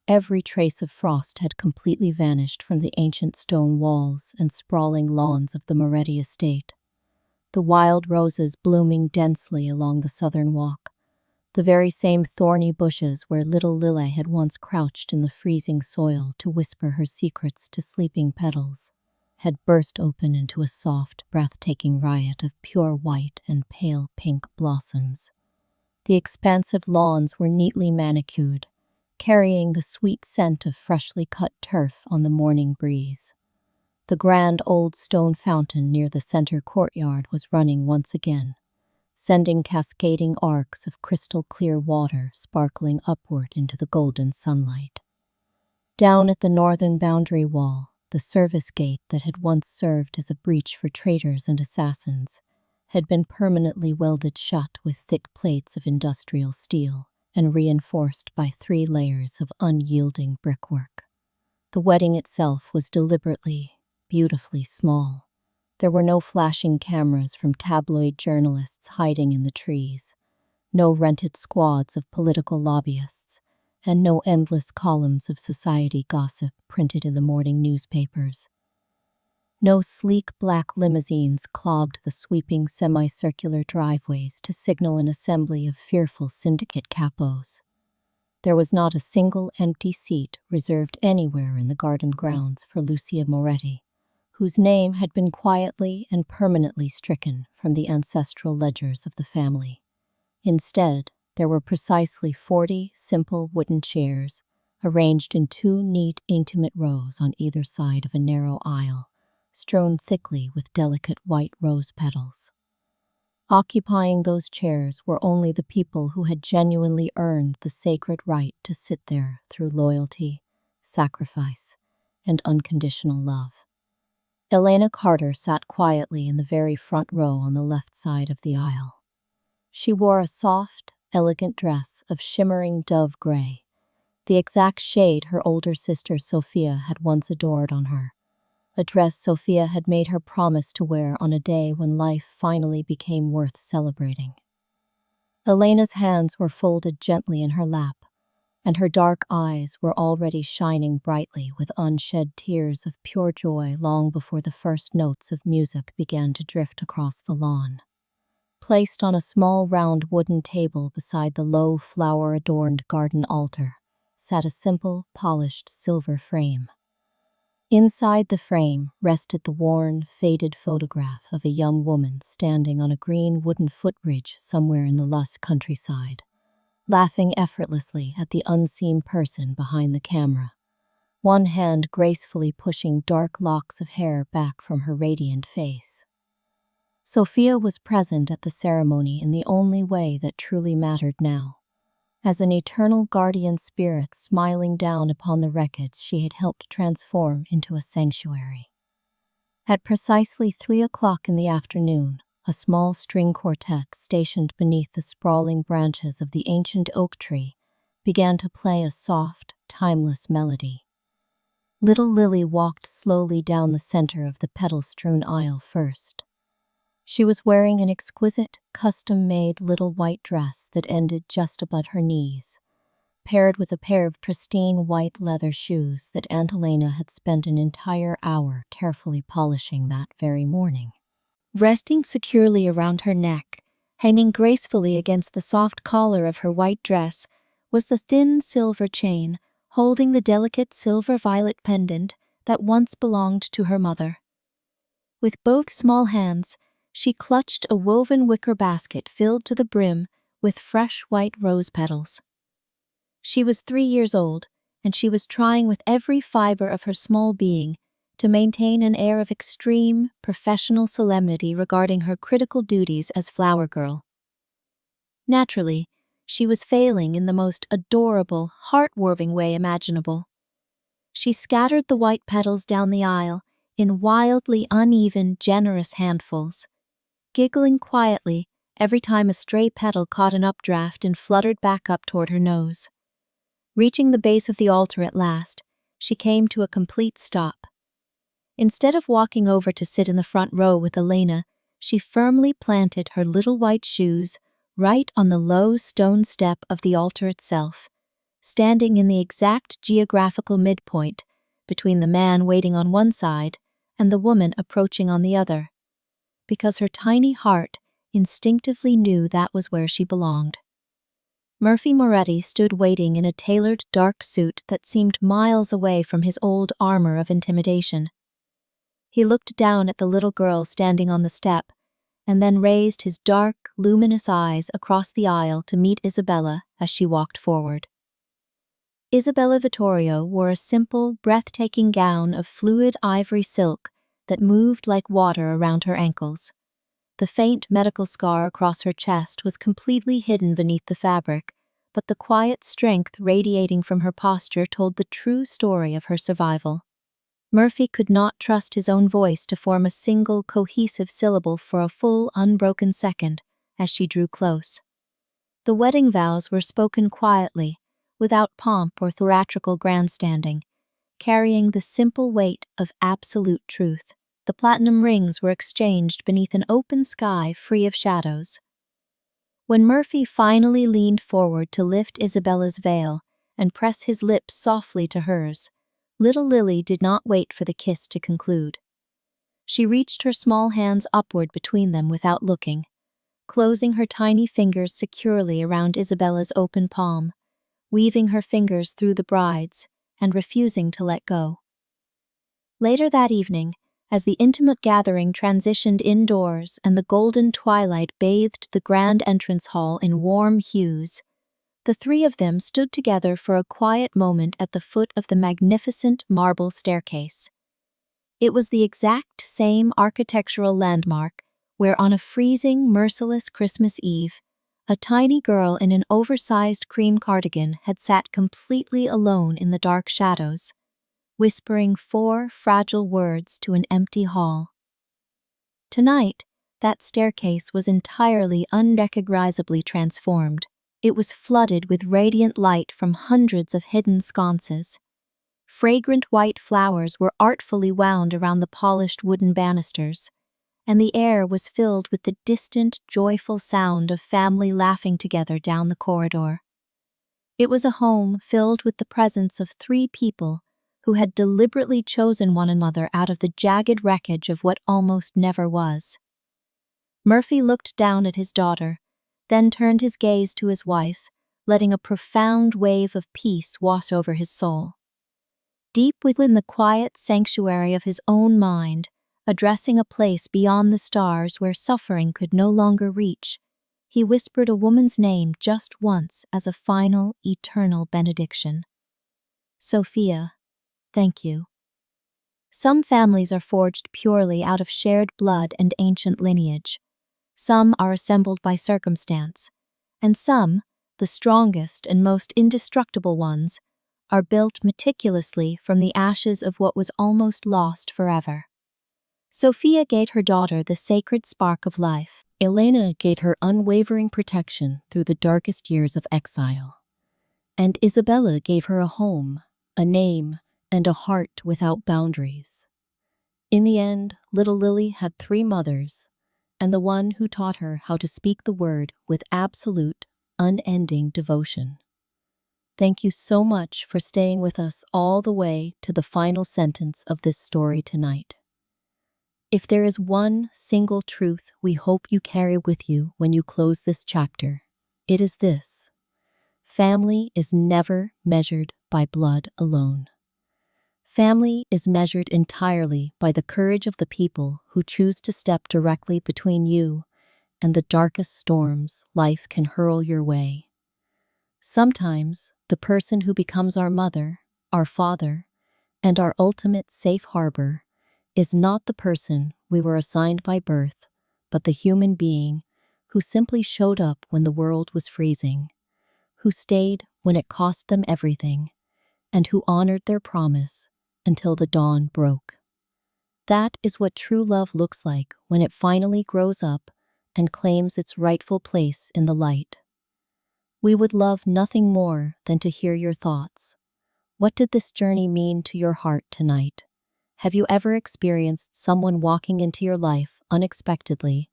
every trace of frost had completely vanished from the ancient stone walls and sprawling lawns of the Moretti estate. The wild roses blooming densely along the southern walk, the very same thorny bushes where little Lily had once crouched in the freezing soil to whisper her secrets to sleeping petals, had burst open into a soft, breathtaking riot of pure white and pale pink blossoms. The expansive lawns were neatly manicured, carrying the sweet scent of freshly cut turf on the morning breeze. The grand old stone fountain near the center courtyard was running once again, sending cascading arcs of crystal-clear water sparkling upward into the golden sunlight. Down at the northern boundary wall, the service gate that had once served as a breach for traitors and assassins had been permanently welded shut with thick plates of industrial steel and reinforced by 3 layers of unyielding brickwork. The wedding itself was deliberately, beautifully small. There were no flashing cameras from tabloid journalists hiding in the trees, no rented squads of political lobbyists, and no endless columns of society gossip printed in the morning newspapers. No sleek black limousines clogged the sweeping semicircular driveways to signal an assembly of fearful syndicate capos. There was not a single empty seat reserved anywhere in the garden grounds for Lucia Moretti, whose name had been quietly and permanently stricken from the ancestral ledgers of the family. Instead, there were precisely 40 simple wooden chairs, arranged in 2 neat, intimate rows on either side of a narrow aisle, strewn thickly with delicate white rose petals. Occupying those chairs were only the people who had genuinely earned the sacred right to sit there through loyalty, sacrifice, and unconditional love. Elena Carter sat quietly in the very front row on the left side of the aisle. She wore a soft, elegant dress of shimmering dove gray, the exact shade her older sister Sophia had once adored on her, a dress Sophia had made her promise to wear on a day when life finally became worth celebrating. Elena's hands were folded gently in her lap, and her dark eyes were already shining brightly with unshed tears of pure joy long before the first notes of music began to drift across the lawn. Placed on a small round wooden table beside the low flower-adorned garden altar sat a simple, polished silver frame. Inside the frame rested the worn, faded photograph of a young woman standing on a green wooden footbridge somewhere in the lush countryside, laughing effortlessly at the unseen person behind the camera, one hand gracefully pushing dark locks of hair back from her radiant face. Sophia was present at the ceremony in the only way that truly mattered now, as an eternal guardian spirit smiling down upon the wreckage she had helped transform into a sanctuary. At precisely 3 o'clock in the afternoon, a small string quartet stationed beneath the sprawling branches of the ancient oak tree began to play a soft, timeless melody. Little Lily walked slowly down the center of the petal-strewn aisle first. She was wearing an exquisite, custom-made little white dress that ended just above her knees, paired with a pair of pristine white leather shoes that Aunt Elena had spent an entire hour carefully polishing that very morning. Resting securely around her neck, hanging gracefully against the soft collar of her white dress, was the thin silver chain holding the delicate silver-violet pendant that once belonged to her mother. With both small hands, she clutched a woven wicker basket filled to the brim with fresh white rose petals. She was 3 years old, and she was trying with every fiber of her small being to maintain an air of extreme, professional solemnity regarding her critical duties as flower girl. Naturally, she was failing in the most adorable, heart-warming way imaginable. She scattered the white petals down the aisle in wildly uneven, generous handfuls, giggling quietly every time a stray petal caught an updraft and fluttered back up toward her nose. Reaching the base of the altar at last, she came to a complete stop. Instead of walking over to sit in the front row with Elena, she firmly planted her little white shoes right on the low stone step of the altar itself, standing in the exact geographical midpoint between the man waiting on one side and the woman approaching on the other, because her tiny heart instinctively knew that was where she belonged. Murphy Moretti stood waiting in a tailored dark suit that seemed miles away from his old armor of intimidation. He looked down at the little girl standing on the step, and then raised his dark, luminous eyes across the aisle to meet Isabella as she walked forward. Isabella Vittorio wore a simple, breathtaking gown of fluid ivory silk that moved like water around her ankles. The faint medical scar across her chest was completely hidden beneath the fabric, but the quiet strength radiating from her posture told the true story of her survival. Murphy could not trust his own voice to form a single, cohesive syllable for a full, unbroken second as she drew close. The wedding vows were spoken quietly, without pomp or theatrical grandstanding, carrying the simple weight of absolute truth. The platinum rings were exchanged beneath an open sky free of shadows. When Murphy finally leaned forward to lift Isabella's veil and press his lips softly to hers, little Lily did not wait for the kiss to conclude. She reached her small hands upward between them without looking, closing her tiny fingers securely around Isabella's open palm, weaving her fingers through the bride's and refusing to let go. Later that evening, as the intimate gathering transitioned indoors and the golden twilight bathed the grand entrance hall in warm hues, the three of them stood together for a quiet moment at the foot of the magnificent marble staircase. It was the exact same architectural landmark where on a freezing, merciless Christmas Eve, a tiny girl in an oversized cream cardigan had sat completely alone in the dark shadows, whispering 4 fragile words to an empty hall. Tonight, that staircase was entirely unrecognizably transformed. It was flooded with radiant light from hundreds of hidden sconces. Fragrant white flowers were artfully wound around the polished wooden banisters, and the air was filled with the distant, joyful sound of family laughing together down the corridor. It was a home filled with the presence of 3 people who had deliberately chosen one another out of the jagged wreckage of what almost never was. Murphy looked down at his daughter, then turned his gaze to his wife, letting a profound wave of peace wash over his soul. Deep within the quiet sanctuary of his own mind, addressing a place beyond the stars where suffering could no longer reach, he whispered a woman's name just once as a final, eternal benediction. Sophia, thank you. Some families are forged purely out of shared blood and ancient lineage. Some are assembled by circumstance, and some, the strongest and most indestructible ones, are built meticulously from the ashes of what was almost lost forever. Sophia gave her daughter the sacred spark of life. Elena gave her unwavering protection through the darkest years of exile. And Isabella gave her a home, a name, and a heart without boundaries. In the end, little Lily had 3 mothers, and the one who taught her how to speak the word with absolute, unending devotion. Thank you so much for staying with us all the way to the final sentence of this story tonight. If there is one single truth we hope you carry with you when you close this chapter, it is this: family is never measured by blood alone. Family is measured entirely by the courage of the people who choose to step directly between you and the darkest storms life can hurl your way. Sometimes, the person who becomes our mother, our father, and our ultimate safe harbor is not the person we were assigned by birth, but the human being who simply showed up when the world was freezing, who stayed when it cost them everything, and who honored their promise until the dawn broke. That is what true love looks like when it finally grows up and claims its rightful place in the light. We would love nothing more than to hear your thoughts. What did this journey mean to your heart tonight? Have you ever experienced someone walking into your life unexpectedly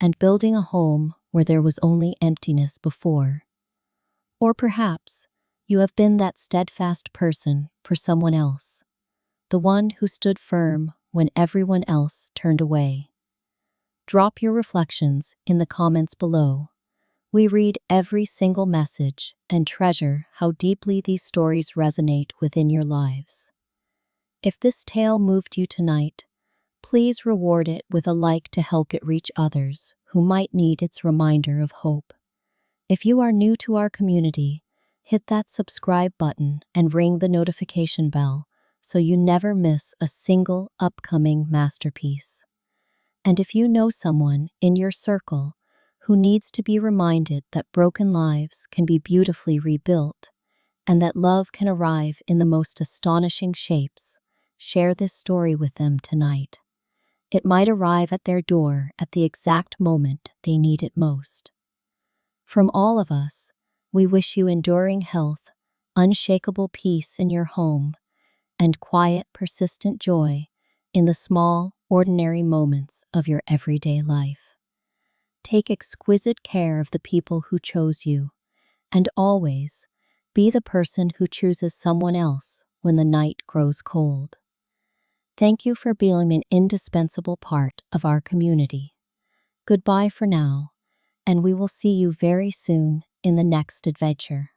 and building a home where there was only emptiness before? Or perhaps you have been that steadfast person for someone else, the one who stood firm when everyone else turned away. Drop your reflections in the comments below. We read every single message and treasure how deeply these stories resonate within your lives. If this tale moved you tonight, please reward it with a like to help it reach others who might need its reminder of hope. If you are new to our community hit that subscribe button and ring the notification bell so you never miss a single upcoming masterpiece. And if you know someone in your circle who needs to be reminded that broken lives can be beautifully rebuilt and that love can arrive in the most astonishing shapes, share this story with them tonight. It might arrive at their door at the exact moment they need it most. From all of us, we wish you enduring health, unshakable peace in your home, and quiet, persistent joy in the small, ordinary moments of your everyday life. Take exquisite care of the people who chose you, and always be the person who chooses someone else when the night grows cold. Thank you for being an indispensable part of our community. Goodbye for now, and we will see you very soon in the next adventure.